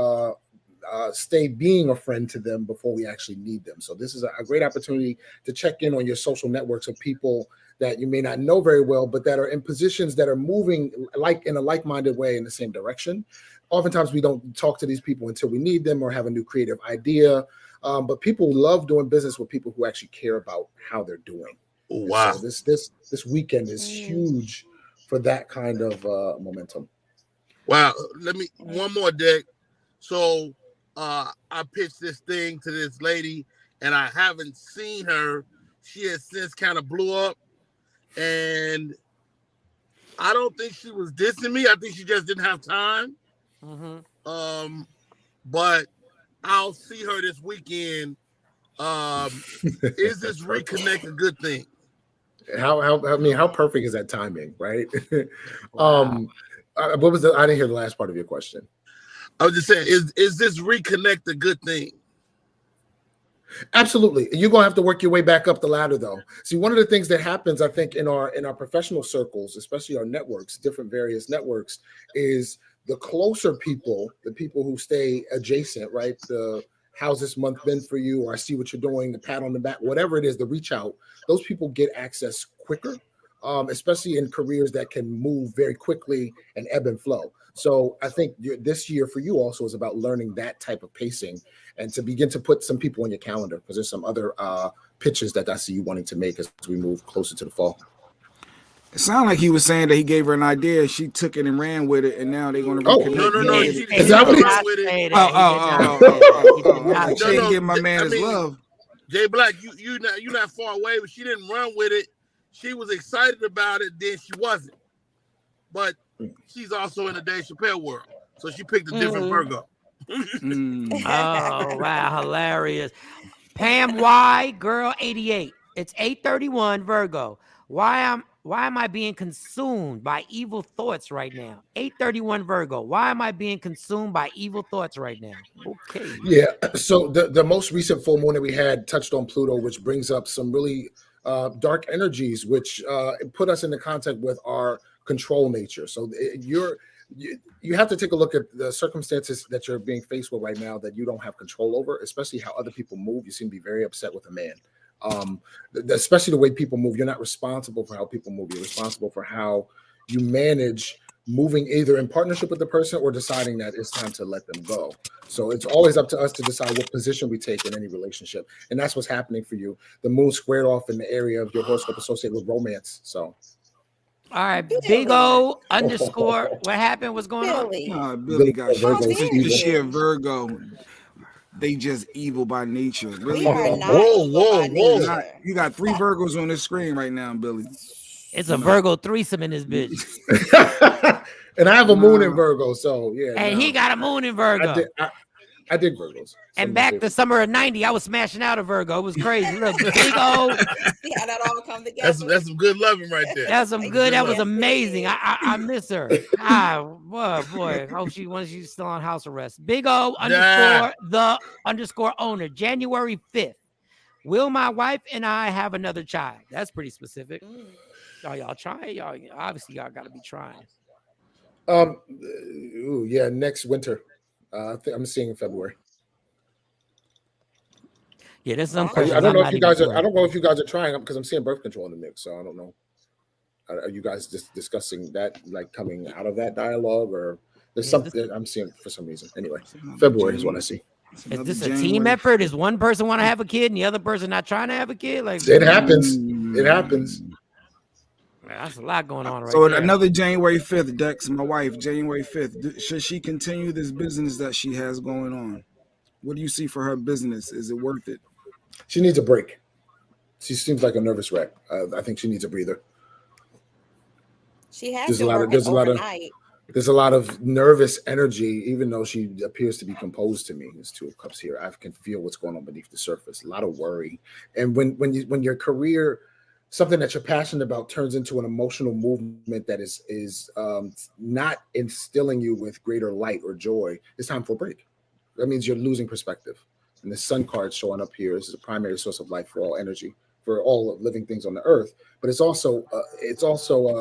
stay being a friend to them before we actually need them. So this is a great opportunity to check in on your social networks of people that you may not know very well, but that are in positions that are moving like in a like-minded way in the same direction. Oftentimes we don't talk to these people until we need them or have a new creative idea. But people love doing business with people who actually care about how they're doing. Wow. So this weekend is huge for that kind of momentum. Wow. Let me one more, Dick. So I pitched this thing to this lady, and I haven't seen her. She has since kind of blew up, and I don't think she was dissing me. I think she just didn't have time. But I'll see her this weekend. Is this reconnect a good thing? How perfect is that timing, right? What was I didn't hear the last part of your question. I was just saying, is this reconnect a good thing? Absolutely. You're gonna have to work your way back up the ladder, though. See, one of the things that happens, I think, in our professional circles, especially our networks, different various networks, is the closer people, the people who stay adjacent, right? The how's this month been for you, or I see what you're doing, the pat on the back, whatever it is, the reach out, those people get access quicker, especially in careers that can move very quickly and ebb and flow. So I think this year for you also is about learning that type of pacing and to begin to put some people on your calendar, because there's some other pitches that I see you wanting to make as we move closer to the fall. It sounded like he was saying that he gave her an idea, she took it and ran with it, and now they're going to reconnect. No. Is that what he didn't give my man his love. Jay Black, you're not far away, but she didn't run with it. She was excited about it, then she wasn't. But she's also in the Dave Chappelle world, so she picked a different Virgo. Oh wow, hilarious. Pam Y, girl 88. It's 8:31 Virgo. Why am I being consumed by evil thoughts right now? 8:31 Virgo. Why am I being consumed by evil thoughts right now? Okay. Yeah. So the most recent full moon that we had touched on Pluto, which brings up some really dark energies, which put us into contact with our control nature. So you have to take a look at the circumstances that you're being faced with right now that you don't have control over, especially how other people move. You seem to be very upset with a man. Especially the way people move. You're not responsible for how people move. You're responsible for how you manage moving either in partnership with the person or deciding that it's time to let them go. So it's always up to us to decide what position we take in any relationship. And that's what's happening for you. The moon squared off in the area of your horoscope associated with romance. So. All right, Big O underscore. What happened? What's going on? Billy got this year Virgo. They just evil by nature. Really? Whoa. You got 3 Virgos on this screen right now, Billy. It's a Virgo threesome in this bitch. And I have a moon in Virgo, so yeah. And he got a moon in Virgo. I did Virgos. And back the summer of '90, I was smashing out a Virgo. It was crazy. Look, Big O. See how that all come together. That's some good loving right there. That's some good. That was amazing. I miss her. Boy. Hope she's still on house arrest. Big O _the _owner. January 5th. Will my wife and I have another child? That's pretty specific. Y'all trying? Y'all obviously y'all got to be trying. Next winter. I'm seeing in February. Yeah, there's some. I don't know if you guys are. I don't know if you guys are trying because I'm seeing birth control in the mix. So I don't know. Are you guys just discussing that, like coming out of that dialogue, or there's something I'm seeing for some reason? Anyway, February is what I see. Is this a team effort? Is one person want to have a kid and the other person not trying to have a kid? Like it happens. It happens. That's a lot going on right So there. another January 5th, Dex, my wife, January 5th. Should she continue this business that she has going on? What do you see for her business? Is it worth it? She needs a break. She seems like a nervous wreck. I think she needs a breather. She has been working overnight. There's a lot of nervous energy, even though she appears to be composed to me. There's 2 of cups here. I can feel what's going on beneath the surface. A lot of worry. And when your career, something that you're passionate about, turns into an emotional movement that is not instilling you with greater light or joy, it's time for a break. That means you're losing perspective. And the sun card showing up here is a primary source of life for all energy, for all living things on the earth. But it's also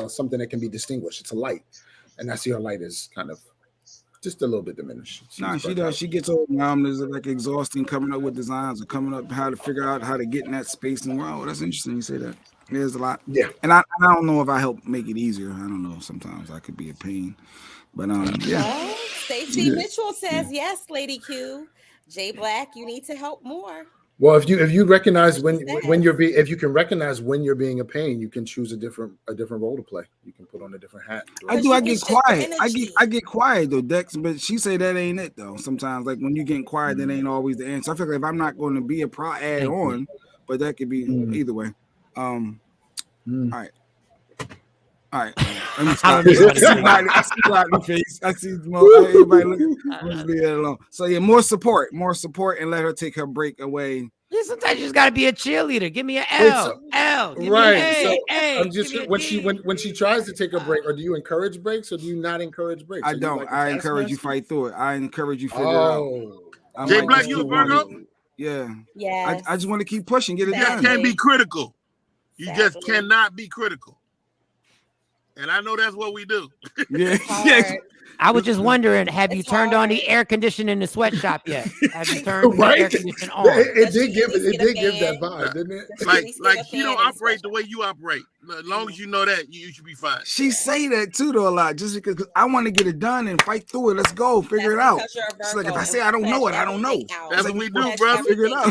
something that can be distinguished. It's a light. And I see her light is kind of just a little bit diminished. Nah, she does. She gets old now. There's like exhausting coming up with designs or coming up how to figure out how to get in that space. And wow, that's interesting. You say that. There's a lot. Yeah. And I don't know if I help make it easier. I don't know. Sometimes I could be a pain. But yeah. Well, Stacey Mitchell says yes, Lady Q. Jay Black, you need to help more. Well, if you recognize when if you can recognize when you're being a pain, you can choose a different role to play. You can put on a different hat. I get quiet. I get quiet though, Dex. But she say that ain't it though. Sometimes like when you getting quiet, that ain't always the answer. I feel like if I'm not going to be a add on, but that could be either way. All right. All right. Let me stop. I see the face. I see everybody looking. Let's leave that alone. So yeah, more support, and let her take her break away. Yeah, sometimes you just gotta be a cheerleader. Give me an L. L. Give Right. Me a, I'm just when she tries to take a break, or do you encourage breaks or do you not encourage breaks? I don't. I encourage you fight through it. I encourage you figure it out. Jay Black, you a Virgo? Yeah. Yeah. I just want to keep pushing, get it You done. can't be critical. You just cannot be critical. And I know that's what we do. Yeah. I was just wondering, have you turned on the air conditioning in the sweatshop yet? Have you turned the air conditioning on? It did give that vibe, didn't it? Like you don't operate the way you operate. As long as you know that, you should be fine. She say that too though a lot, just because I want to get it done and fight through it. Let's go, figure it out. It's like if I say I don't know it, I don't know. That's what we do, bro. Figure it out.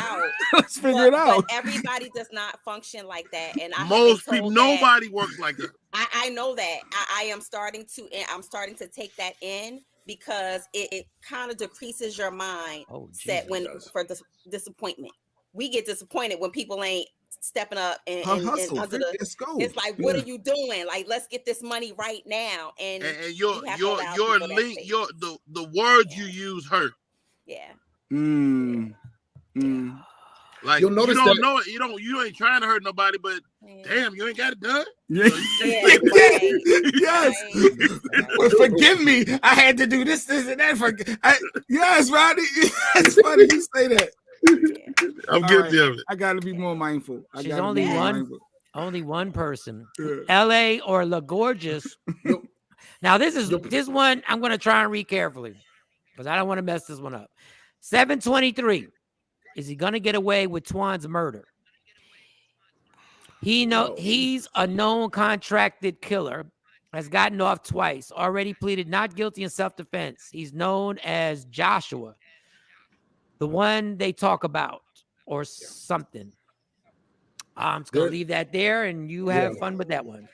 Let's figure it out. But everybody does not function like that, and Most people, nobody works like that. I know that. I am starting to take that in because it kind of decreases your mind set for the disappointment. We get disappointed when people ain't stepping up and under it's like, what are you doing? Like, let's get this money right now. And your link, the words you use hurt. Yeah. Like you'll notice you don't that know it. You ain't trying to hurt nobody, but damn, you ain't got it done. Yeah. Yes. Well, forgive me. I had to do this and that. Yes, Rodney. It's funny you say that. I'm guilty of it. I got to be more mindful. She's only one person. L.A. or La Gorgeous. Now this one I'm going to try and read carefully because I don't want to mess this one up. 723. Is he going to get away with Twan's murder? He's a known contracted killer. Has gotten off twice. Already pleaded not guilty in self-defense. He's known as Joshua, the one they talk about, or something. I'm just going to leave that there, and you have fun with that one.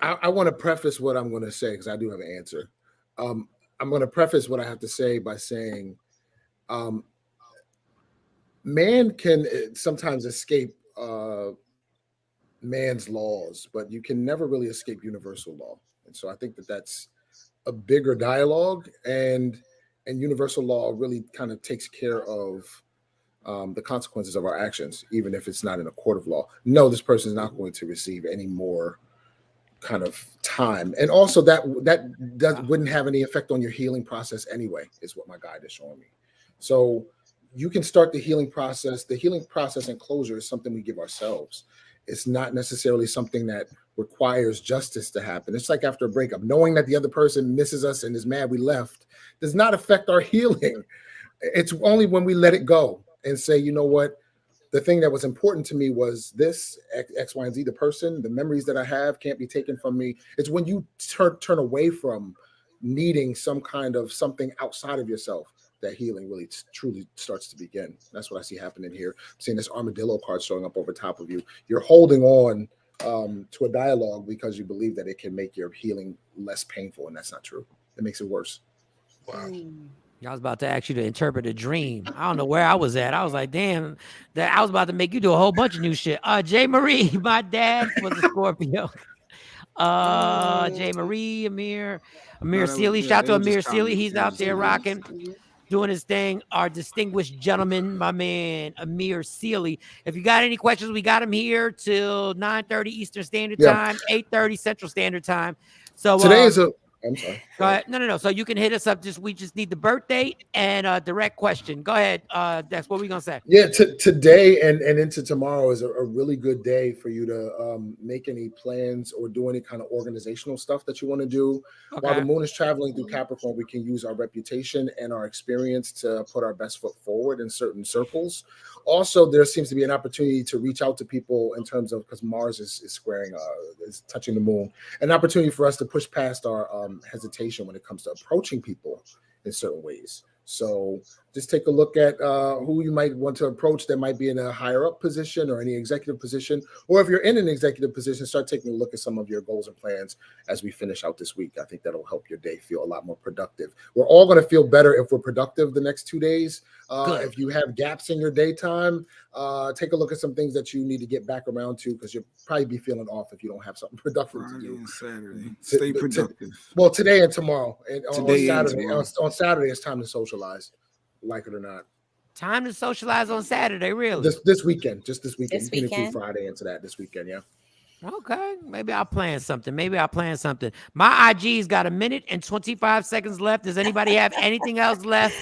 I want to preface what I'm going to say because I do have an answer. I'm going to preface what I have to say by saying man can sometimes escape man's laws, but you can never really escape universal law. And so I think that's a bigger dialogue, and universal law really kind of takes care of the consequences of our actions, even if it's not in a court of law. No, this person is not going to receive any more kind of time. And also that wouldn't have any effect on your healing process anyway, is what my guide is showing me. So you can start the healing process. The healing process and closure is something we give ourselves. It's not necessarily something that requires justice to happen. It's like after a breakup, knowing that the other person misses us and is mad we left does not affect our healing. It's only when we let it go and say, you know what, the thing that was important to me was this X, Y, and Z, the person, the memories that I have can't be taken from me. It's when you turn away from needing some kind of something outside of yourself that healing really truly starts to begin. That's what I see happening here. I'm seeing this armadillo card showing up over top of you. You're holding on to a dialogue because you believe that it can make your healing less painful, and that's not true. It makes it worse. Wow. I was about to ask you to interpret a dream. I don't know where I was at. I was like, damn, that I was about to make you do a whole bunch of new shit. Jay Marie, my dad was a Scorpio. Jay Marie, Amir Sealy. Shout out to Amir Sealy. He's out there rocking, doing his thing. Our distinguished gentleman, my man, Amir Sealy. If you got any questions, we got him here till 9:30 Eastern Standard Time, 8:30 Central Standard Time. So today is I'm sorry. Go ahead. No. So you can hit us up. We just need the birth date and a direct question. Go ahead. That's what we're gonna say. Yeah, today and into tomorrow is a really good day for you to make any plans or do any kind of organizational stuff that you want to do. Okay. While the moon is traveling through Capricorn, we can use our reputation and our experience to put our best foot forward in certain circles. Also, there seems to be an opportunity to reach out to people in terms of, because Mars is squaring, is touching the moon, an opportunity for us to push past our hesitation when it comes to approaching people in certain ways. So just take a look at who you might want to approach that might be in a higher up position or any executive position. Or if you're in an executive position, start taking a look at some of your goals and plans as we finish out this week. I think that'll help your day feel a lot more productive. We're all going to feel better if we're productive the next 2 days. If you have gaps in your daytime, take a look at some things that you need to get back around to, because you'll probably be feeling off if you don't have something productive to do. And Saturday. Stay productive. Well, today and tomorrow. And Today on and Saturday, tomorrow. on Saturday, it's time to socialize, like it or not. Time to socialize on Saturday, really? This weekend, just this weekend. This You can include weekend? Friday into that this weekend, yeah. Okay, maybe I'll plan something. My IG's got 1 minute and 25 seconds left. Does anybody have anything else left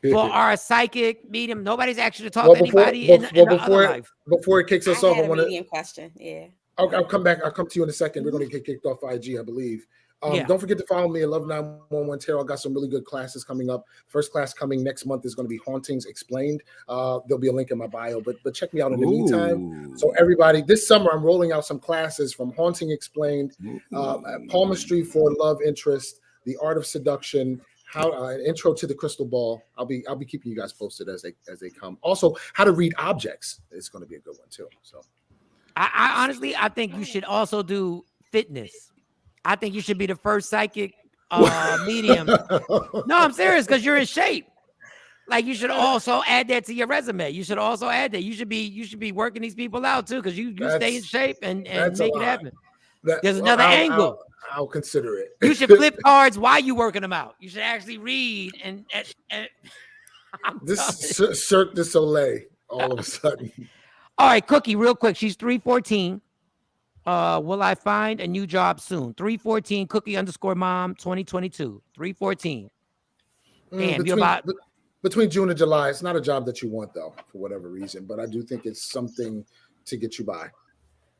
for our psychic medium? Nobody's actually talking to anybody in their other life. Before it kicks us off, had I a want to. medium question. Yeah. I'll come back. I'll come to you in a second. We're going to get kicked off IG, I believe. Yeah. Don't forget to follow me at Love 911 Tarot. I got some really good classes coming up. First class coming next month is going to be Hauntings Explained. There'll be a link in my bio, but check me out in the meantime. So everybody, this summer I'm rolling out some classes from Haunting Explained, Palmistry for Love Interest, The Art of Seduction, how an intro to the crystal ball. I'll be keeping you guys posted as they come. Also, how to read objects is going to be a good one too. So I honestly, I think you should also do fitness. I think you should be the first psychic medium. No, I'm serious, because you're in shape. Like, you should also add that to your resume. You should also add that. You should be working these people out too, because you stay in shape and make it happen. There's another angle. I'll consider it. You should flip cards while you working them out. You should actually read and this Cirque du Soleil all of a sudden. All right, Cookie, real quick. She's 314. Will I find a new job soon? 314 Cookie _mom 2022. 314. Damn, you about between June and July. It's not a job that you want though, for whatever reason, but I do think it's something to get you by.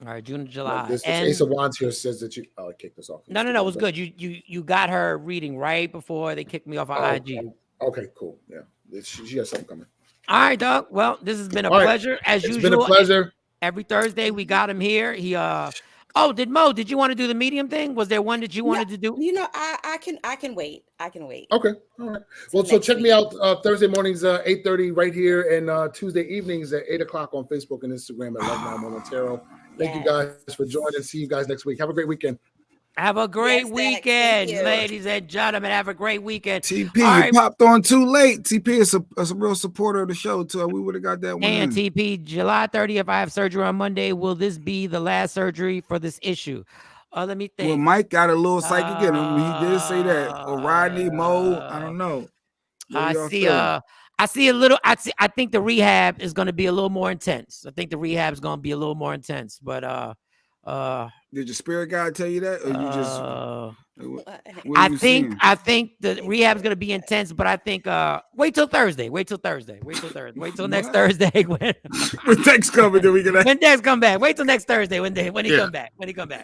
All right, June and July. This Ace of Wands here says that you kicked us off. No, it was good. You got her reading right before they kicked me off on IG. Okay, cool. Yeah, she has something coming. All right, Doug. Well, this has been a All right. pleasure as usual. It's been a pleasure. Every Thursday we got him here. He did you want to do the medium thing? Was there one that you wanted to do? You know, I can wait. I can wait. Okay. All right. Well, so check me out Thursday mornings 8:30 right here, and Tuesday evenings at 8:00 on Facebook and Instagram at Love 911 Tarot. Thank you guys for joining. See you guys next week. Have a great weekend. Have a great weekend, ladies and gentlemen. Have a great weekend. TP, you popped on too late. TP is a real supporter of the show, too. We would have got that one. And TP, July 30th, I have surgery on Monday. Will this be the last surgery for this issue? Let me think. Well, Mike got a little psychic in him. He did say that. Or Rodney, Mo, I don't know. I see a little. I think the rehab is going to be a little more intense. But did your spirit guide tell you that, or you just? I think the rehab is going to be intense, but I think wait till Thursday. Wait till next Thursday when Dex coming. Then we gonna when Dex come back. Wait till next Thursday when he come back.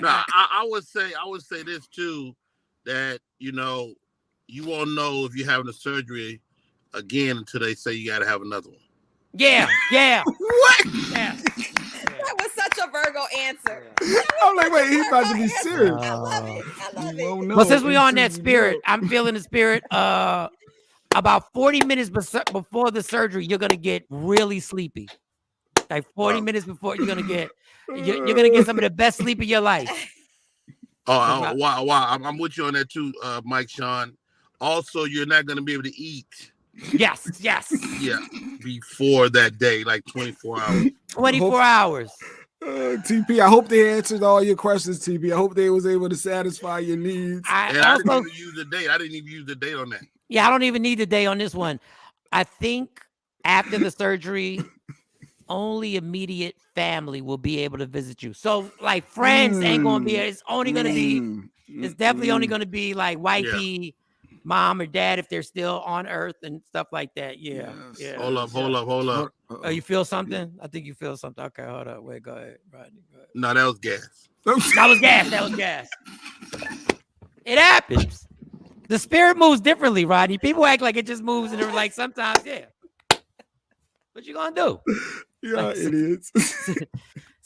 No, I would say this too, that you won't know if you're having a surgery again until they say you got to have another one. Yeah. What? Yeah. That was such a Virgo answer. I'm like, wait, he's about to be serious. I love it. Well, since we on that spirit, I'm feeling the spirit. About 40 minutes before the surgery, you're gonna get really sleepy. Like 40 minutes before, you're gonna get some of the best sleep of your life. Wow. I'm with you on that too, Mike, Sean. Also, you're not gonna be able to eat. Yes. Yeah, before that day, like 24 hours. 24 hours. TP, I hope they answered all your questions, TP. I hope they was able to satisfy your needs. I didn't even use the date. I didn't even use the date on that. Yeah, I don't even need the day on this one. I think after the surgery, only immediate family will be able to visit you. So, like, friends ain't gonna be. It's only gonna be It's definitely only going to be like wifey, mom or dad if they're still on Earth and stuff like that. Yeah. Yeah. Hold up. Oh, you feel something? I think you feel something. Okay, hold up. Wait, go ahead, Rodney. Go ahead. No, that was gas. That was gas. That was gas. It happens. The spirit moves differently, Rodney. People act like it just moves, and they're like sometimes, yeah. What you gonna do? Yeah, idiots.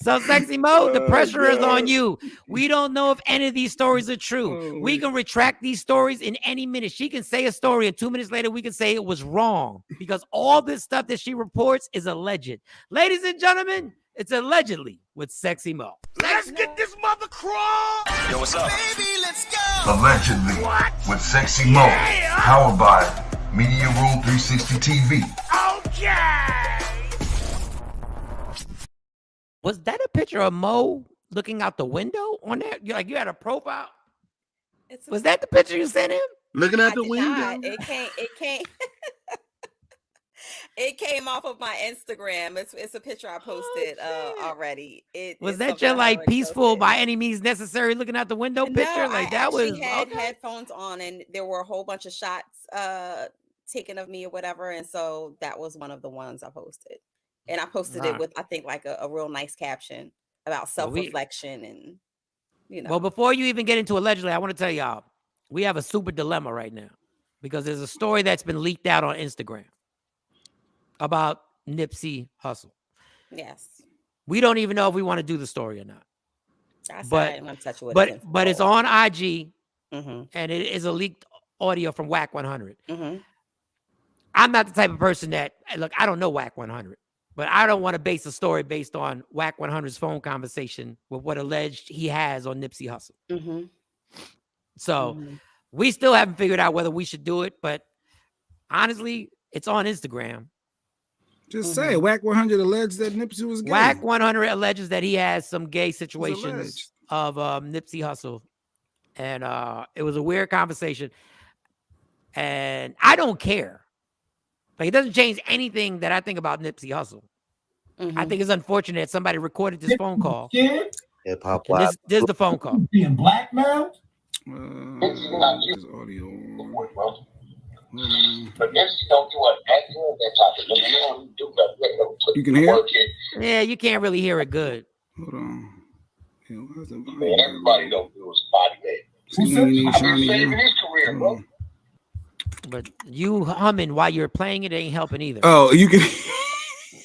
So, Sexy Mo, the pressure is on you. We don't know if any of these stories are true. We can retract these stories in any minute. She can say a story, and 2 minutes later, we can say it was wrong because all this stuff that she reports is alleged. Ladies and gentlemen, it's allegedly with Sexy Mo. Let's get this mother crawl. Yo, what's up? Baby, let's go. Allegedly with Sexy Mo. Powered by Media Room 360 TV. Okay. Was that a picture of Mo looking out the window on there? You had a profile? Was that the picture you sent him? Looking at the did window. not. It came off of my Instagram. It's a picture I posted already. Was that your like peaceful by any means necessary looking out the window picture? No, Like I that was actually had headphones on, and there were a whole bunch of shots taken of me or whatever, and so that was one of the ones I posted. And I posted it with, I think, like a real nice caption about self-reflection and, you know. Well, before you even get into allegedly, I want to tell y'all, we have a super dilemma right now because there's a story that's been leaked out on Instagram about Nipsey Hussle. Yes. We don't even know if we want to do the story or not. I didn't want to touch it with it. But it's on IG, mm-hmm. and it is a leaked audio from Whack 100. Mm-hmm. I'm not the type of person that, look, I don't know Whack 100. But I don't want to base a story based on Whack 100's phone conversation with what alleged he has on Nipsey Hussle. Mm-hmm. So we still haven't figured out whether we should do it. But honestly, it's on Instagram. Just say Whack 100 alleged that Nipsey was gay. Whack 100 alleges that he has some gay situations of Nipsey Hussle. And it was a weird conversation. And I don't care. Like, it doesn't change anything that I think about Nipsey Hussle. I think it's unfortunate that somebody recorded this phone call. Hip hop. This is the phone call. Being blackmailed? This audio. You can hear it? Yeah, you can't really hear it good. Hold on. Everybody don't do his body See, when you need I've been Shawnee, saving his career, bro. But you humming while you're playing it ain't helping either. Oh, you can.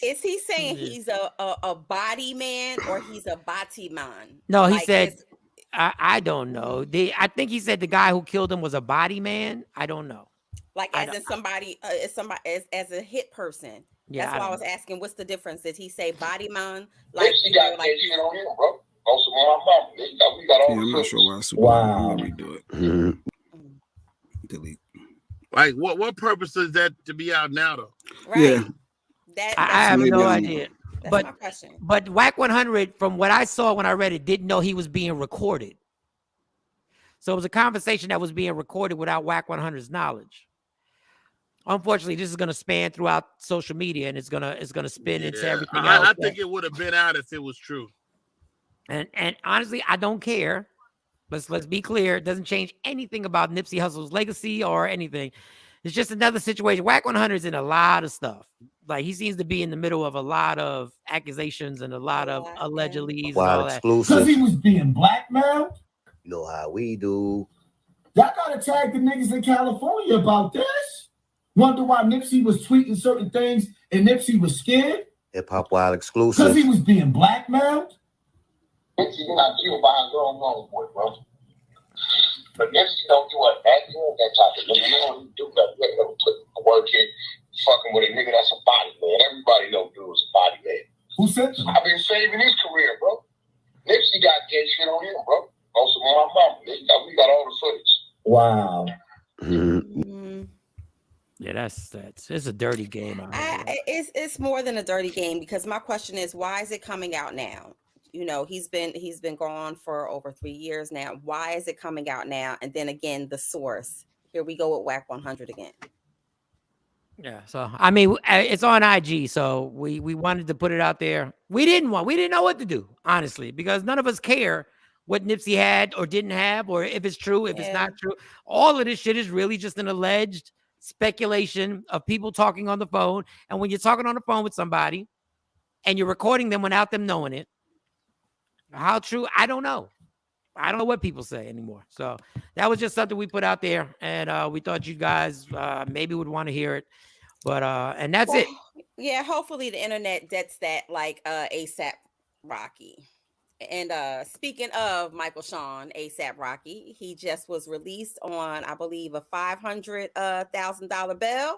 Is he saying he's a body man or he's a body man? No, he said, I don't know. I think he said the guy who killed him was a body man. I don't know. Like as in somebody, as a hit person. Yeah, that's why I was asking, what's the difference? Did he say body man? Like he got like shit on him, bro. Also, we got all I'm not sure why. Wow. Redo it. Delete. Like, what purpose is that to be out now, though? Right. Yeah. I have no idea. That's but my question. But Whack 100, from what I saw when I read it, didn't know he was being recorded. So it was a conversation that was being recorded without Whack 100's knowledge. Unfortunately, this is going to span throughout social media, and it's gonna spin into everything else. I think it would have been out if it was true. And honestly, I don't care. Let's be clear. It doesn't change anything about Nipsey Hussle's legacy or anything. It's just another situation. Whack 100 is in a lot of stuff. Like, he seems to be in the middle of a lot of accusations and a lot of allegedly and all that. Because he was being blackmailed? You know how we do. Y'all gotta tag the niggas in California about this. Wonder why Nipsey was tweeting certain things and Nipsey was scared? Hip Hop Wild exclusive. Because he was being blackmailed? Nipsey not killed by his own homeboy, bro. But Nipsey don't do what that doing that type of nigga. You don't do that. You never put the work in fucking with a nigga that's a body man. Everybody know dude is a body man. Who said that? I've been saving his career, bro. Nipsey got gay shit on him, bro. Also, my mama. We got all the footage. Wow. Yeah, it's a dirty game. It's more than a dirty game, because my question is, why is it coming out now? You know, he's been gone for over 3 years now. Why is it coming out now? And then again, the source. Here we go with Whack 100 again. Yeah, so I mean, it's on IG, so we wanted to put it out there. We didn't know what to do, honestly, because none of us care what Nipsey had or didn't have, or if it's true, if it's not true. All of this shit is really just an alleged speculation of people talking on the phone. And when you're talking on the phone with somebody and you're recording them without them knowing it, how true, I don't know. I don't know what people say anymore. So that was just something we put out there, and we thought you guys maybe would want to hear it. But and that's it. Yeah, hopefully the internet gets that like ASAP Rocky. And speaking of Michael Shawn, ASAP Rocky, he just was released on, I believe, a $500,000 bail.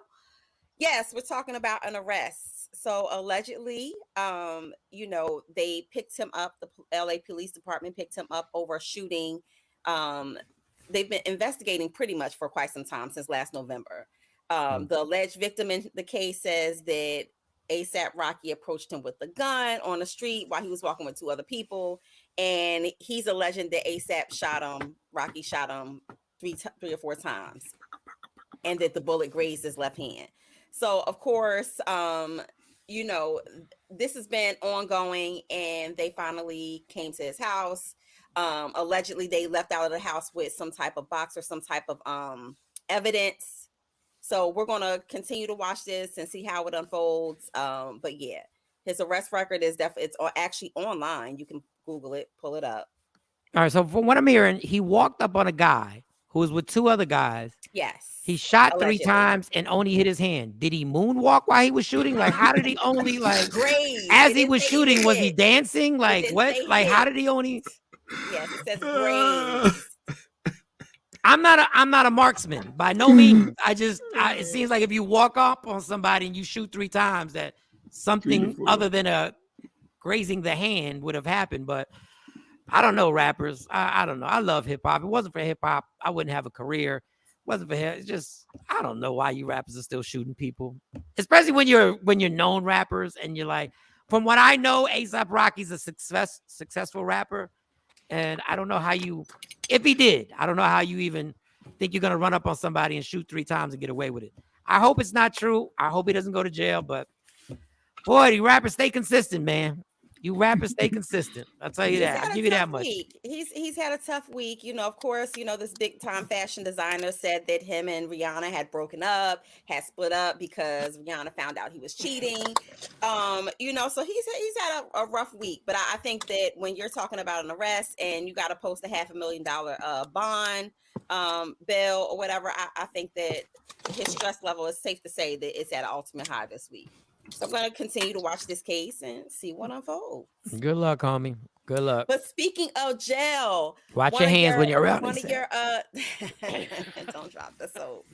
Yes, we're talking about an arrest. So allegedly, they picked him up. The LA Police Department picked him up over a shooting. They've been investigating pretty much for quite some time, since last November. The alleged victim in the case says that ASAP Rocky approached him with a gun on the street while he was walking with two other people, and he's alleging that ASAP shot him. Rocky shot him three or four times, and that the bullet grazed his left hand. So of course, this has been ongoing, and they finally came to his house. Allegedly, they left out of the house with some type of box or some type of evidence. So we're going to continue to watch this and see how it unfolds. But yeah, his arrest record is it's actually online. You can Google it, pull it up. All right. So from what I'm hearing, he walked up on a guy who was with two other guys. Yes. He shot allegedly 3 times and only hit his hand. Did he moonwalk while he was shooting? Like, how did he only as he was shooting, was he dancing? Like what? Like, how did he only? Yes, it says grazed. I'm not a marksman by no means. It seems like if you walk up on somebody and you shoot 3 times, that something other than a grazing the hand would have happened. But I don't know, rappers. I don't know. I love hip hop. If it wasn't for hip hop, I wouldn't have a career. It wasn't for hip. It's just, I don't know why you rappers are still shooting people, especially when you're known rappers and you're like, from what I know, A$AP Rocky's a successful rapper. And I don't know how if he did, I don't know how you even think you're going to run up on somebody and shoot 3 times and get away with it. I hope it's not true. I hope he doesn't go to jail, but boy, you rappers stay consistent, man. You rappers stay consistent. I'll tell you that. I'll give you that much. He's had a tough week. Of course, this big time fashion designer said that him and Rihanna had broken up, had split up because Rihanna found out he was cheating. So he's had a rough week. But I think that when you're talking about an arrest and you got to post a $500,000 bond, bail or whatever, I think that his stress level is safe to say that it's at an ultimate high this week. So I'm going to continue to watch this case and see what unfolds. Good luck, homie. Good luck. But speaking of jail, watch your hands when you're around. One of your don't drop the soap.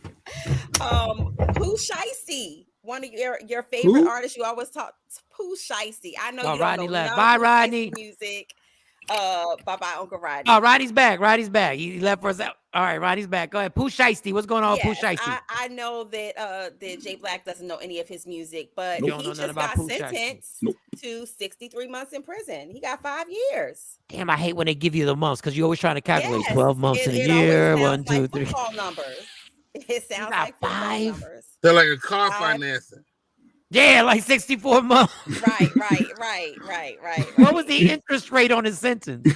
Pooh Shiesty, one of your favorite artists. You always talk Pooh Shiesty. I know you Rodney don't left. know Bye, Rodney. Music. Bye, Uncle Rodney. Oh, Rodney's back. Rodney's back. He left for us. All right, Rodney's back. Go ahead. Pooh Shiesty. What's going on, Yes, Pooh Shiesty? I know that Jay Black doesn't know any of his music, but Nope. he just got sentenced to 63 months in prison. He got 5 years. Damn, I hate when they give you the months because you're always trying to calculate 12 months in a It year. always 1, 2, sounds 3. like football numbers. It sounds like football 5. numbers. They're like a car financing. Yeah, like 64 months. Right. What was the interest rate on his sentence?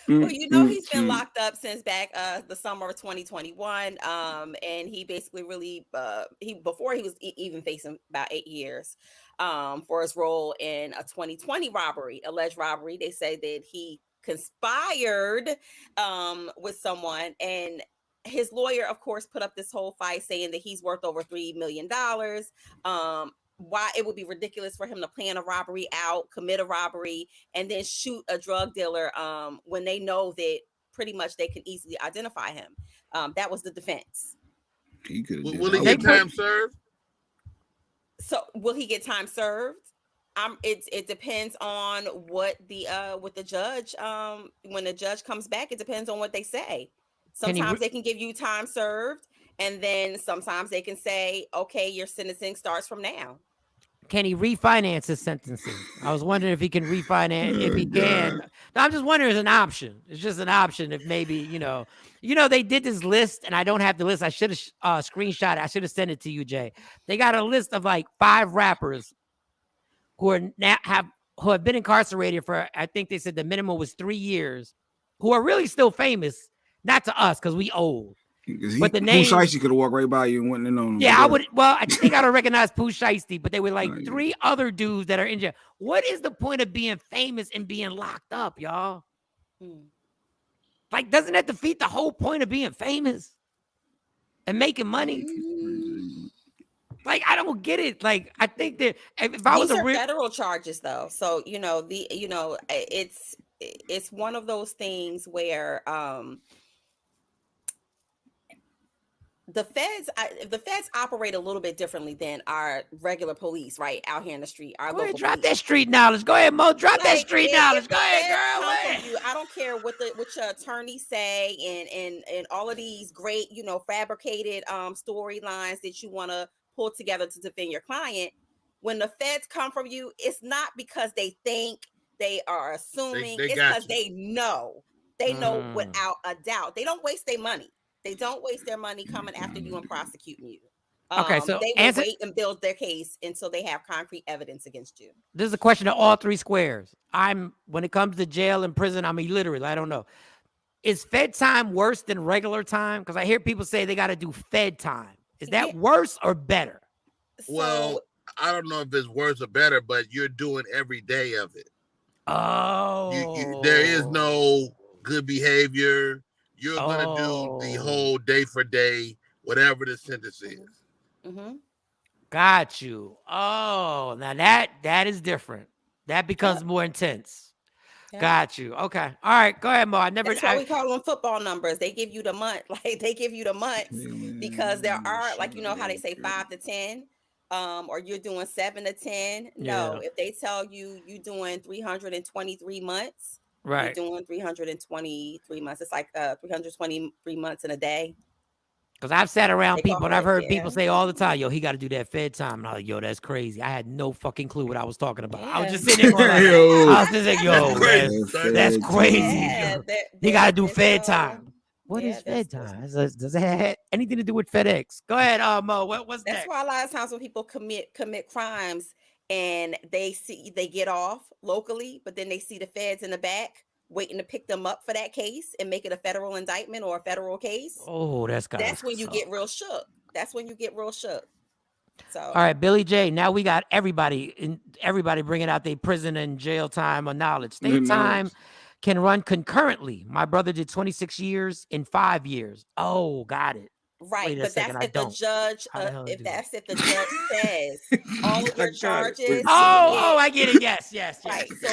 Well, he's been locked up since back the summer of 2021. And he basically really before he was even facing about 8 years for his role in a 2020 alleged robbery. They say that he conspired with someone, and his lawyer, of course, put up this whole fight saying that he's worth over $3 million. Why it would be ridiculous for him to plan a robbery out, commit a robbery, and then shoot a drug dealer when they know that pretty much they can easily identify him. That was the defense. He could. Will he get time served? So will he get time served? It depends on what the judge when the judge comes back. It depends on what they say. Sometimes they can give you time served, and then sometimes they can say, okay, your sentencing starts from now. Can he refinance his sentencing? I was wondering if he can refinance, if he can. No, I'm just wondering, it's an option. It's just an option if maybe, they did this list, and I don't have the list. I should have screenshot it. I should have sent it to you, Jay. They got a list of like 5 rappers who are now have who have been incarcerated for, I think they said the minimum was 3 years, who are really still famous, not to us because we old. But the name, Pooh Shiesty could have walked right by you and wouldn't have known him. yeah, I would. Well, I think I don't recognize Pooh Shiesty, but they were like 3 other dudes that are in jail. What is the point of being famous and being locked up, y'all? Like, doesn't that defeat the whole point of being famous and making money? Like, I don't get it. Like, I think that if I was These a are real federal charges, though. So it's one of those things where the feds operate a little bit differently than our regular police, right? Out here in the street, our local drop police. that street knowledge. Go ahead, Mo. Drop that Like, street if knowledge. the Go ahead, feds girl. come from you, I don't care what your attorneys say and all of these great, fabricated storylines that you want to pull together to defend your client. When the feds come from you, it's not because they think, they are assuming, They it's got because they know. They know without a doubt. They don't waste their money. They don't waste their money coming after you and prosecuting you. Okay, so they will wait and build their case until they have concrete evidence against you. This is a question of all 3 squares. When it comes to jail and prison, I'm illiterate. I don't know. Is Fed time worse than regular time? Because I hear people say they got to do Fed time. Is that worse or better? Well, I don't know if it's worse or better, but you're doing every day of it. Oh. There is no good behavior. You're going to do the whole day for day, whatever the sentence is. Got you. Oh, now that is different. That becomes more intense. Got you. Okay. All right. Go ahead, Mo. That's why we call them football numbers. They give you the month, they give you the months because there are, like, how they say 5 to 10, or you're doing 7 to 10. No, if they tell you you're doing 323 months, right? You're doing 323 months. It's like 323 months in a day. Because I've sat around people and I've heard people say all the time, yo, he got to do that Fed time. And I was like, yo, that's crazy. I had no fucking clue what I was talking about. I was just sitting there going like, I was just like, yo, that's crazy. Yeah, he got to do Fed time. What is Fed time? Does it have anything to do with FedEx? Go ahead, Mo. What's That's next? why a lot of times when people commit crimes and they get off locally, but then they see the feds in the back waiting to pick them up for that case and make it a federal indictment or a federal case. Oh, that's when you get real shook. That's when you get real shook. So, all right, Billy J. Now we got everybody bringing out their prison and jail time or knowledge. State time can run concurrently. My brother did 26 years in 5 years. Oh, got it. Right, but that's if the judge. If the judge says all of your charges. I get it. Yes. Right. So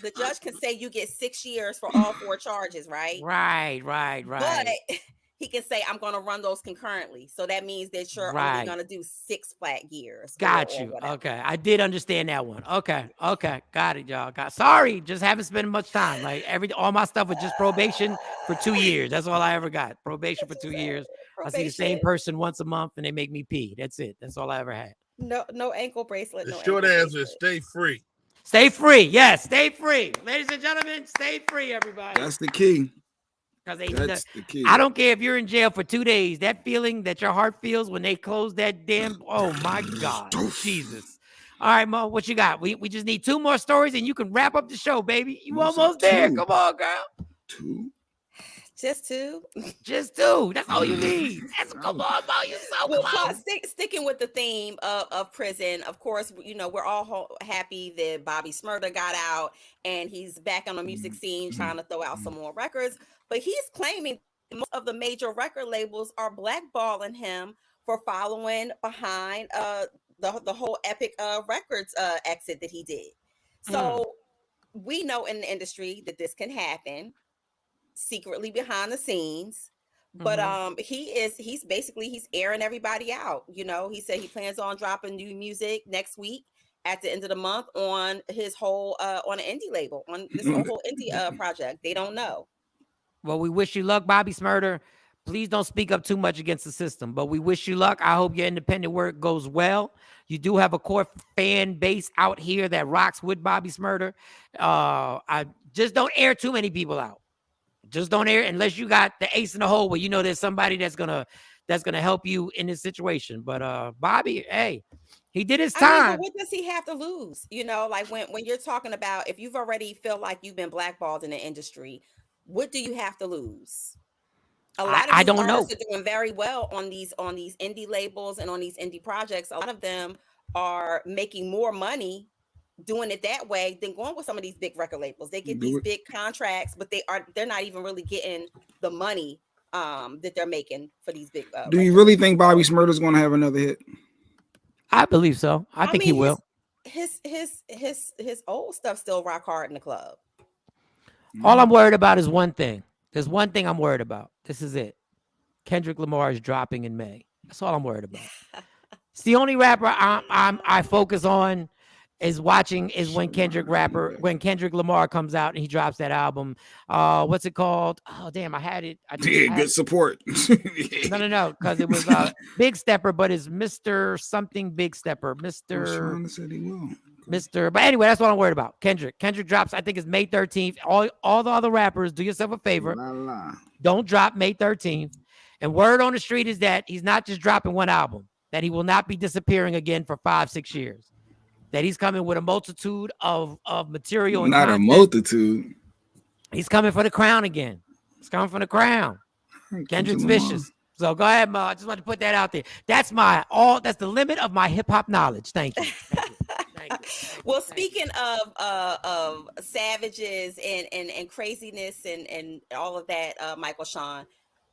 the judge can say you get 6 years for all 4 charges. Right. Right. But he can say I'm going to run those concurrently. So that means that you're only going to do 6 flat years. Got you. Okay, I did understand that one. Okay, got it, y'all. Sorry, just haven't spent much time. Like all my stuff was just probation for 2 years. That's all I ever got. Probation for 2 years. I see the same person once a month and they make me pee. That's it. That's all I ever had. No ankle bracelet. The short answer is stay free. Stay free. Yes, stay free. Ladies and gentlemen, stay free, everybody. That's the key. That's the key. I don't care if you're in jail for 2 days. That feeling that your heart feels when they close that damn. Oh my God, Jesus! All right, Mo, what you got? We just need 2 more stories and you can wrap up the show, baby. You almost there. Come on, girl. 2. Just 2. Just 2. That's all you need. Come on, Mo. You so close. Sticking with the theme of prison, of course, we're all happy that Bobby Shmurda got out and he's back on the music scene trying to throw out some more records. But he's claiming most of the major record labels are blackballing him for following behind the whole Epic Records exit that he did. So we know in the industry that this can happen secretly behind the scenes, but he's airing everybody out. He said he plans on dropping new music next week at the end of the month on his whole on an indie label, on this whole indie project. They don't know. Well, we wish you luck, Bobby Shmurda. Please don't speak up too much against the system, but we wish you luck. I hope your independent work goes well. You do have a core fan base out here that rocks with Bobby Shmurda. I just don't air too many people out. Just don't air unless you got the ace in the hole where there's somebody that's gonna help you in this situation. But Bobby, hey, He did his I mean, time. but what does he have to lose? You know, like when you're talking about if you've already feel like you've been blackballed in the industry, what do you have to lose? A lot of I these don't know. artists are doing very well on these indie labels and on these indie projects. A lot of them are making more money doing it that way than going with some of these big record labels. They get these big contracts, but they're not even really getting the money that they're making for these big Do you really think Bobby Shmurda's going to have another hit? I believe so. I think he will. His old stuff still rock hard in the club. All I'm worried about is one thing. There's one thing I'm worried about. This is it. Kendrick Lamar is dropping in May. That's all I'm worried about. It's the only rapper I focus on is when Kendrick Lamar comes out and he drops that album. What's it called? Oh damn, I had it. Good support. No, because it was Big Stepper, but it's Mr. something Big Stepper. Shawn said he will. But anyway, that's what I'm worried about. Kendrick drops, I think it's May 13th. All the other rappers, do yourself a favor. Don't drop May 13th. And word on the street is that he's not just dropping one album, that he will not be disappearing again for 5-6 years. That he's coming with a multitude of material. And not content. A multitude. He's coming for the crown again. He's coming for the crown. Kendrick's vicious. So go ahead, Ma. I just want to put that out there. That's the limit of my hip hop knowledge. Thank you. Thank you. Well, speaking of savages and craziness and all of that, Michael Shawn,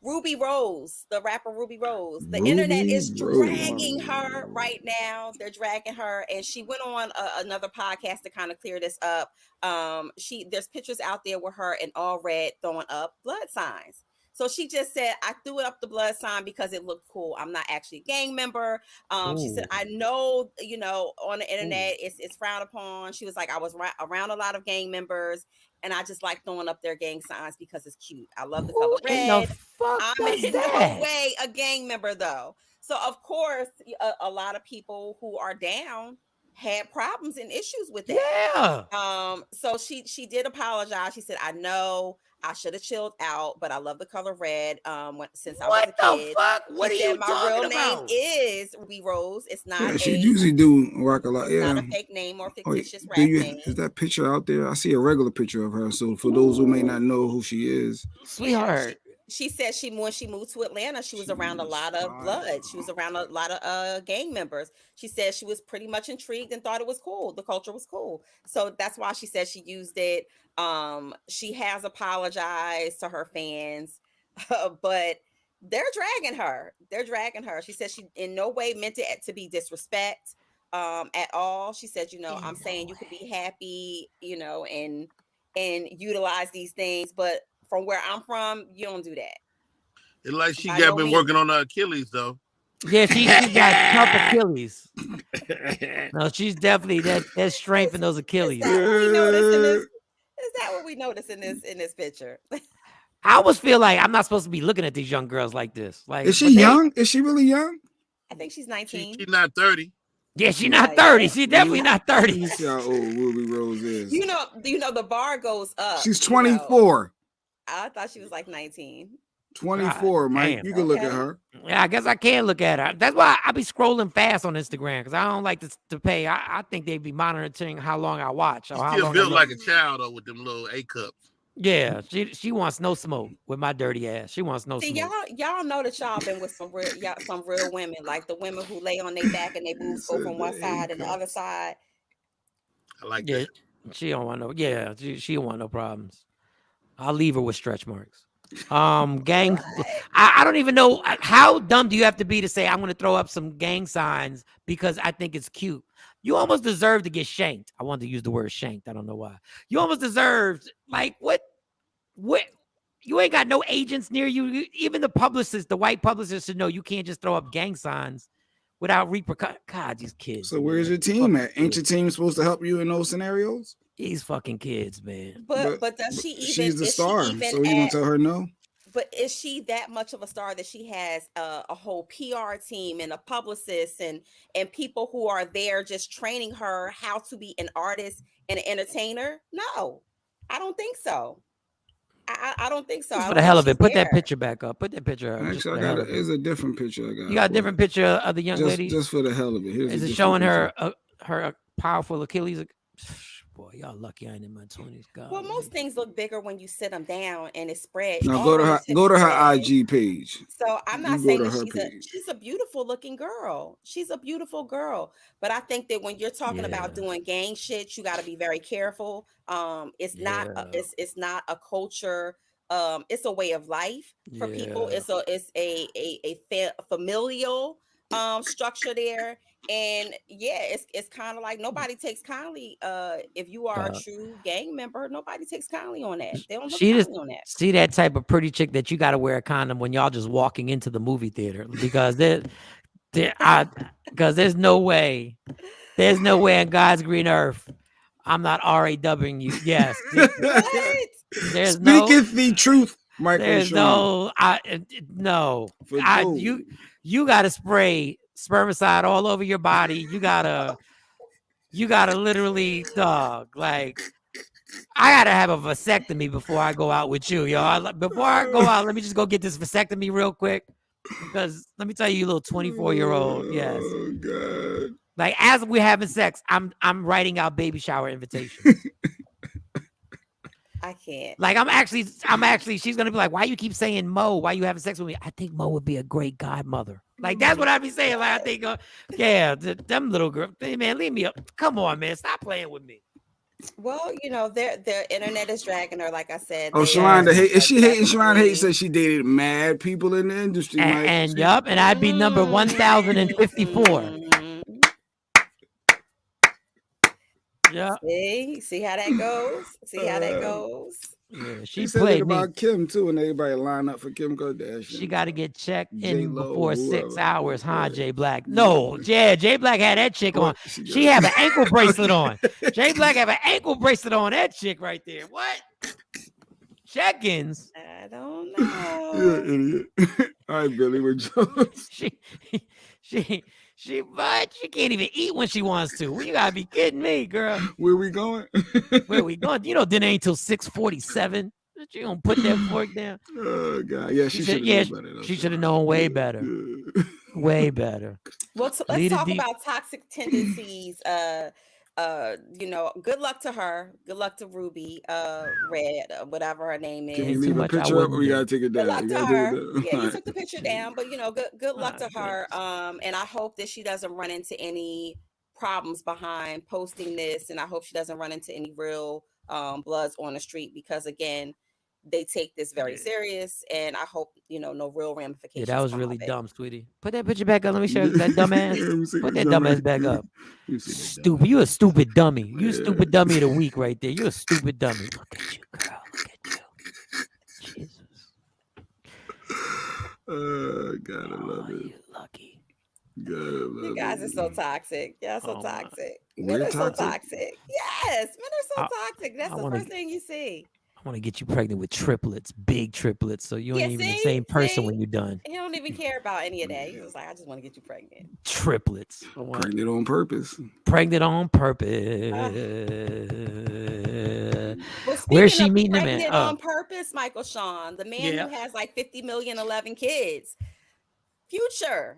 Ruby Rose, the rapper Ruby Rose, the internet is dragging her right now. They're dragging her, and she went on another podcast to kind of clear this up. There's pictures out there with her in all red throwing up blood signs. So she just said, I threw up the blood sign because it looked cool. I'm not actually a gang member. She said, I know, on the internet, it's frowned upon. She was like, I was around a lot of gang members, and I just like throwing up their gang signs because it's cute. I love the color red. I'm in no way a gang member, though. So, of course, a lot of people who are down had problems and issues with that. Yeah. So she did apologize. She said, I know I should have chilled out, but I love the color red. Since I was a kid. Fuck? What she are said, you my talking real about? name is Ruby Rose. It's not. Yeah, she usually do rock a lot. Yeah. Not a fake name or fictitious rap name. Is that picture out there? I see a regular picture of her. So for those who may not know who she is, sweetheart. She said when she moved to Atlanta, she was around a lot of blood. She was around a lot of gang members. She said she was pretty much intrigued and thought it was cool. The culture was cool. So that's why she said she used it. She has apologized to her fans, but they're dragging her. She said she in no way meant it to be disrespect at all. She said, I'm saying you could be happy, and utilize these things, but from where I'm from, you don't do that. It's like she got been working on her Achilles, though. Yeah, she got tough Achilles. No, she's definitely that strength in those Achilles. Is that what we notice in this picture? I always feel like I'm not supposed to be looking at these young girls like this. Like, is she young? Is she really young? I think she's 19. She's not 30. Yeah, she's not 30. She's definitely not 30. You see how old Ruby Rose is. You know the bar goes up. She's 24. I thought she was like 19. 24, Mike. Damn. You can look at her. Yeah, I guess I can look at her. That's why I be scrolling fast on Instagram because I don't like to pay. I think they be monitoring how long I watch. Or how She long built like a child though with them little A cups. Yeah, she wants no smoke with my dirty ass. She wants no smoke. Y'all know that y'all been with some real women, like the women who lay on their back and they boobs go from one side and the other side. I like that. She don't want no. Yeah, she don't want no problems. I'll leave her with stretch marks. Gang. I don't even know how dumb do you have to be to say I'm going to throw up some gang signs because I think it's cute. You almost deserve to get shanked. I wanted to use the word shanked. I don't know why. You almost deserved, like, what? You ain't got no agents near you. Even the publicists, the white publicists should know you can't just throw up gang signs without repercussions. God, these kids. So where's your team at? Ain't your team supposed to help you in those scenarios? These fucking kids, man. But does she even? She's the star, so you gonna tell her no? But is she that much of a star that she has a whole PR team and a publicist and people who are there just training her how to be an artist and an entertainer? No, I don't think so. I don't think so. Just I for don't the hell think of it, she's put that there. picture back up. Put that picture up. Just for Actually, the I hell got of it. it's a different picture I got. You got a for different it. picture of the young lady? Just for the hell of it. Here's Is a it different showing picture. her powerful Achilles? Boy, y'all lucky I ain't in my 20s. God. Well, most things look bigger when you sit them down and it's spread. Now All of his hips go to her spread. IG page. So I'm not You go saying to that her page. she's a beautiful looking girl. She's a beautiful girl. But I think that when you're talking about doing gang shit, you got to be very careful. It's not it's not a culture. It's a way of life for people. It's a familial structure there. And it's kind of like nobody takes kindly. If you are a true gang member, nobody takes kindly on that. They don't look kindly on that. See that type of pretty chick that you got to wear a condom when y'all just walking into the movie theater because because there's no way in God's green earth I'm not RAWing you. Yes. There's Speaketh the truth, Michael. There's Shawn. no. For You got to spray spermicide all over your body. You gotta literally, dog. Like, I gotta have a vasectomy before I go out with you, y'all. Before I go out, let me just go get this vasectomy real quick. Because let me tell you, little 24-year-old, yes. Oh God. Like, as we're having sex, I'm writing out baby shower invitations. I can't. Like, I'm actually, she's gonna be like, why you keep saying Mo? Why you having sex with me? I think Mo would be a great godmother. Like, that's what I be saying. Like, I think, them little girls, hey, man, leave me up. Come on, man, stop playing with me. Well, their internet is dragging her, like I said. Oh, Shawn the hate. Is she hating? Shawn hates that she dated mad people in the industry, Mike. And I'd be number 1054. Yeah. See how that goes? See how that goes? Yeah, she said it about Kim too, and everybody line up for Kim Kardashian. She got to get checked in J-Lo, before 6 hours, huh, Yeah. Jay Black? No, Jay Black had that chick on. She have an ankle bracelet on. Jay Black have an ankle bracelet on. That chick right there. What? Check-ins. I don't know. You're an idiot. All right, Billy, we're Jones. But she can't even eat when she wants to. You gotta be kidding me, girl. Where we going? Where we going? Dinner ain't till 6:47. You gonna put that fork down? Oh God, yeah, she should have known better. She should have known way better. Way better. Well, let's talk about toxic tendencies. Good luck to her. Good luck to Ruby, Red, whatever her name is. Can you leave a picture up, or we gotta take it down? Good luck to her. Yeah, you took the picture down, but good luck to her. And I hope that she doesn't run into any problems behind posting this, and I hope she doesn't run into any real bloods on the street, because again, they take this very serious, and I hope no real ramifications. Yeah, that was really dumb, sweetie. Put that picture back up. Let me show you that dumbass. Put that dumbass back up. Stupid. You a stupid dummy. You a stupid dummy of the week right there. You a stupid dummy. Look at you, girl. Look at you. Jesus. Gotta love it. You lucky. You guys are so toxic. Y'all so toxic. We're Men are so toxic? toxic. Yes, men are so toxic. That's the first thing you see. I want to get you pregnant with triplets, big triplets, so you ain't even the see? same person when See? you're done. He don't even care about any of that. He was like, I just want to get you pregnant. Triplets. Pregnant on purpose. Pregnant on purpose. Well, Where's she speaking of meeting him pregnant at? on purpose, Michael Shawn, the man who has like 50 million, 11 kids. Future.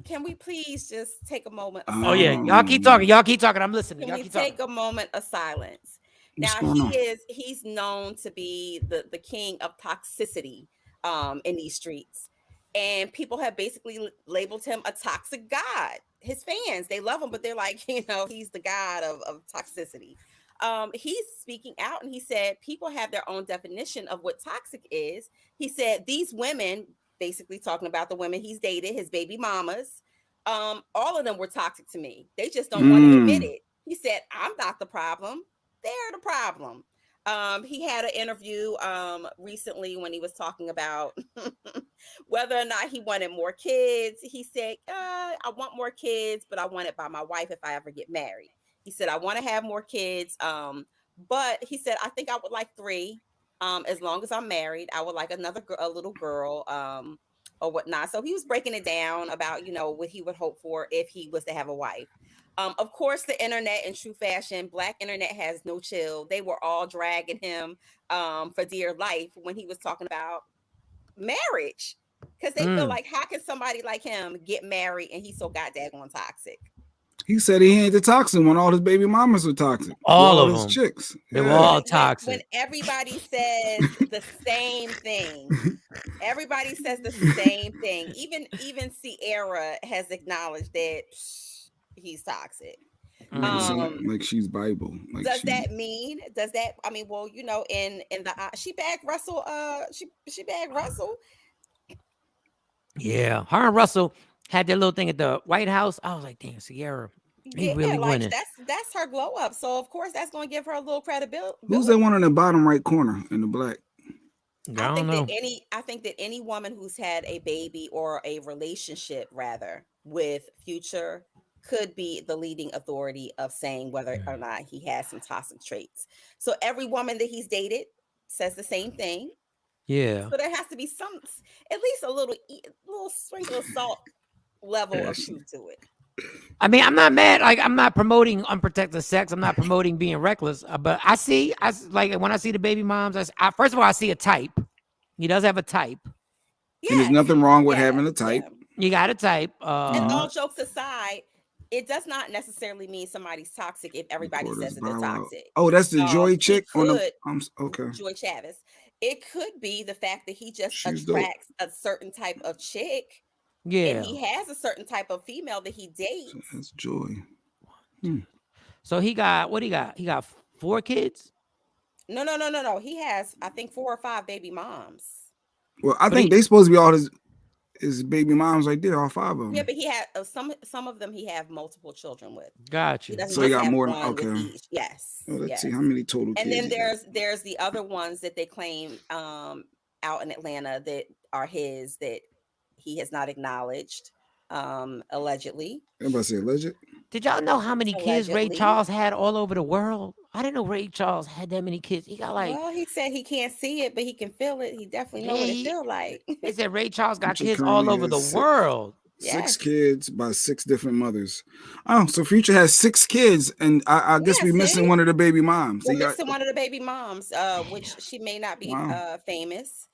Can we please just take a moment of silence? Oh yeah, y'all keep talking. Y'all keep talking. I'm listening. Can Y'all we keep talking. take a moment of silence? What's Now going on? he's known to be the king of toxicity in these streets, and people have basically labeled him a toxic god. His fans, they love him, but they're like, he's the god of toxicity. He's speaking out, and he said people have their own definition of what toxic is. He said these women, basically talking about the women he's dated, his baby mamas, all of them were toxic to me. They just don't want to admit it. He said, I'm not the problem. They're the problem. He had an interview recently when he was talking about whether or not he wanted more kids. He said, I want more kids, but I want it by my wife if I ever get married. He said, I want to have more kids. But he said, I think I would like 3. As long as I'm married, I would like a little girl or whatnot. So he was breaking it down about, what he would hope for if he was to have a wife. Of course, the internet in true fashion, Black internet has no chill. They were all dragging him for dear life when he was talking about marriage, because they feel like, how can somebody like him get married and he's so goddamn toxic? He said he ain't the toxic when all his baby mamas were toxic. All of his them. chicks. They were all toxic. When everybody says the same thing, everybody says the same thing. Even Sierra has acknowledged that he's toxic. Like she's Bible. Like does that mean? I mean, well, you know, in the she bagged Russell. She bagged Russell. Yeah, her and Russell had their little thing at the White House. I was like, damn, Sierra, he really winning. That's her glow up. So of course that's going to give her a little credibility. Who's that one in the bottom right corner in the black? I don't know. I think that any woman who's had a baby or a relationship rather with Future could be the leading authority of saying whether or not he has some toxic traits. So every woman that he's dated says the same thing. Yeah. So there has to be at least a little sprinkle of salt level of truth to it. I mean, I'm not mad. Like, I'm not promoting unprotected sex. I'm not promoting being reckless. But I like when I see the baby moms. First of all, I see a type. He does have a type. Yeah, and there's nothing wrong with having a type. Yeah. You got a type. And all jokes aside, it does not necessarily mean somebody's toxic if everybody says that they're toxic. Oh, that's the Joy chick on the. Okay. Joy Chavez. It could be the fact that he just attracts a certain type of chick. Yeah. And he has a certain type of female that he dates. So that's Joy. So he got what he got? He got 4 kids? No. He has, I think, 4 or 5 baby moms. Well, I think they supposed to be all his baby moms right there, all 5 of them. Yeah, but he had some of them he have multiple children with. Gotcha. So he got more than okay. Yes. Well, let's see how many total and kids. And then there's the other ones that they claim out in Atlanta that are his that he has not acknowledged, allegedly. Everybody say alleged. Did y'all know how many kids Ray Charles had all over the world? I didn't know Ray Charles had that many kids. He got like. Well, he said he can't see it, but he can feel it. He definitely knows what it feels like. They said Ray Charles got kids all over the world. 6 kids by 6 different mothers. Oh, so Future has 6 kids, and I guess we're missing one of the baby moms. We're missing one of the baby moms, which she may not be famous.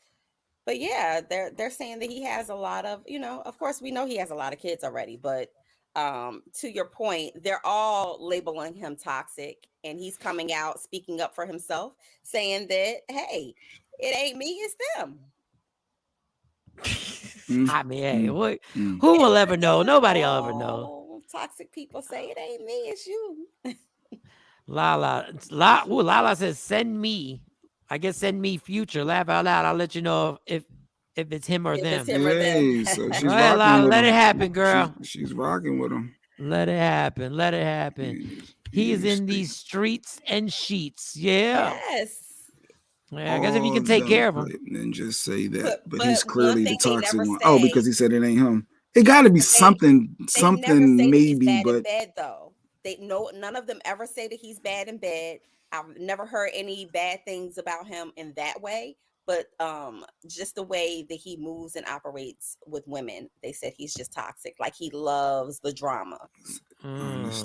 But yeah, they're saying that he has a lot of, of course we know he has a lot of kids already, but to your point, they're all labeling him toxic, and he's coming out speaking up for himself, saying that, hey, it ain't me, it's them. I mean, hey, who will ever know? Nobody will ever know. Toxic people say it ain't me, it's you. Lala says, send me. I guess send me Future. Laugh out loud. I'll let you know if it's him or them. So she's let it happen, girl. She's rocking with him. Let it happen. Let it happen. He is in these streets and sheets. Yeah. Yes. Yeah, I guess if you can take care of him. And just say that. But he's clearly the toxic one. Oh, because he said it ain't him. It got to be something maybe, but. Bad, though. None of them ever say that he's bad in bed. I've never heard any bad things about him in that way, but just the way that he moves and operates with women, they said he's just toxic. Like he loves the drama.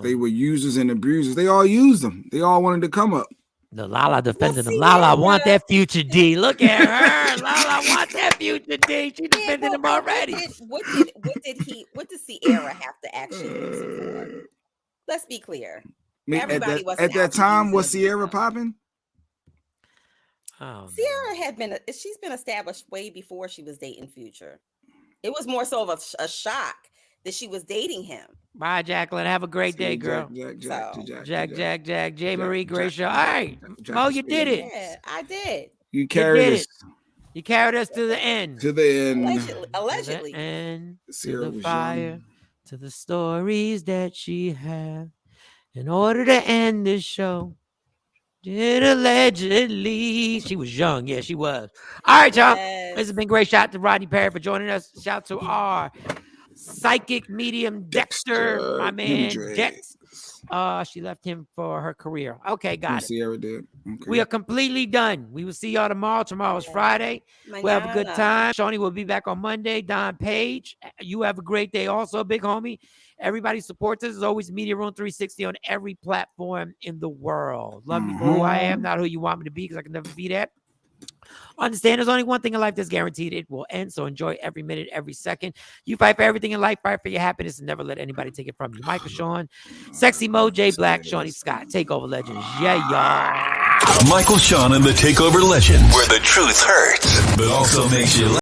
They were users and abusers. They all used them. They all wanted to come up. The Lala defended him. Lala want that Future D. Look at her. Lala want that Future D. She defended him already. What did Sierra have to actually use him for? Let's be clear. Everybody at that time, was Sierra popping? Oh, Sierra she's been established way before she was dating Future. It was more so of a shock that she was dating him. Bye, Jacqueline. Have a great day, girl. Jack, J. Marie, great show. All right, Mo, you did it. Yeah, I did. You carried us. You carried us to the end. To the end. Allegedly. To the end. Sierra to the was fire. young. To the stories that she had. In order to end this show, did allegedly. She was young. Yeah, she was. All right, y'all. Yes. This has been great. Shout out to Rodney Perry for joining us. Shout out to our psychic medium Dexter, my man Dex. She left him for her career. Okay, got it. Sierra did. Okay. We are completely done. We will see y'all tomorrow. Tomorrow's Friday. We'll have a good time. Shawnee will be back on Monday. Don Page, you have a great day also, big homie. Everybody supports us. As always, Media Room 360 on every platform in the world. Love me for who I am, not who you want me to be, because I can never be that. Understand there's only one thing in life that's guaranteed. It will end. So enjoy every minute, every second. You fight for everything in life. Fight for your happiness and never let anybody take it from you. Michael Shawn, Sexy Mo, J Black, Shawnee Scott. Takeover Legends. Yeah, y'all. Michael Shawn and the Takeover Legends, where the truth hurts, but also makes you laugh.